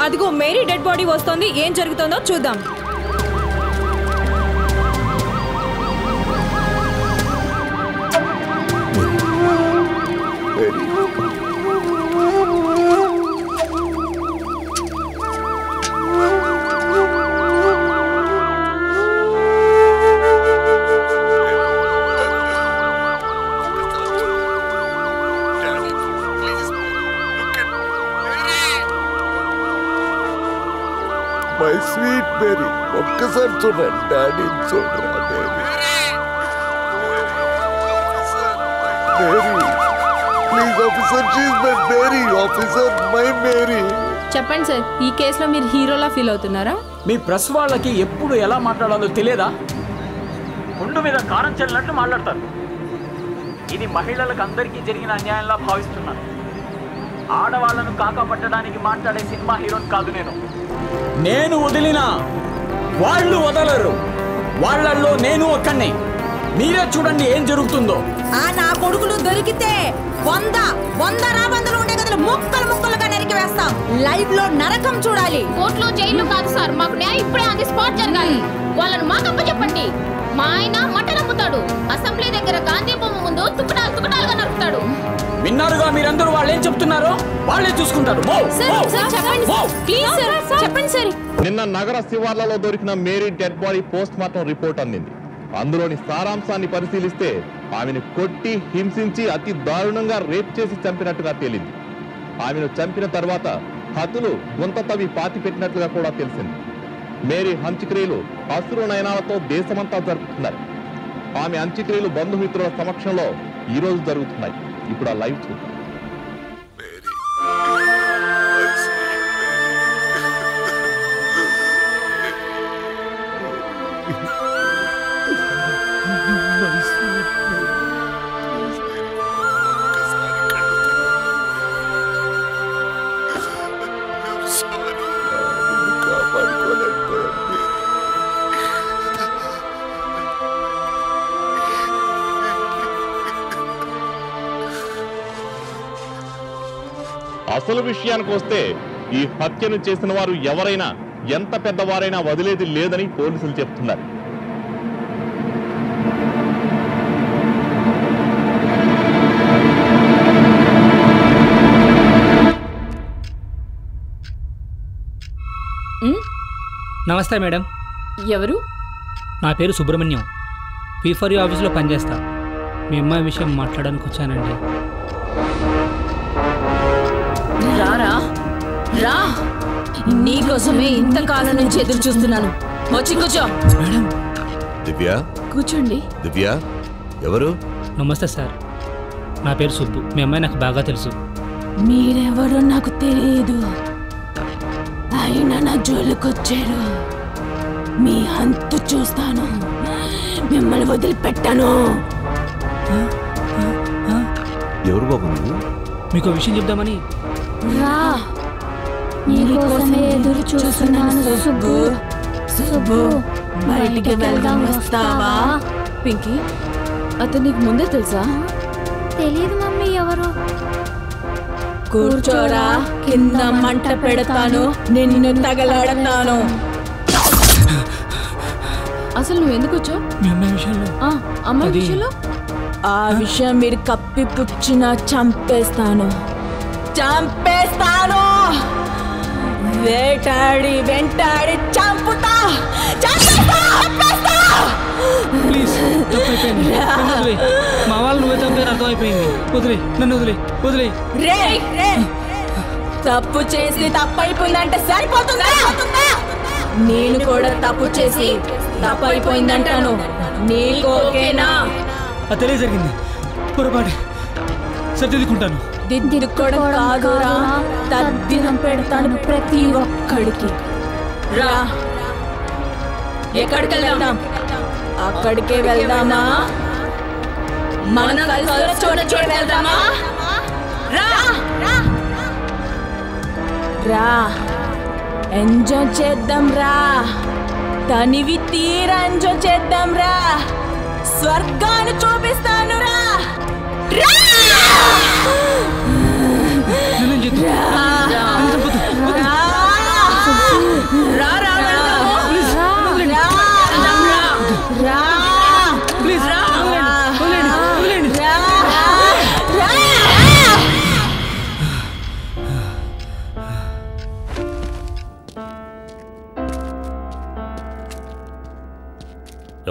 R: అదిగో మేరీ డెడ్ బాడీ వస్తోంది. ఏం జరుగుతుందో చూద్దాం.
E: మై స్వీట్ మేరీ, ఒక్కసారి చూడండి, డాడీ చూడరా మేరీ. ప్లీజ్ ఆఫీసర్, షీఈ్ my Mary officer, my Mary.
C: చెప్పండి సార్, ఈ కేసులో మీరు హీరోలా ఫీల్ అవుతున్నారా?
K: మీ ప్రెస్ వాళ్ళకి ఎప్పుడు ఎలా మాట్లాడాలో తెలియదా? గుండు మీద కారం చెల్లినట్లు మాట్లాడతారు. ఇది మహిళలకు అందరికీ జరిగిన అన్యాయంలా భావిస్తున్నాను. ఆడవాళ్లను కాకపట్టడానికి మాట్లాడే సినిమా హీరోని కాదు నేను వదిలినా వాళ్ళు వదలరు. వాళ్ళల్లో నేను ఒక్కనే. మీరే చూడండి ఏం జరుగుతుందో.
B: నా కొడుకులు దొరికితే 100 రాబందులు ఉండే గదులు ముక్కలుగా నరికి వేస్తాం. లైవ్ లో నరకం చూడాలి.
D: కోర్టులో జైల్లో కాదు సార్, మాకు న్యాయం ఇప్పుడే ఆన్ ది స్పాట్ జరగాలి. వాళ్ళని మాకప్ప చెప్పండి. మా ఆయన మటన్ అమ్ముతాడు, అసెంబ్లీ దగ్గర గాంధీ బొమ్మ ముందు తుకటాలుగా నరుకుతాడు.
K: విన్నారుగా మీరందరూ వాళ్ళు ఏం చెప్తున్నారో వాళ్ళే చూసుకుంటారు.
D: చెప్పండి సార్.
P: నిన్న నగర శివార్లలో దొరికిన Mary dead body post mortem report అందింది. అందులోని సారాంశాన్ని పరిశీలిస్తే ఆమెను కొట్టి హింసించి అతి దారుణంగా రేప్ చేసి చంపినట్టుగా తేలింది. ఆమెను చంపిన తర్వాత హతులు గుంత తవ్వి పాతి పెట్టినట్లుగా కూడా తెలిసింది. మేరీ అంత్యక్రియలు అశ్రు నయనాలతో దేశమంతా జరుపుతున్నారు. ఆమె అంత్యక్రియలు బంధుమిత్రుల సమక్షంలో ఈ రోజు జరుగుతున్నాయి. ఇప్పుడు ఆ లైవ్ చూద్దాం. అసలు విషయానికి వస్తే ఈ హత్యను చేసిన వారు ఎవరైనా ఎంత పెద్దవారైనా వదిలేది లేదని పోలీసులు చెప్తున్నారు.
W: నమస్తే మేడం.
C: ఎవరు?
W: నా పేరు సుబ్రహ్మణ్యం. పీ4యూ ఆఫీస్లో పనిచేస్తా. మీ అమ్మాయి విషయం మాట్లాడడానికి వచ్చానండి.
C: రారా రా, నీకోసమే ఇంతకాలం నుంచి ఎదురు చూస్తున్నాను. వచ్చి కూర్చో.
E: దివ్య
C: కూర్చోండి.
E: దివ్య ఎవరు?
W: నమస్తే సార్, నా పేరు సుబ్బు. మీ అమ్మాయి నాకు బాగా తెలుసు.
C: మీరెవరో నాకు తెలియదు, అయినా నా జోలికొచ్చారు. మీ అంతు చూస్తాను, మిమ్మల్ని వదిలిపెట్టాను.
E: ఎవరు బాబు నువ్వు?
W: మీకు విషయం చెప్దామని.
D: రా, నీకోసమే ఎదురు చూస్తున్నాను సుబ్బు.
C: సుబ్బు, బయటికి వెళ్దాం, వస్తావా? పింకీ, అతను నీకు ముందే తెలుసా?
D: తెలియదు మమ్మీ. ఎవరు?
C: కూర్చోరా, కింద మంట పెడతాను, నిన్ను తగలాడతాను. అసలు నువ్వు ఎందుకు వచ్చావు?
W: మీ అమ్మాయి విషయంలో.
C: అమ్మాయి విషయంలో? ఆ విషయం మీరు కప్పిపుచ్చినా చంపేస్తాను. వేటాడి వెంటాడి చంపుతా.
W: ప్లీజ్, మా వాళ్ళు నువ్వే చంపారు, అర్థమైపోయింది. వదిలే, నన్ను వదిలే.
C: తప్పు చేసి తప్పైపోయిందంటే సరిపోతుందా? నేను కూడా తప్పు చేసి తప్పైపోయిందంటాను. నీకోకేనా?
W: అది తెలియ జరిగింది, పొరపాటు. సరిదిద్దుకుంటాను.
C: దిద్దుకోవడం కాదురా, తద్దినం పెడతాను ప్రతి ఒక్కడికి. రా, ఎక్కడికి వెళ్దాం? అక్కడికే వెళ్దామా? మనం కలిసి చోట వెళ్దామా? రా, ఎంజాయ్ చేద్దాం రా, తనివి తీరా ఎంజాయ్ చేద్దాం రా, స్వర్గాన్ని చూపిస్తాను రా.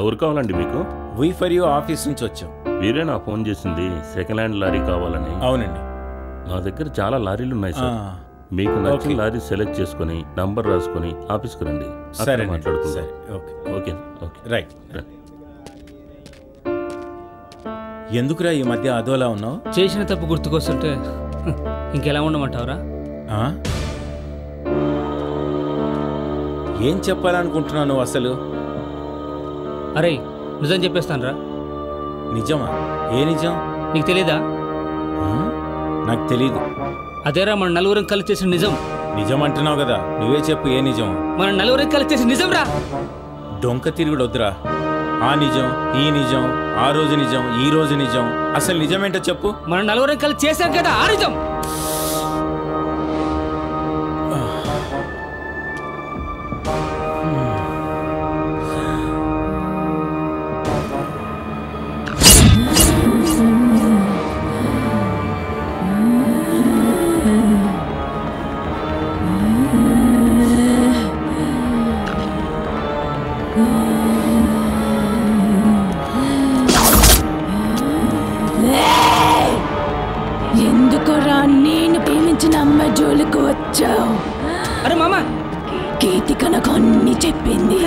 S: ఎవరు కావాలండి మీకు?
X: వీ4యూ ఆఫీస్ నుంచి వచ్చాం.
S: వీరే నా ఫోన్ చేసింది సెకండ్ హ్యాండ్ లారీ కావాలని.
X: అవునండి,
S: మా దగ్గర చాలా లారీలు ఉన్నాయి సార్. మీకు నచ్చిన లారీ సెలెక్ట్ చేసుకుని నంబర్ రాసుకొని ఆఫీస్కి రండి.
X: సరే,
S: మాట్లాడుకుందాం. ఓకే.
X: రైట్. ఎందుకురా ఈ మధ్య అదోలా ఉన్నావు?
W: చేసిన తప్పు గుర్తుకొస్తుంటే ఇంకెలా ఉండమంటావురా?
X: ఏం చెప్పాలనుకుంటున్నావు నువ్వు అసలు?
W: అరే, నిజం చెప్పేస్తాను రా.
X: నిజమా? ఏ నిజం?
W: నీకు తెలీదా?
X: నాకు తెలీదు.
W: అదేరా మన నలుగురం కలిసి చేసిన నిజం.
X: నిజం అంటున్నావు కదా, నువ్వే చెప్పు ఏ నిజం?
W: మన నలుగురం కలిసి చేసిన నిజం రా.
X: డొంక తిరుగుడు వద్దురా. ఆ నిజం, ఈ నిజం, ఆ రోజు నిజం, ఈ రోజు నిజం, అసలు నిజమేంటో చెప్పు.
W: మన నలుగురం కలిసి చేశాం కదా ఆ నిజం.
F: ఎందుకురా నేను ప్రేమించిన అమ్మాయి జోలికి వచ్చావు?
W: అరే మామ,
F: గీతిక నాకు అన్ని చెప్పింది.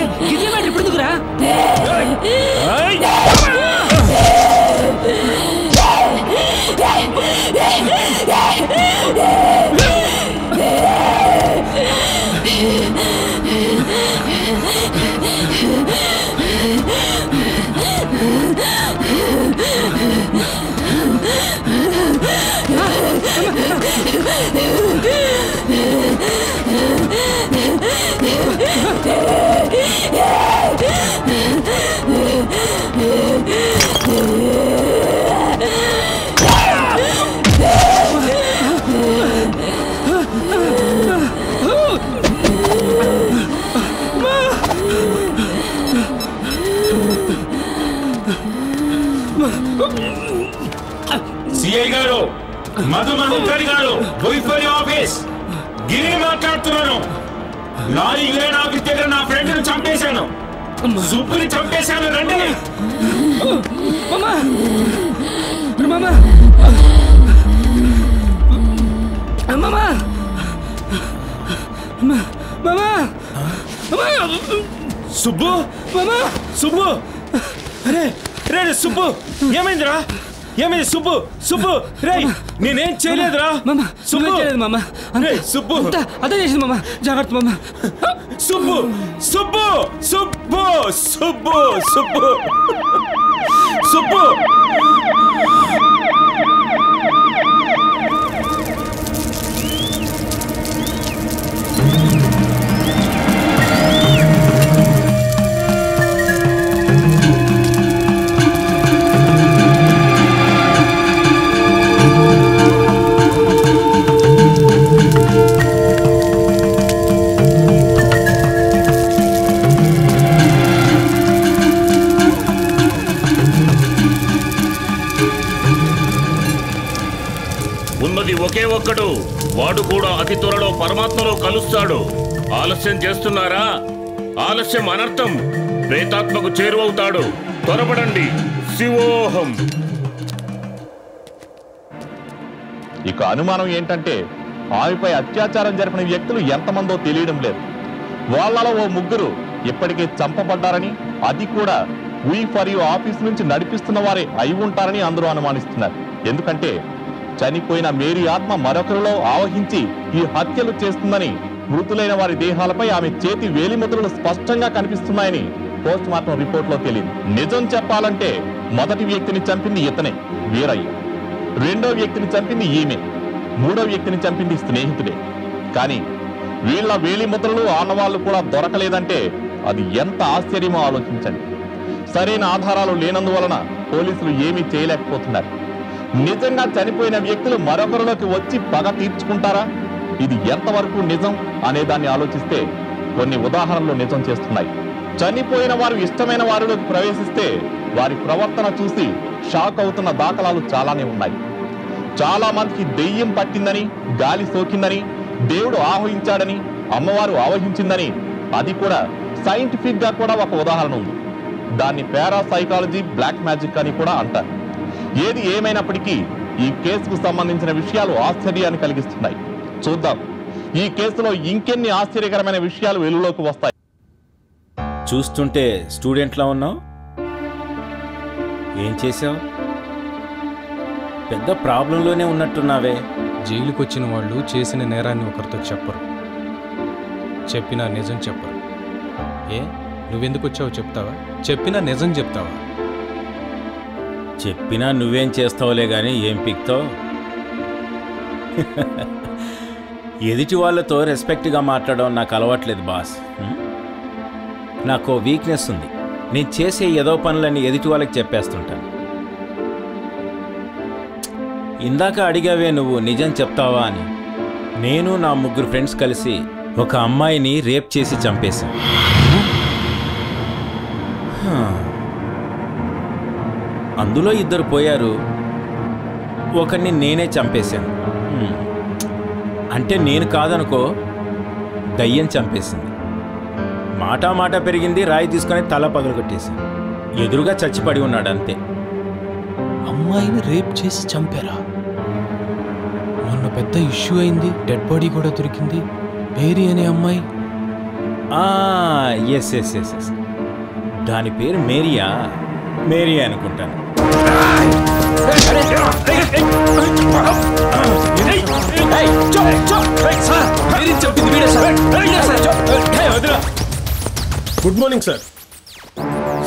S: సిఐ గారు, మధు మహుకరి గారు, వైఫర్ ఆఫీస్ గిరి మాట్లాడుతున్నాను. లారీ గ్రేడ్ ఆఫీస్ దగ్గర నా ఫ్రెండ్ ను చంపేశాను, సుబ్బుని చంపేశాను. రండి. సుబ్బు, సుబ్బు, అరే రే సుబ్బు, ఏమైందిరా? ఏమైంది సుబ్బు? సుబ్బు రే, నేనేం చేయలేదురా. సుబ్బు, సుబ్బు
W: అదే చేసింది మామ, జాగ్రత్త మామ.
S: సుబ్బు, సుబ్బు, సుబ్బు, సుబ్బు, సుబ్బు, సుబ్బు. ఉన్నది ఒకే ఒక్కడు, వాడు కూడా అతి త్వరలో పరమాత్మలో కలుస్తాడు. ఆలస్యం చేస్తున్నారా? ఆలస్యం అనర్థం. ప్రేతాత్మకు చేరువవుతాడు. త్వరపడండి. శివోహం.
P: ఇక అనుమానం ఏంటంటే ఆమెపై అత్యాచారం జరిపిన వ్యక్తులు ఎంతమందో తెలియడం లేదు. వాళ్ళలో ఓ ముగ్గురు ఇప్పటికే చంపబడ్డారని, అది కూడా వీ ఫర్ యూ ఆఫీస్ నుంచి నడిపిస్తున్న వారే అయి ఉంటారని అందరూ అనుమానిస్తున్నారు. ఎందుకంటే చనిపోయిన మేరీ ఆత్మ మరొకరిలో ఆవహించి ఈ హత్యలు చేస్తుందని మృతులైన వారి దేహాలపై ఆమె చేతి వేలిముద్రలు స్పష్టంగా కనిపిస్తున్నాయని పోస్ట్ మార్టం రిపోర్ట్లో తెలియదు. నిజం చెప్పాలంటే మొదటి వ్యక్తిని చంపింది ఇతనే, వీరయ్య. రెండో వ్యక్తిని చంపింది ఈమె. మూడో వ్యక్తిని చంపింది స్నేహితుడే. కానీ వీళ్ళ వేలిముద్రలు ఆనవాళ్లు కూడా దొరకలేదంటే అది ఎంత ఆశ్చర్యమో ఆలోచించండి. సరైన ఆధారాలు లేనందువలన పోలీసులు ఏమీ చేయలేకపోతున్నారు. నిజంగా చనిపోయిన వ్యక్తులు మరొకరిలోకి వచ్చి పగ తీర్చుకుంటారా? ఇది ఎంతవరకు నిజం అనే దాన్ని ఆలోచిస్తే కొన్ని ఉదాహరణలు నిజం చేస్తున్నాయి. చనిపోయిన వారు ఇష్టమైన వారిలోకి ప్రవేశిస్తే వారి ప్రవర్తన చూసి షాక్ అవుతున్న దాఖలాలు చాలానే ఉన్నాయి. చాలా మందికి దెయ్యం పట్టిందని, గాలి సోకిందని, దేవుడు ఆవహించాడని, అమ్మవారు ఆవహించిందని, అది కూడా సైంటిఫిక్ గా కూడా ఒక ఉదాహరణ ఉంది. దాన్ని పారాసైకాలజీ, బ్లాక్ మ్యాజిక్ అని కూడా అంటారు. ఏది ఏమైనప్పటికీ ఈ కేసుకు సంబంధించిన విషయాలు ఆశ్చర్యాన్ని కలిగిస్తున్నాయి. చూద్దాం ఈ కేసులో ఇంకెన్ని ఆశ్చర్యకరమైన విషయాలు వెలుగులోకి వస్తాయి.
X: చూస్తుంటే స్టూడెంట్లా ఉన్నావు. ఏం చేసావు? పెద్ద ప్రాబ్లంలోనే ఉన్నట్టున్నావే.
H: జైలుకి వచ్చిన వాళ్ళు చేసిన నేరాన్ని ఒకరితో చెప్పరు, చెప్పినా నిజం చెప్పరు. నువ్వెందుకు వచ్చావో చెప్తావా? చెప్పినా నిజం చెప్తావా?
X: చెప్పినా నువ్వేం చేస్తావులే కానీ ఏం పిక్తావు? ఎదుటి వాళ్ళతో రెస్పెక్ట్గా మాట్లాడడం నాకు అలవాట్లేదు బాస్. నాకు వీక్నెస్ ఉంది. నేను చేసే ఏదో పనులన్నీ ఎదుటి వాళ్ళకి చెప్పేస్తుంటాను. ఇందాక అడిగావే నువ్వు నిజం చెప్తావా అని. నేను నా 3 ఫ్రెండ్స్ కలిసి ఒక అమ్మాయిని రేప్ చేసి చంపేశాం. అందులో 2 పోయారు, ఒకరిని నేనే చంపేశాను. అంటే నేను కాదనుకో, దయ్యం చంపేసింది. మాట పెరిగింది, రాయి తీసుకొని తల పగలగొట్టేసింది. ఎదురుగా చచ్చిపడి ఉన్నాడు అంతే.
H: అమ్మాయిని రేప్ చేసి చంపారా? మొన్న పెద్ద ఇష్యూ అయింది, డెడ్ బాడీ కూడా దొరికింది. మేరీ అనే అమ్మాయి.
X: ఎస్ ఎస్ ఎస్ ఎస్, దాని పేరు మేరియా? మేరీ అనుకుంటాను.
A: Good morning sir.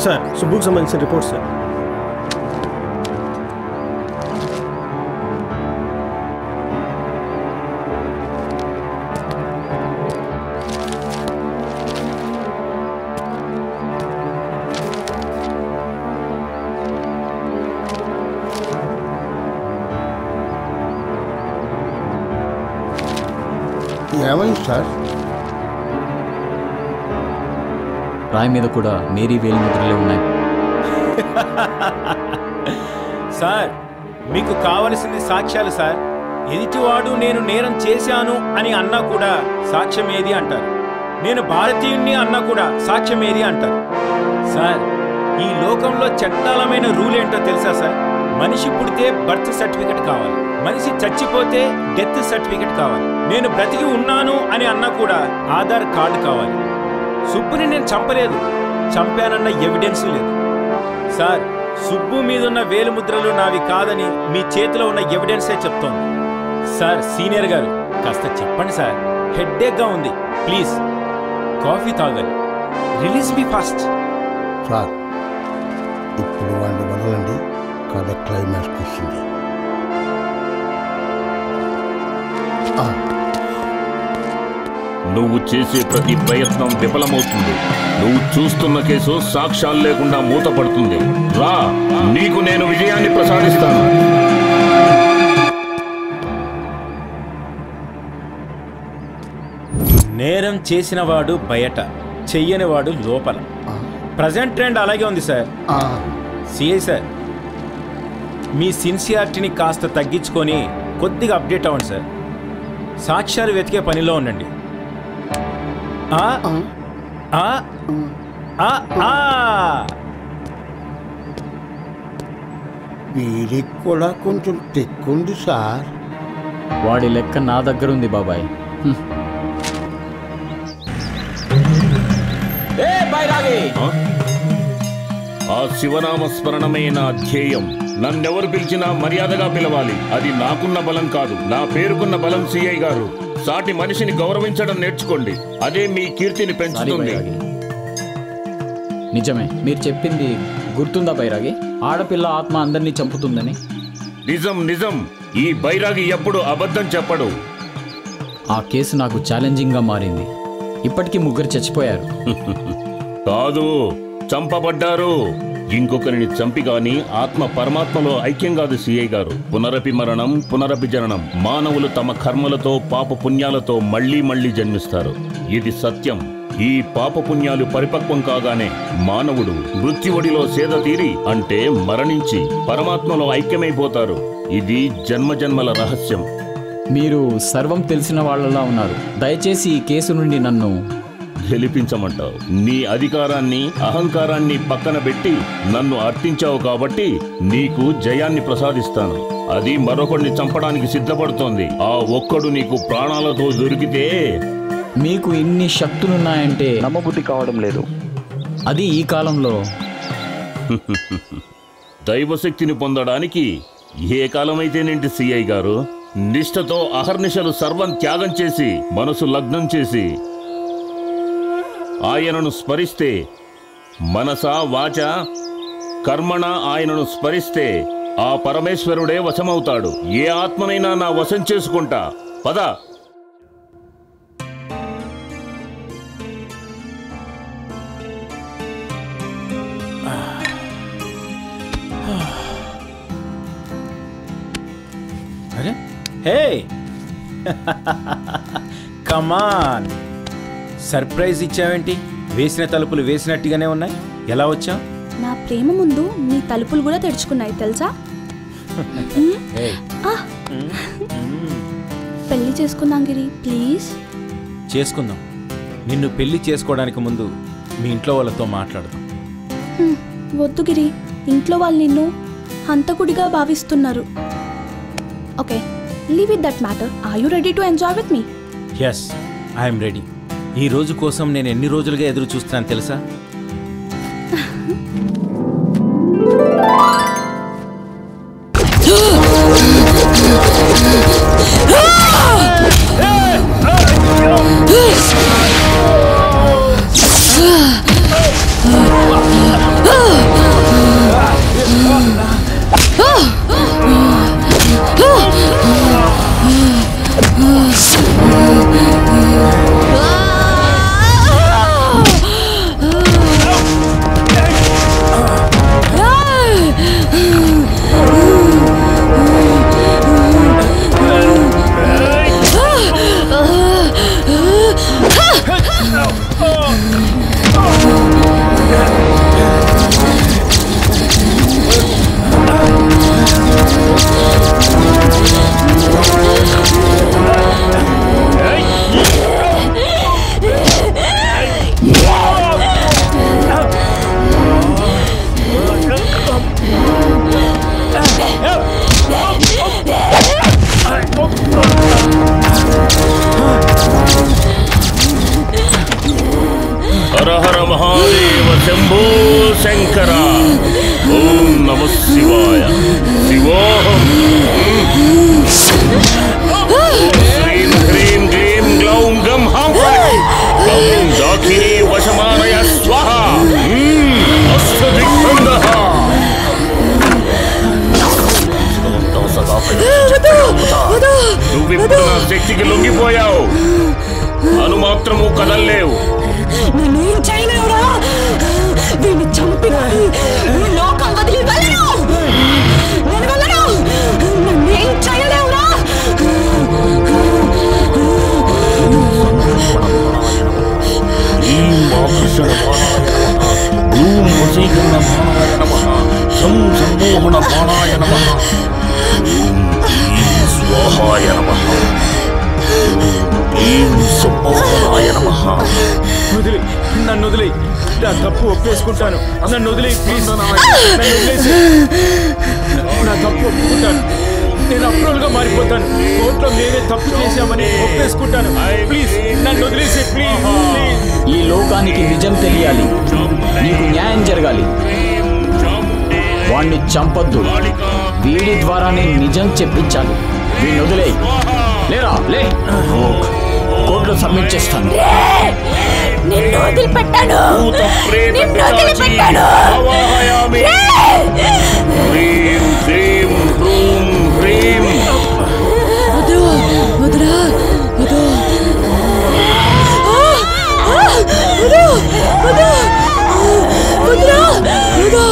A: సార్, సుబ్బుకు సంబంధించిన రిపోర్ట్ సార్.
J: ఏమైంది సార్?
K: రాయి మీద కూడా మేరీ వేలు ముద్రలే ఉన్నాయి.
X: సార్, మీకు కావలసింది సాక్ష్యాలు సార్. ఎదుటివాడు నేను నేరం చేశాను అని అన్నా కూడా సాక్ష్యం ఏది అంటారు. నేను భారతీయుణ్ణి అన్నా కూడా సాక్ష్యం ఏది అంటారు. సార్, ఈ లోకంలో చట్టాలమైన రూల్ ఏంటో తెలుసా సార్? మనిషి పుడితే బర్త్ సర్టిఫికెట్ కావాలి, మనిషి చచ్చిపోతే డెత్ సర్టిఫికెట్ కావాలి. నేను బ్రతికి ఉన్నాను అని అన్నా కూడా ఆధార్ కార్డు కావాలి. సుబ్బుని నేను చంపలేదు, చంపానన్న ఎవిడెన్స్ లేదు. సార్, సుబ్బు మీదున్న వేలుముద్రలు నావి కాదని మీ చేతిలో ఉన్న ఎవిడెన్సే చెప్తోంది. సార్, సీనియర్ గారు కాస్త చెప్పండి సార్, హెడ్ఏక్గా ఉంది. ప్లీజ్ కాఫీ తాగాలి. రిలీజ్ మీ ఫాస్ట్.
J: సార్, ఇప్పుడు వాళ్ళు వదలండి, కథ క్లైమాక్స్కి వస్తుంది.
S: నువ్వు చేసే ప్రతి ప్రయత్నం విఫలమవుతుంది. నువ్వు చూస్తున్న కేసు సాక్ష్యాలు లేకుండా మూతపడుతుంది. రా, నీకు నేను విజయాన్ని ప్రసాదిస్తాను.
X: నేరం చేసిన వాడు బయట, చెయ్యని వాడు లోపల. ప్రజెంట్ ట్రెండ్ అలాగే ఉంది సార్. సిఐ సార్, మీ సిన్సియారిటీని కాస్త తగ్గించుకొని కొద్దిగా అప్డేట్ అవ్వండి సార్. సాక్ష్యాలు వెతికే పనిలో ఉండండి.
J: వీరికి కూడా కొంచెం తెక్కుంది సార్.
K: వాడి లెక్క నా దగ్గర ఉంది బాబాయ్.
S: ఆ శివనామ స్మరణమే నా ధ్యేయం. నన్నెవరు పిలిచినా మర్యాదగా పిలవాలి. అది నాకున్న బలం కాదు, నా పేరుకున్న బలం. సిఐ గారు, సాటి మనిషిని గౌరవించడం నేర్చుకోండి. అదే మీ కీర్తిని పెంచుతుంది.
K: నిజమే, మీరు చెప్పింది గుర్తుందా బైరాగి? ఆడపిల్ల ఆత్మ అందరినీ చంపుతుందని.
S: నిజం నిజం, ఈ బైరాగి ఎప్పుడు అబద్ధం చెప్పడు.
K: ఆ కేసు నాకు ఛాలెంజింగ్గా మారింది. ఇప్పటికీ 3 చచ్చిపోయారు.
S: కాదు, చంపబడ్డారు. ఇంకొకరిని చంపి గాని ఆత్మ పరమాత్మలో ఐక్యం కాదు సిఐ గారు. పునరపి మరణం, పునరపి జననం. మానవులు తమ కర్మలతో పాప పుణ్యాలతో మళ్లీ మళ్లీ జన్మిస్తారు. ఇది సత్యం. ఈ పాప పుణ్యాలు పరిపక్వం కాగానే మానవుడు మృత్యువడిలో సేద తీరి, అంటే మరణించి పరమాత్మలో ఐక్యమైపోతారు. ఇది జన్మజన్మల రహస్యం.
K: మీరు సర్వం తెలిసిన వాళ్ళలా ఉన్నారు. దయచేసి ఈ కేసు నుండి నన్ను
S: గెలిపించమంటావు. నీ అధికారాన్ని, అహంకారాన్ని పక్కన పెట్టి నన్ను అర్థించావు కాబట్టి నీకు జయాన్ని ప్రసాదిస్తాను. అది మరొకడిని చంపడానికి సిద్ధపడుతోంది. ఆ ఒక్కడు నీకు ప్రాణాలతో దొరికితే.
K: మీకు ఇన్ని శక్తులున్నాయంటే నమ్మబుద్ధి కావడం లేదు. అది ఈ కాలంలో.
S: దైవశక్తిని పొందడానికి ఏ కాలమైతేనేంటి సిఐ గారు? నిష్ఠతో అహర్నిశలు సర్వం త్యాగం చేసి, మనసు లగ్నం చేసి ఆయనను స్మరిస్తే మనసా వాచ కర్మణ ఆయనను స్మరిస్తే ఆ పరమేశ్వరుడే వశమవుతాడు. ఏ ఆత్మనైనా నా వశం చేసుకుంటా. పద.
X: అరే హే కమాన్, సర్ప్రైజ్ ఇచ్చావేంటి? వేసిన తలుపులు వేసినట్టుగానే ఉన్నాయి. ఎలా వచ్చావు?
N: నా ప్రేమ ముందు నీ తలుపులు కూడా తెరుచుకున్నాయి తెలుసా? పెళ్లి చేసుకుందాం గిరి, ప్లీజ్.
X: చేసుకుందాం. నిన్ను పెళ్లి చేసుకోవడానికి ముందు మీ ఇంట్లో వాళ్ళతో మాట్లాడదాం.
N: వద్దు గిరి, ఇంట్లో వాళ్ళు నిన్ను హంతకుడిగా భావిస్తున్నారు. Okay, leave it that matter. Are you ready to enjoy with me?
X: Yes, I'm ready. ఈ రోజు కోసం నేను ఎన్ని రోజులుగా ఎదురు చూస్తున్నాను తెలుసా?
S: హర హర మహాదేవ శంభో శంకర. ఓం నమ శివాయ. శివోహం. శ్రీం హ్రీం గ్లీం గ్లౌం గం హం గం దాకినీ వశమానయ స్వహ. అష్టదిగ్బంధః. నువ్విప్పుడు నా శక్తికి లొంగిపోయావు. అనుమాత్రము కదల్లేవు.
F: నేనేం చేయలేవురా, వీడిని చంపి లోకం వదిలి వెళ్ళను. నేను వెళ్ళను, నేనేం చేయలేవురా.
S: స్వాహాయ నమః.
X: వదిలి, నన్ను వదిలి. నా తప్పు ఒప్పేసుకుంటాను. నన్ను వదిలి ప్లీజ్. నా తప్పు ఒప్పుకుంటాను. నేను అప్రూవల్గా మారిపోతాను. కోర్టులో నేనే తప్పు చేశామని ఒప్పేసుకుంటాను. ప్లీజ్ నన్ను వదిలేసి ప్లీజ్.
K: ఈ లోకానికి నిజం తెలియాలి. నీకు న్యాయం జరగాలి. వాణ్ణి చంపొద్దు. వీడి ద్వారానే నిజం చెప్పించాలి. వీడిని వదిలే. లేరా లే. కోర్టులో సబ్మిట్ చేస్తాను.
F: నిన్ను వదిలిపెట్టాను. నిన్ను వదిలిపెట్టాను.
S: హ్రీం హ్రీం హ్రూం హ్రీం.
F: వద్దు, వద్దురా, వద్దు. వద్దు, వద్దు, వద్దురా, వద్దు.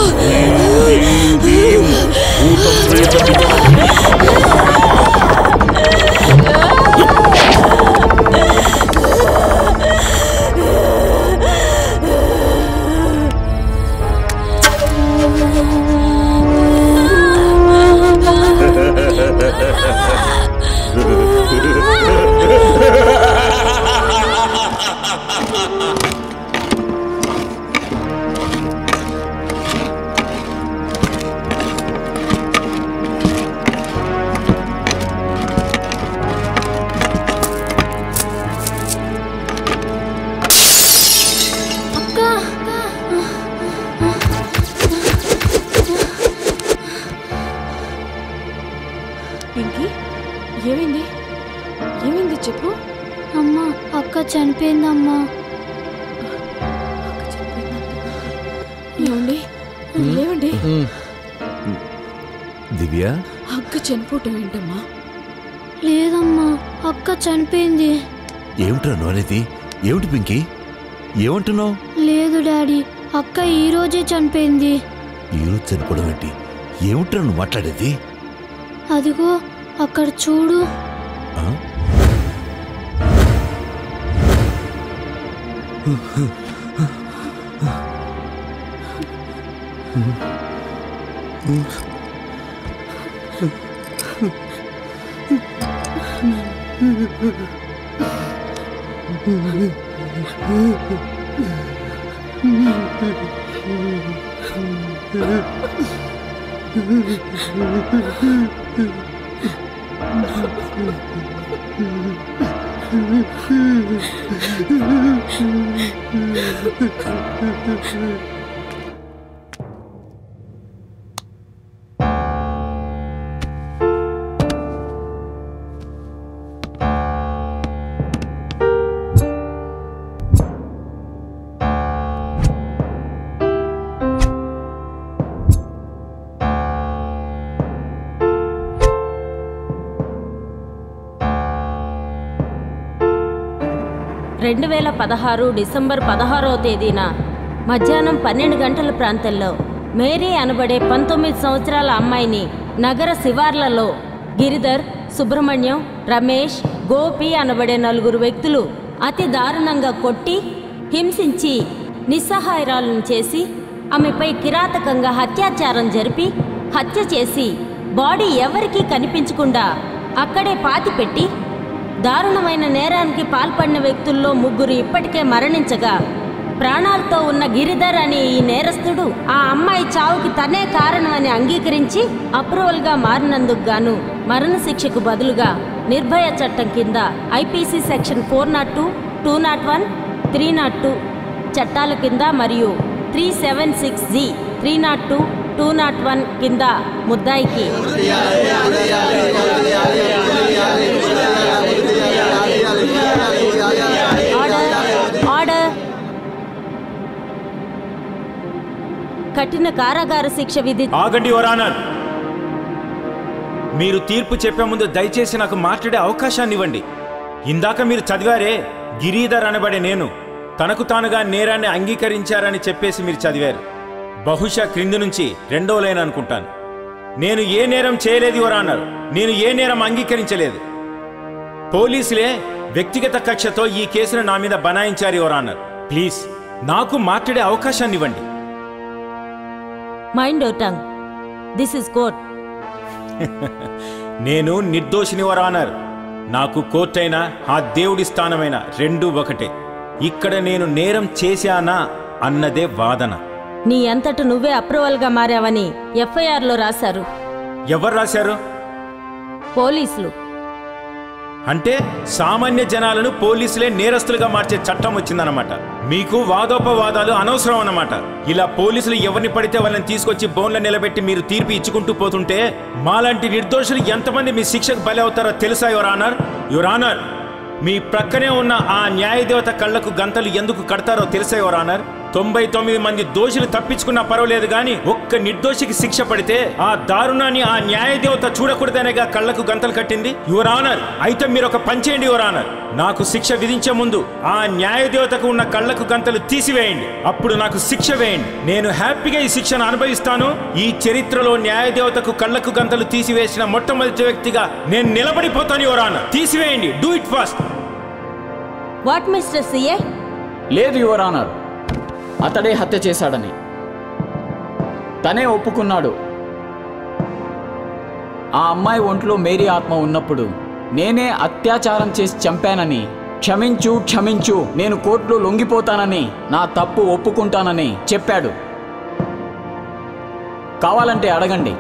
C: ఏమైంది? ఏమైంది చెప్పు.
O: అమ్మా, అక్క చనిపోయిందమ్మా.
C: ఏమండి, లేవండి.
E: దివ్య,
C: అక్క చనిపోవటం ఏంటమ్మా?
O: లేదమ్మా, అక్క చనిపోయింది.
E: ఏమిట్రా నోనేది? ఏమిటి పింకీ, ఏమంటున్నావు?
O: లేదు డాడీ, అక్క ఈ రోజే చనిపోయింది.
E: ఈరోజు చనిపోవడం ఏంటి? ఏమిట్రా నువ్వు మాట్లాడేది?
O: అదిగో అక్కడ చూడు.
I: డిసెంబర్ 16వ తేదీన మధ్యాహ్నం 12 గంటల ప్రాంతంలో మేరీ అనబడే 19 సంవత్సరాల అమ్మాయిని నగర శివార్లలో గిరిధర్, సుబ్రహ్మణ్యం, రమేష్, గోపి అనబడే 4 వ్యక్తులు అతి దారుణంగా కొట్టి హింసించి నిస్సహాయరాలను చేసి ఆమెపై కిరాతకంగా అత్యాచారం జరిపి హత్య చేసి బాడీ ఎవరికీ కనిపించకుండా అక్కడే పాతిపెట్టి దారుణమైన నేరానికి పాల్పడిన వ్యక్తుల్లో 3 ఇప్పటికే మరణించగా ప్రాణాలతో ఉన్న గిరిధర్ అనే ఈ నేరస్తుడు ఆ అమ్మాయి చావుకి తనే కారణమని అంగీకరించి అప్రూవల్గా మారినందుకు గాను మరణశిక్షకు బదులుగా నిర్భయ చట్టం కింద ఐపీసీ సెక్షన్ 402, 201, 302 చట్టాల కింద మరియు 376G, 302, 201 కింద ముద్దాయికి కఠిన కారాగార శిక్ష విధి.
X: ఆగండి యువర్ ఆనర్. మీరు తీర్పు చెప్పే ముందు దయచేసి నాకు మాట్లాడే అవకాశాన్ని ఇవ్వండి. ఇందాక మీరు చదివారే, గిరిధర్ అనబడే నేను తనకు తానుగా నేరాన్ని అంగీకరించారని చెప్పేసి మీరు చదివారు. బహుశా క్రింది నుంచి 2వ లైన్ అనుకుంటాను. నేను ఏ నేరం చేయలేదు యువర్ ఆనర్. నేను ఏ నేరం అంగీకరించలేదు. పోలీసులే వ్యక్తిగత కక్షతో ఈ కేసును నా మీద బనాయించారు యువర్ ఆనర్. ప్లీజ్ నాకు మాట్లాడే అవకాశాన్ని ఇవ్వండి.
I: Mind your tongue. This is court.
X: నేను నిర్దోషిని యువర్ ఆనర్. నాకు కోర్టైనా ఆ దేవుడి స్థానమైనా రెండూ ఒకటే. ఇక్కడ నేను నేరం చేశానా అన్నదే వాదన.
I: నీ అంతట నువ్వే అప్రూవల్గా మారావని ఎఫ్ఐఆర్లో రాశారు.
X: ఎవరు రాశారు?
I: పోలీసులు.
X: అంటే సామాన్య జనాలను పోలీసులే నేరస్తులుగా మార్చే చట్టం వచ్చిందన్నమాట. మీకు వాదోపవాదాలు అనవసరం అన్నమాట. ఇలా పోలీసులు ఎవరిని పడితే వాళ్ళని తీసుకొచ్చి బోన్లో నిలబెట్టి మీరు తీర్పు ఇచ్చుకుంటూ పోతుంటే మాలాంటి నిర్దోషులు ఎంతమంది మీ శిక్షకు బలి అవుతారో తెలుసా యువర్ ఆనర్? యువర్ ఆనర్, మీ ప్రక్కనే ఉన్న ఆ న్యాయదేవత కళ్లకు గంతలు ఎందుకు కడతారో తెలుసా యువర్ ఆనర్? 99 మంది దోషులు తప్పించుకున్నా పర్వాలేదు గాని ఒక్క నిర్దోషికి శిక్ష పడితే ఆ దారుణాన్ని ఆ న్యాయదేవత చూడకూడదనేగా కళ్లకు గంతలు కట్టింది యువర్ ఆనర్. అయితే మీరు ఒక పని చేయండి యువర్ ఆనర్. నాకు శిక్ష విధించే ముందు ఆ న్యాయదేవతకు ఉన్న కళ్లకు గంతలు తీసివేయండి. అప్పుడు నాకు శిక్ష వేయండి. నేను హ్యాపీగా ఈ శిక్షను అనుభవిస్తాను. ఈ చరిత్రలో న్యాయదేవతకు కళ్లకు గంతలు తీసివేసిన మొట్టమొదటి వ్యక్తిగా నేను నిలబడిపోతాను యువర్ ఆనర్. తీసివేయండి. Do it fast.
I: What mister CA?
K: లేదు యువర్ ఆనర్, అతడే హత్య చేశాడని తనే ఒప్పుకున్నాడు. ఆ అమ్మాయి ఒంట్లో మేరీ ఆత్మ ఉన్నప్పుడు నేనే అత్యాచారం చేసి చంపానని, క్షమించు క్షమించు, నేను కోర్టులో లొంగిపోతానని, నా తప్పు ఒప్పుకుంటానని చెప్పాడు. కావాలంటే అడగండి.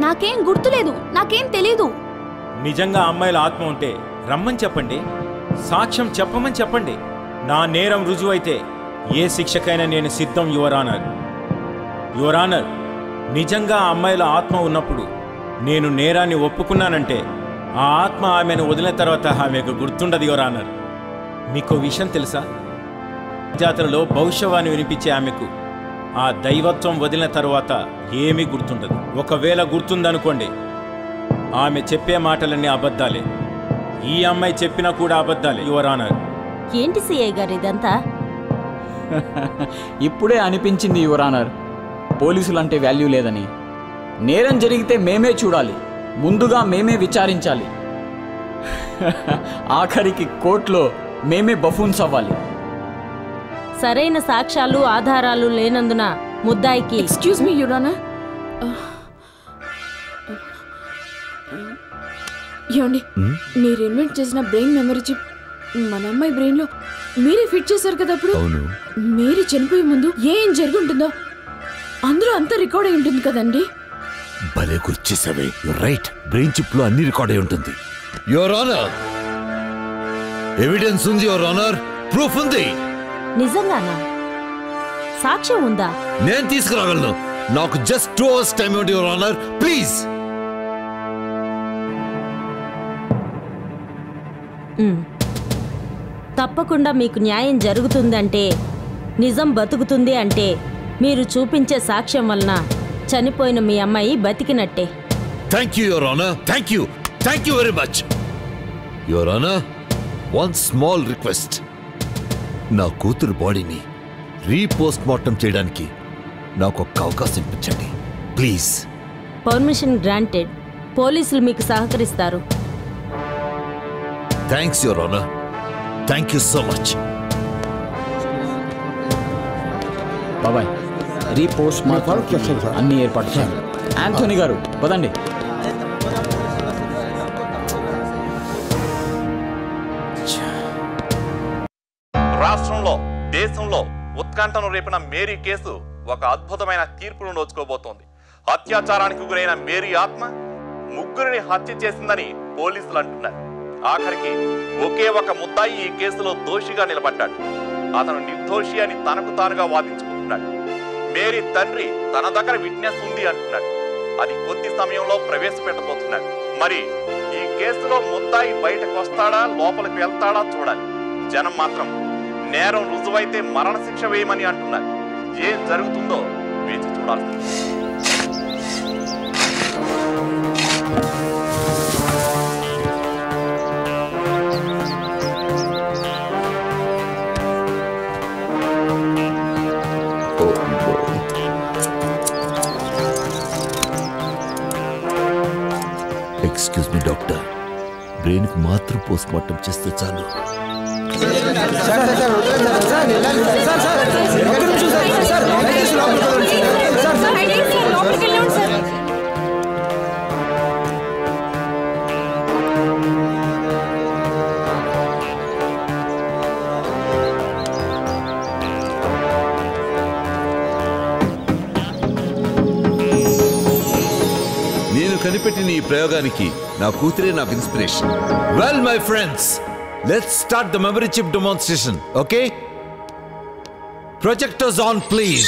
N: నాకేం గుర్తులేదు, నాకేం తెలీదు.
X: నిజంగా అమ్మాయిల ఆత్మ ఉంటే రమ్మని చెప్పండి. సాక్ష్యం చెప్పమని చెప్పండి. నా నేరం రుజువైతే ఏ శిక్షకైనా నేను సిద్ధం యువర్ ఆనర్. యువర్ ఆనర్, నిజంగా ఆ అమ్మాయిల ఆత్మ ఉన్నప్పుడు నేను నేరాన్ని ఒప్పుకున్నానంటే ఆ ఆత్మ ఆమెను వదిలిన తర్వాత ఆమెకు గుర్తుండదు యువర్ ఆనర్. మీకు విషయం తెలుసా? జాతరలో భవిష్యవాణి వినిపించే ఆమెకు ఆ దైవత్వం వదిలిన తరువాత ఏమీ గుర్తుండదు. ఒకవేళ గుర్తుందనుకోండి, ఆమె చెప్పే మాటలన్నీ అబద్ధాలే. ఈ అమ్మాయి చెప్పినా కూడా అబద్ధాలే, యువర్ ఆనర్.
I: ఏంటి సిఐ గారు ఇదంతా?
K: ఇప్పుడే అనిపించింది యువర్ ఆనర్, పోలీసులంటే వాల్యూ లేదని. నేరం జరిగితే మేమే చూడాలి, ముందుగా మేమే విచారించాలి, ఆఖరికి కోర్టులో మేమే బఫూన్స్ అవ్వాలి.
I: సరైన సాక్ష్యాలు ఆధారాలు లేనందున ముద్దాయికి
C: ఎక్స్క్యూజ్ మీ యువర్ ఆనర్, ఏమండి మీరు ఇన్వెంట్ చేసిన బ్రెయిన్ మెమరీ చిప్ మన అమ్మాయి బ్రెయిన్ లో మీరే ఫిట్ చేశారు కదా. అప్పుడు మేరీ చనిపోయే ముందు ఏం జరిగి ఉంటుందో అందులో అంతా రికార్డ్ అయి ఉంటుంది కదండి.
E: భలే గుర్చేసావే, రైట్. బ్రెయిన్ చిప్ లో అన్ని రికార్డ్ అయి ఉంటుంది. యువర్ ఆనర్, ఎవిడెన్స్ ఉంది యువర్ ఆనర్, ప్రూఫ్ ఉంది.
I: నిజంగానా? సాక్ష్యం ఉందా?
E: నేను తీసుకురాగలను. నాకు జస్ట్ 2 hours టైం ఇవ్వండి యువర్ ఆనర్, ప్లీజ్.
I: తప్పకుండా మీకు న్యాయం జరుగుతుందంటే, నిజం బతుకుతుంది అంటే మీరు చూపించే సాక్ష్యం వలన చనిపోయిన మీ అమ్మాయి బతికినట్టే.
E: Thank you your honour, thank you very much. Your honour, one small request. నా కూతురు బాడీని రీపోస్ట్ మార్టం చేయడానికి నాకు ఒక్క అవకాశం ఇప్పించండి ప్లీజ్.
I: Permission granted. పోలీసులు మీకు సహకరిస్తారు.
E: Thanks your honour, thank you so much.
K: బాబాయ్, రీపోస్ట్ మార్టం అన్ని ఏర్పాటు చేయాలి. యాంథోనీ గారు పదండి.
P: రాష్ట్రంలో, దేశంలో ఉత్కంఠను రేపిన మేరీ కేసు ఒక అద్భుతమైన తీర్పును నోచుకోబోతోంది. అత్యాచారానికి గురైన మేరీ ఆత్మ ముగ్గురిని హత్య చేసిందని పోలీసులు అంటున్నారు. ఆఖరికి ఒకే ఒక ముద్దాయి ఈ కేసులో దోషిగా నిలబడ్డాడు. అతను నిర్దోషి అని తనకు తానుగా వాదించుకుంటున్నాడు. మేరీ తండ్రి తన దగ్గర విట్నెస్ ఉంది అంటున్నాడు. అది కొద్ది సమయంలో ప్రవేశపెట్టబోతున్నాడు. మరి ఈ కేసులో ముద్దాయి బయటకు వస్తాడా, లోపలికి వెళ్తాడా చూడాలి. జనం మాత్రం నేరం రుజువైతే మరణశిక్ష వేయమని అంటున్నారు. ఏం జరుగుతుందో వేచి చూడాలి.
E: ఎక్స్క్యూజ్ మీ డాక్టర్, బ్రెయిన్ కి మాత్రం పోస్ట్ మార్టం చేస్తే చాలు. నేను కనిపెట్టిన ఈ ప్రయోగానికి నా కూతురే నాకు inspiration. Well my friends, let's start the memory chip demonstration, okay? Projectors on, please.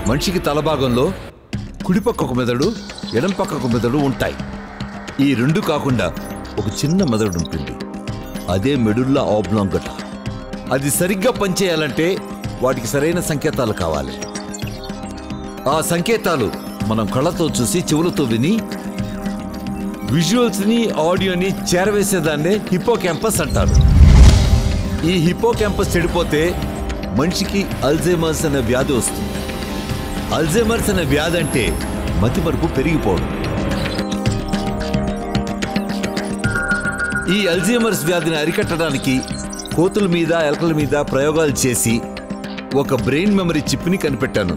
E: మనిషికి తలభాగంలో కుడి పక్క ఒక మెదడు, ఎడం పక్క ఒక మెదడు ఉంటాయి. ఈ రెండు కాకుండా ఒక చిన్న మెదడు ఉంటుంది. అదే మెడుల్లా ఆబ్లాంగటా. అది సరిగ్గా పనిచేయాలంటే వాటికి సరైన సంకేతాలు కావాలి. ఆ సంకేతాలు మనం కళ్ళతో చూసి, చెవులతో విని, విజువల్స్ని, ఆడియోని చేరవేసేదాన్నే హిప్పోకాంపస్ అంటారు. ఈ హిప్పోకాంపస్ చెడిపోతే మనిషికి అల్జైమర్స్ అనే వ్యాధి వస్తుంది. అల్జైమర్స్ అనే వ్యాధి అంటే మతిమరుపు పెరిగిపోవడం. ఈ అల్జైమర్స్ వ్యాధిని అరికట్టడానికి కోతుల మీద, ఎలకల మీద ప్రయోగాలు చేసి ఒక బ్రెయిన్ మెమరీ చిప్ని కనిపెట్టాను.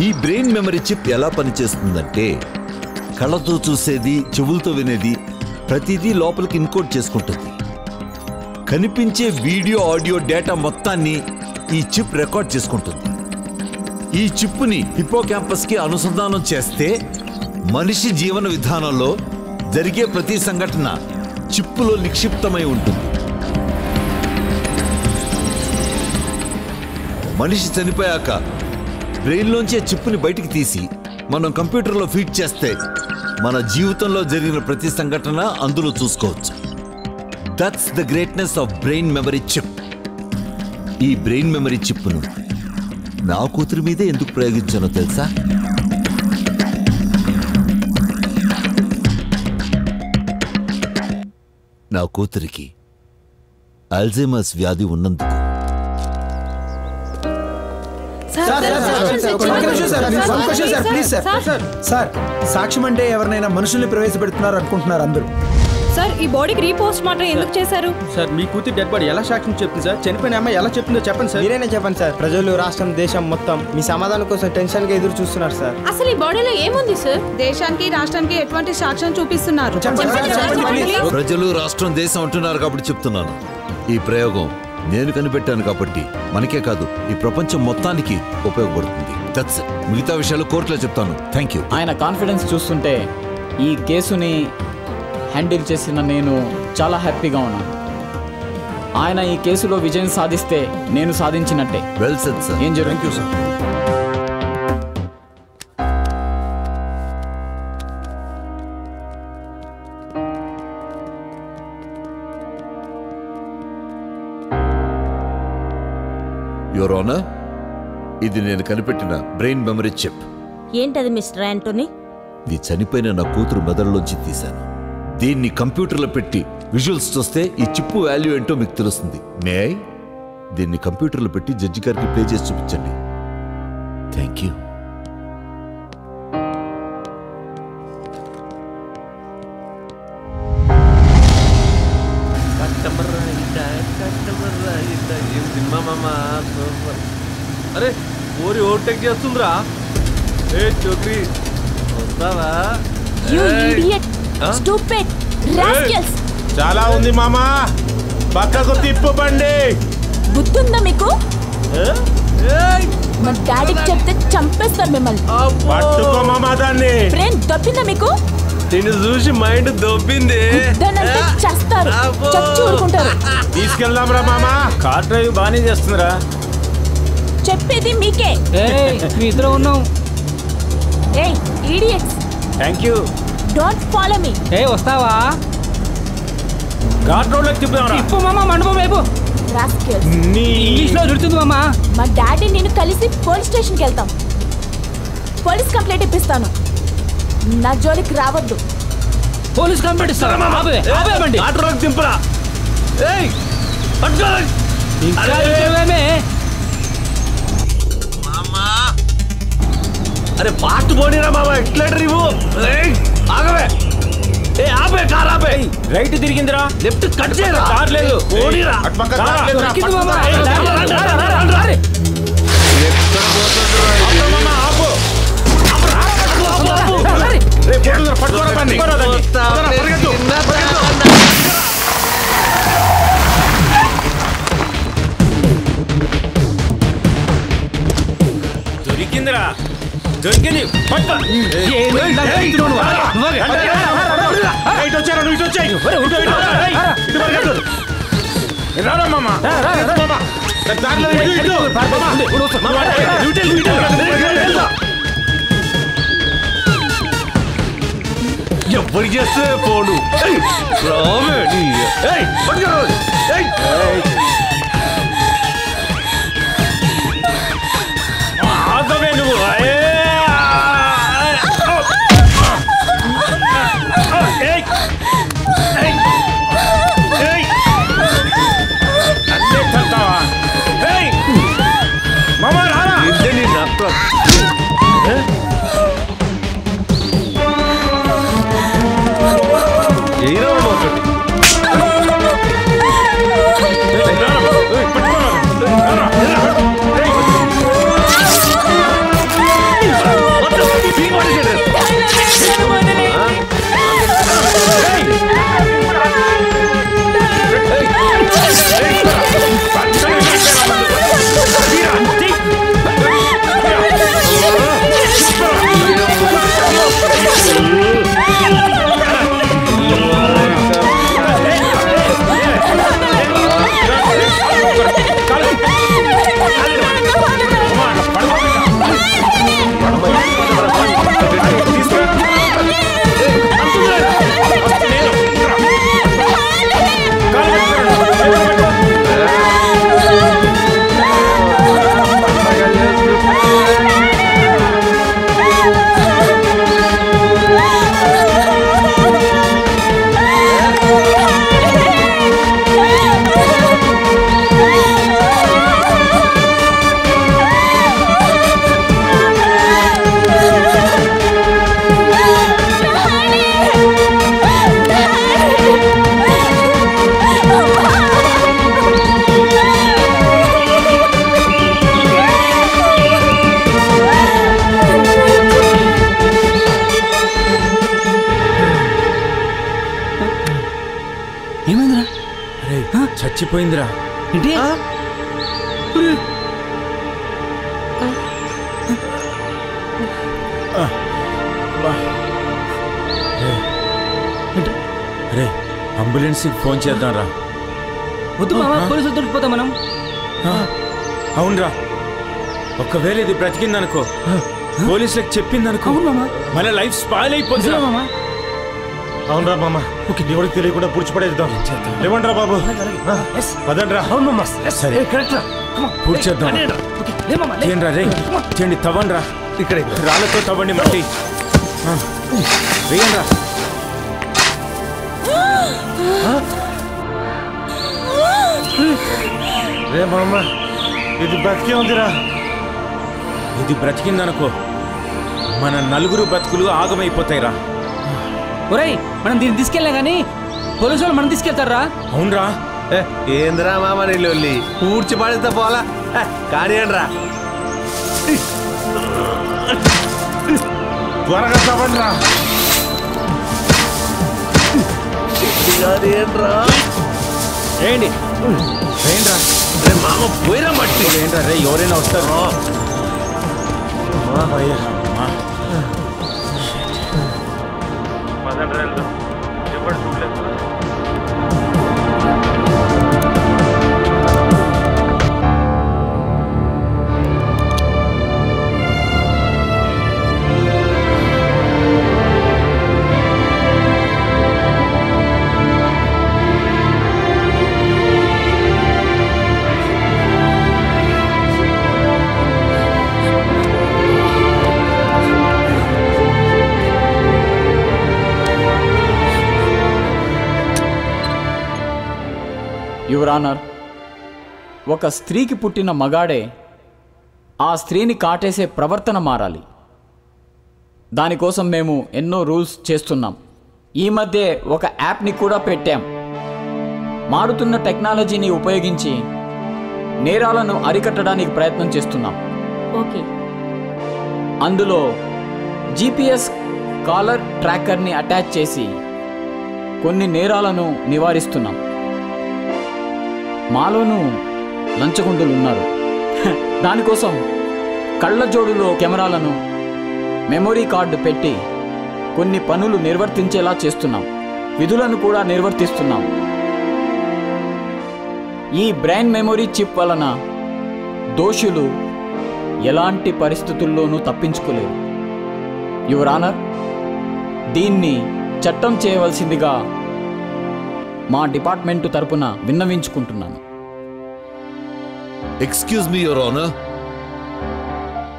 E: ఈ బ్రెయిన్ మెమరీ చిప్ ఎలా పనిచేస్తుందంటే, కళ్ళతో చూసేది, చెవులతో వినేది ప్రతిదీ లోపలికి ఇన్కోడ్ చేసుకుంటుంది. కనిపించే వీడియో, ఆడియో డేటా మొత్తాన్ని ఈ చిప్ రికార్డ్ చేసుకుంటుంది. ఈ చిప్ని హిప్పోకాంపస్కి అనుసంధానం చేస్తే మనిషి జీవన విధానంలో జరిగే ప్రతి సంఘటన చిప్పులో నిక్షిప్తమై ఉంటుంది. మనిషి చనిపోయాక బ్రెయిన్లోంచి చిప్పుని బయటికి తీసి మనం కంప్యూటర్లో ఫీడ్ చేస్తే మన జీవితంలో జరిగిన ప్రతి సంఘటన అందులో చూసుకోవచ్చు. That's the greatness of brain memory chip. ఈ బ్రెయిన్ మెమరీ చిప్ను నా కూతురు మీదే ఎందుకు ప్రయోగించానో తెలుసా? నా కూతురికి అల్జైమర్స్ వ్యాధి ఉన్నందుకు.
G: సార్ సాక్ష్యం అంటే ఎవరినైనా మనుషుల్ని ప్రవేశపెడుతున్నారు అనుకుంటున్నారు అందరూ.
R: సార్ ఈ బాడీకి రీపోస్ట్ మాత్రం ఎందుకు చేశారు?
G: సార్ మీ కూతురు డెడ్ బాడీ ఎలా సాక్ష్యం చెప్తుంది సార్? చనిపోయిన అమ్మాయి ఎలా చెప్తుందో చెప్పండి సార్.
U: మీరేనే చెప్పండి సార్. ప్రజలు, రాష్ట్రం, దేశం మొత్తం మీ సమాధానం కోసం టెన్షన్ గా ఎదురు చూస్తున్నారు సార్.
D: అసలు ఈ బాడీలో ఏముంది సార్?
R: దేశానికి రాష్ట్రానికి ఎటువంటి సాక్ష్యం చూపిస్తున్నారు?
E: ప్రజలు, రాష్ట్రం, దేశం అంటున్నారు కాబట్టి చెప్తున్నాను. ఈ ప్రయోగం నేను కనిపెట్టాను కాబట్టి మనకే కాదు ఈ ప్రపంచం మొత్తానికి ఉపయోగపడుతుంది. దట్స్ మిగతా విషయాలు కోర్టులో చెప్తాను. Thank you.
K: ఆయన కాన్ఫిడెన్స్ చూస్తుంటే ఈ కేసుని హ్యాండిల్ చేసిన నేను చాలా హ్యాపీగా ఉన్నాను. ఆయన ఈ కేసులో విజయం సాధిస్తే నేను సాధించినట్టే.
E: Well said sir.
K: ఏం
V: thank you sir.
E: Your honour, ఇది నేను కనిపెట్టిన బ్రెయిన్ మెమరీ చిప్.
I: ఏంటది మిస్టర్ యాంటోనీ?
E: ఇది చనిపోయిన నా కూతురు మెదడులోంచి తీశాను. దీన్ని కంప్యూటర్లో పెట్టి విజువల్స్ చూస్తే ఈ చిప్పు వాల్యూ ఏంటో మీకు తెలుస్తుంది. మే ఐ దీన్ని కంప్యూటర్లో పెట్టి జడ్జి గారికి ప్లే చేసి చూపించండి. Thank you.
V: అరే ఓరి ఓవర్టేక్ చేస్తుందిరా. ఏ చోక్రీ వస్తావా? చాలా ఉంది మామా, పక్కకు తిప్పు బండి.
F: గుర్తుందా మీకు? మా డాడీకి చెప్తే చంపేస్తారు మిమ్మల్ని.
V: పట్టుకో మామా దాన్ని.
F: బ్రెయిన్ దొబ్బిందా మీకు?
V: నిన్ను చూసి మైండ్ దొబ్బింది.
F: చేస్తారు, చచ్చి ఊరుకుంటారు.
V: తీసుకెళ్దాం రా మామా. కార్ డ్రైవ్ బాగానే చేస్తుందిరా.
F: చెప్పేది మీకే.
W: మీ ఇద్దరు ఉన్నాం.
F: ఏయ్ idiots,
V: thank you.
F: Don't follow me.
W: వస్తావా?
V: ఘాట్ రోడ్ లోకి తిప్పుదాం రా.
W: తిప్పు మామ, మండపం వైపు.
F: రాస్కెల్స్.
W: ఇంగ్లీష్ లో దొరుకుతుంది మామ.
F: మా డాడీ నేను కలిసి పోలీస్ స్టేషన్కి వెళ్తాం. పోలీస్ కంప్లైంట్ ఇప్పిస్తాను. నా జోలికి రావద్దు.
W: పోలీస్ కంప్లైంట్ ఇస్తారా మామ? ఆపేయండి.
V: ఘాట్ రోడ్ లోకి తిప్పురా. ఏయ్ పట్టుకో. అరే ఫాస్ట్ పోనీరా మామా, ఎట్లేటర్ ఇవ్వు. ఆగవే. ఏ ఆపే, కార్ ఆపే. రైట్ తిరిగిందిరా, లెఫ్ట్ కట్ చేయరా. కార్ లేదు, పోనీరా. దొరికిందిరా, దొరికింది. ఎవరు చేస్తే పోడు. ఆగవే నువ్వు. అన్నీ చల్తావా? మామా రారా. ఏ
X: చచ్చిపోయిందిరా.
V: ఏంటి?
X: రే అంబులెన్స్కి ఫోన్ చేద్దాం రా.
W: వద్దు మామ, పోలీసులు దొరికిపోతాం మనం.
X: అవునరా, ఒకవేళ ఇది బ్రతికిందనుకో, పోలీసులకు చెప్పిందనుకో, మన లైఫ్ స్పాయిల్ అయిపోతుంది.
V: అవునరా మామ, ఎవరికి తెలియకుండా పూడ్చిపడేద్దాం. లేవండ్రా బాబు, పదండ్రా.
X: సరే పూడ్చేద్దాం. చేయండి రే, చేయండి, తవ్వండి.
V: ఇక్కడే
X: రాళ్ళతో తవ్వండి, మట్టి వేయండి.
V: రే మామ, ఇది బతికే ఉందిరా.
X: ఇది బ్రతికిందనుకో, మన నలుగురు బతుకులు ఆగమైపోతాయిరా.
W: ఒరేయ్, మనం దీన్ని తీసుకెళ్ళా కానీ పోలీసు వాళ్ళు మనం తీసుకెళ్తారా?
X: అవునరా.
V: ఏంద్రా మామ నీళ్ళు పూడ్చి పడితే పోలా కానీ రా, త్వరగా తవ్వండి రా.
X: ఏంటి ఏంట్రా
V: మామ పోయిరా మట్టి.
X: ఏంట్రా రే, ఎవరైనా వస్తారు.
K: యువర్ ఆనర్, ఒక స్త్రీకి పుట్టిన మగాడే ఆ స్త్రీని కాటేసే ప్రవర్తన మారాలి. దానికోసం మేము ఎన్నో రూల్స్ చేస్తున్నాం. ఈ మధ్య ఒక యాప్ని కూడా పెట్టాం. మారుతున్న టెక్నాలజీని ఉపయోగించి నేరాలను అరికట్టడానికి ప్రయత్నం చేస్తున్నాం.
I: ఓకే.
K: అందులో GPS కాలర్ ట్రాకర్ని అటాచ్ చేసి కొన్ని నేరాలను నివారిస్తున్నాం. మాలోనూ లంచగొండులు ఉన్నారు. దానికోసం కళ్ళజోడులో కెమెరాలను, మెమొరీ కార్డు పెట్టి కొన్ని పనులు నిర్వర్తించేలా చేస్తున్నాం. విధులను కూడా నిర్వర్తిస్తున్నాం. ఈ బ్రెయిన్ మెమొరీ చిప్ వలన దోషులు ఎలాంటి పరిస్థితుల్లోనూ తప్పించుకోలేరు. యువర్ ఆనర్, దీన్ని చట్టం చేయవలసిందిగా మా డిపార్ట్మెంట్ తరపున విన్నవించుకుంటున్నాను.
E: ఎక్స్క్యూజ్ మీ యువర్ ఆనర్,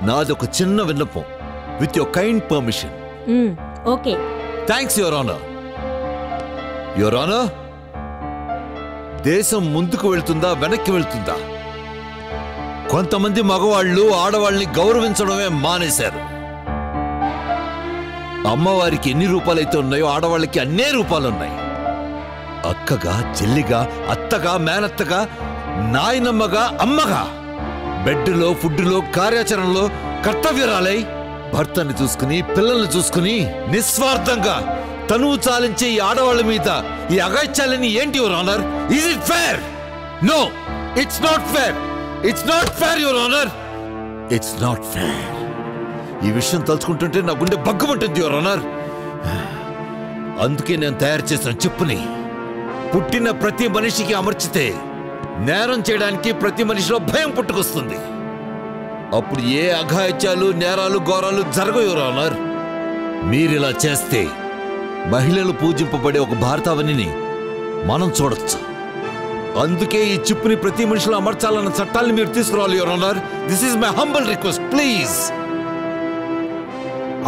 E: నాదొక చిన్న విన్నపం. With your kind permission.
I: Okay.
E: Thanks your honour. Your honour, దేశం ముందుకు వెళ్తుందా వెనక్కి వెళ్తుందా? కొంతమంది మగవాళ్ళు ఆడవాళ్ళని గౌరవించడమే మానేశారు. అమ్మవారికి ఎన్ని రూపాలైతే ఉన్నాయో ఆడవాళ్ళకి అన్నే రూపాలున్నాయి. అక్కగా, చెల్లిగా, అత్తగా, మేనత్తగా, నాయనమ్మగా, అమ్మగా, బెడ్లో, ఫుడ్లో, కార్యాచరణలో కర్తవ్యరాలై భర్తని చూసుకుని, పిల్లల్ని చూసుకుని నిస్వార్థంగా తనువు చాలించే ఈ ఆడవాళ్ళ మీద ఈ అగాయిత్యాలని ఏంటి your honour? Is it fair? No, it's not fair. It's not fair your honour. It's not fair. ఈ విషయం తలుచుకుంటుంటే నా గుండె బగ్గుమంటుంది యువర్ ఆనర్. అందుకే నేను తయారు చేసిన చెప్పుని పుట్టిన ప్రతి మనిషికి అమర్చితే నేరం చేయడానికి ప్రతి మనిషిలో భయం పుట్టుకొస్తుంది. అప్పుడు ఏ అఘాయిత్యాలు, నేరాలు, ఘోరాలు జరగవు యువర్ ఆనర్. మీరిలా చేస్తే మహిళలు పూజింపబడే ఒక భారతావనిని మనం చూడొచ్చు. అందుకే ఈ చిప్పుని ప్రతి మనిషిలో అమర్చాలన్న చట్టాన్ని మీరు తీసుకురావాలి your honour. This is my humble request, please.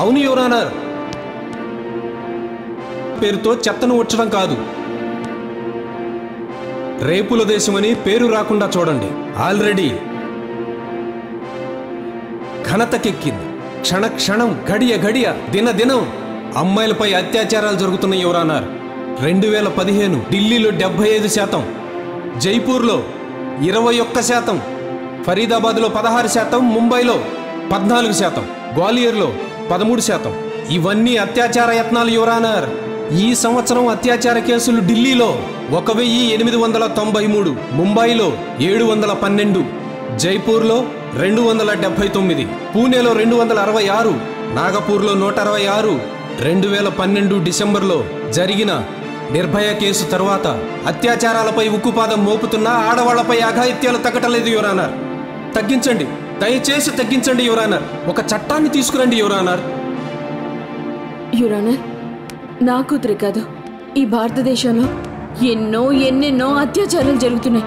H: అవును యువర్ ఆనర్, పేరుతో చెత్తను వచ్చడం కాదు, రేపుల దేశమని పేరు రాకుండా చూడండి. ఆల్రెడీ ఘనతకెక్కింది. క్షణ క్షణం, గడియ గడియ, దినదినం అమ్మాయిలపై అత్యాచారాలు జరుగుతున్నాయి యువర్ ఆనర్. 2015 ఢిల్లీలో 75%, జైపూర్లో 21%, ఫరీదాబాద్లో 16%, ముంబైలో 14%, గ్వాలియర్లో 13%. ఇవన్నీ అత్యాచార యత్నాలు యువర్ ఆనర్. ఈ సంవత్సరం అత్యాచార కేసులు ఢిల్లీలో 1893, ముంబైలో 712, జైపూర్లో 279, పూణేలో 266, నాగపూర్లో 166. 2012 డిసెంబర్లో జరిగిన నిర్భయ కేసు తర్వాత అత్యాచారాలపై ఉక్కుపాదం మోపుతున్న ఆడవాళ్లపై అఘాయిత్యాలు తగ్గటలేదు యువరానర్. తగ్గించండి, దయచేసి తగ్గించండి యువరానర్. ఒక చట్టాన్ని తీసుకురండి యువరానర్.
C: యువరానర్, నా కూతురే కాదు, ఈ భారతదేశంలో ఎన్నెన్నో అత్యాచారాలు జరుగుతున్నాయి.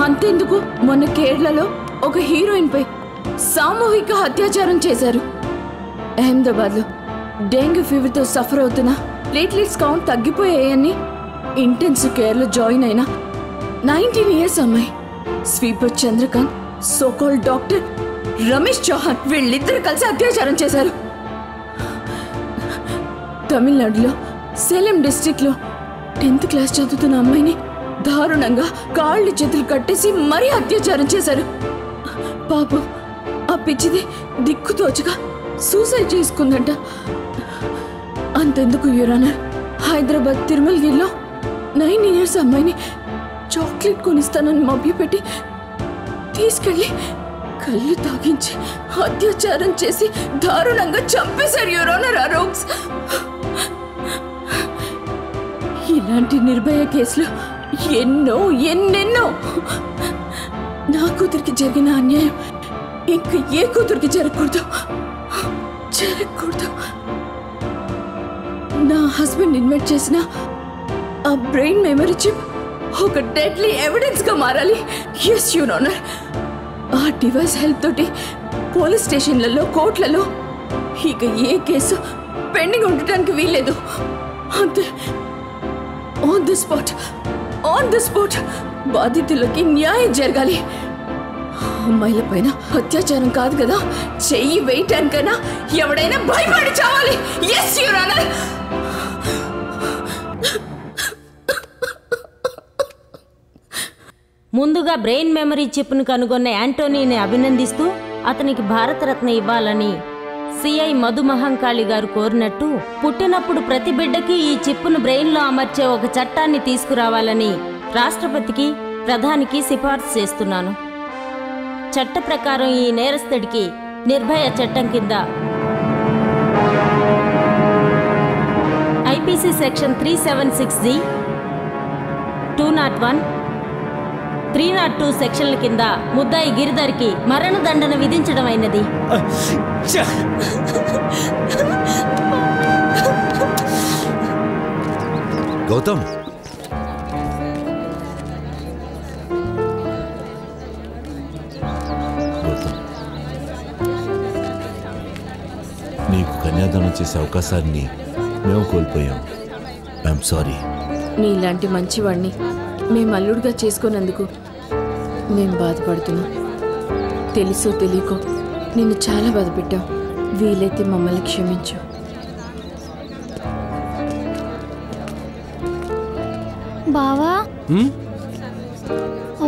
C: అంతెందుకు, మొన్న కేరళలో ఒక హీరోయిన్ పై సామూహిక అత్యాచారం చేశారు. అహ్మదాబాద్లో డెంగ్యూ ఫీవర్తో సఫర్ అవుతున్న ప్లేట్లెట్స్ కౌంట్ తగ్గిపోయాయని ఇంటెన్సివ్ కేర్లో జాయిన్ అయిన 19 years అమ్మాయి sweeper Chandrakant, so called doctor Ramesh Chauhan వీళ్ళిద్దరు కలిసి అత్యాచారం చేశారు. తమిళనాడులో సేలం డిస్ట్రిక్ట్లో 10th క్లాస్ చదువుతున్న అమ్మాయిని దారుణంగా కాళ్ళు చేతులు కట్టేసి మరీ అత్యాచారం చేశారు. పాపం ఆ పిచ్చిది దిక్కుతోచగా సూసైడ్ చేసుకుందంట. అంతెందుకు యువరానర్, హైదరాబాద్ తిరుమలగిరిలో 9 years అమ్మాయిని చాక్లెట్ కొనిస్తానని మభ్యపెట్టి తీసుకెళ్ళి కళ్ళు తాగించి అత్యాచారం చేసి దారుణంగా చంపేశారు యువరానర్ ఆ రోగ్స్. ఇలాంటి నిర్భయ కేసులు ఎన్నెన్నో. నా కూతురికి జరిగిన అన్యాయం ఇంకా ఏ కూతురికి జరగకూడదు. నా హస్బెండ్ ఇన్వెస్ట్ చేసిన ఆ బ్రెయిన్ మెమరీ చిప్ ఒక డెడ్లీ ఎవిడెన్స్ గా మారాలి. ఎస్ యువర్ ఆనర్, ఆ డివైస్ హెల్ప్ తోటి పోలీస్ స్టేషన్లలో, కోర్టులలో ఇక ఏ కేసు పెండింగ్ ఉండటానికి వీల్లేదు. అంతే, ఆన్ ది స్పాట్ బాధితులకి న్యాయం జరగాలి. అమ్మాయిల పైన అత్యాచారం కాదు కదా, చెయ్యి వేయటానికైనా ఎవడైనా భయపడి చావాలి. Yes your honour.
I: ముందుగా బ్రెయిన్ మెమరీ చిప్ను కనుగొన్న యాంటోనీని అభినందిస్తూ అతనికి భారతరత్న ఇవ్వాలని సిఐ మధు మహంకాళి గారు కోరినట్టు, పుట్టినప్పుడు ప్రతి బిడ్డకి ఈ చిప్పును బ్రెయిన్లో అమర్చే ఒక చట్టాన్ని తీసుకురావాలని రాష్ట్రపతికి, ప్రధానికి సిఫార్సు చేస్తున్నాను. చట్ట ప్రకారం ఈ నేరస్తుడికి నిర్భయ చట్టం కింద ఐపీసీ సెక్షన్ 376G, 201, 302 సెక్షన్ల కింద ముద్దాయి గిరిధర్కి మరణదండన విధించడం అయినది.
E: గౌతమ్, నీకు కన్యాదానం చేసే అవకాశాన్ని మేము కోల్పోయాం. I'm sorry.
C: నీలాంటి మంచివాడిని మేము అల్లుడుగా చేసుకున్నందుకు మేము బాధపడుతున్నాం. తెలుసో తెలియకో నిన్ను చాలా బాధ పెట్టాం. వీలైతే మమ్మల్ని క్షమించు.
O: బావా,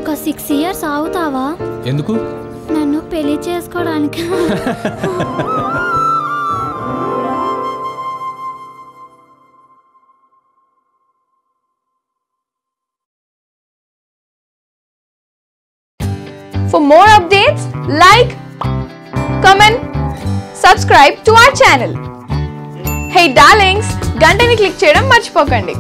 O: ఒక 6 years ఆగుతావా?
H: ఎందుకు?
O: నన్ను పెళ్లి చేసుకోవడానికి.
L: For more updates, like, comment, subscribe to our channel. Hey darlings, గంటని click చేయడం మర్చిపోకండి.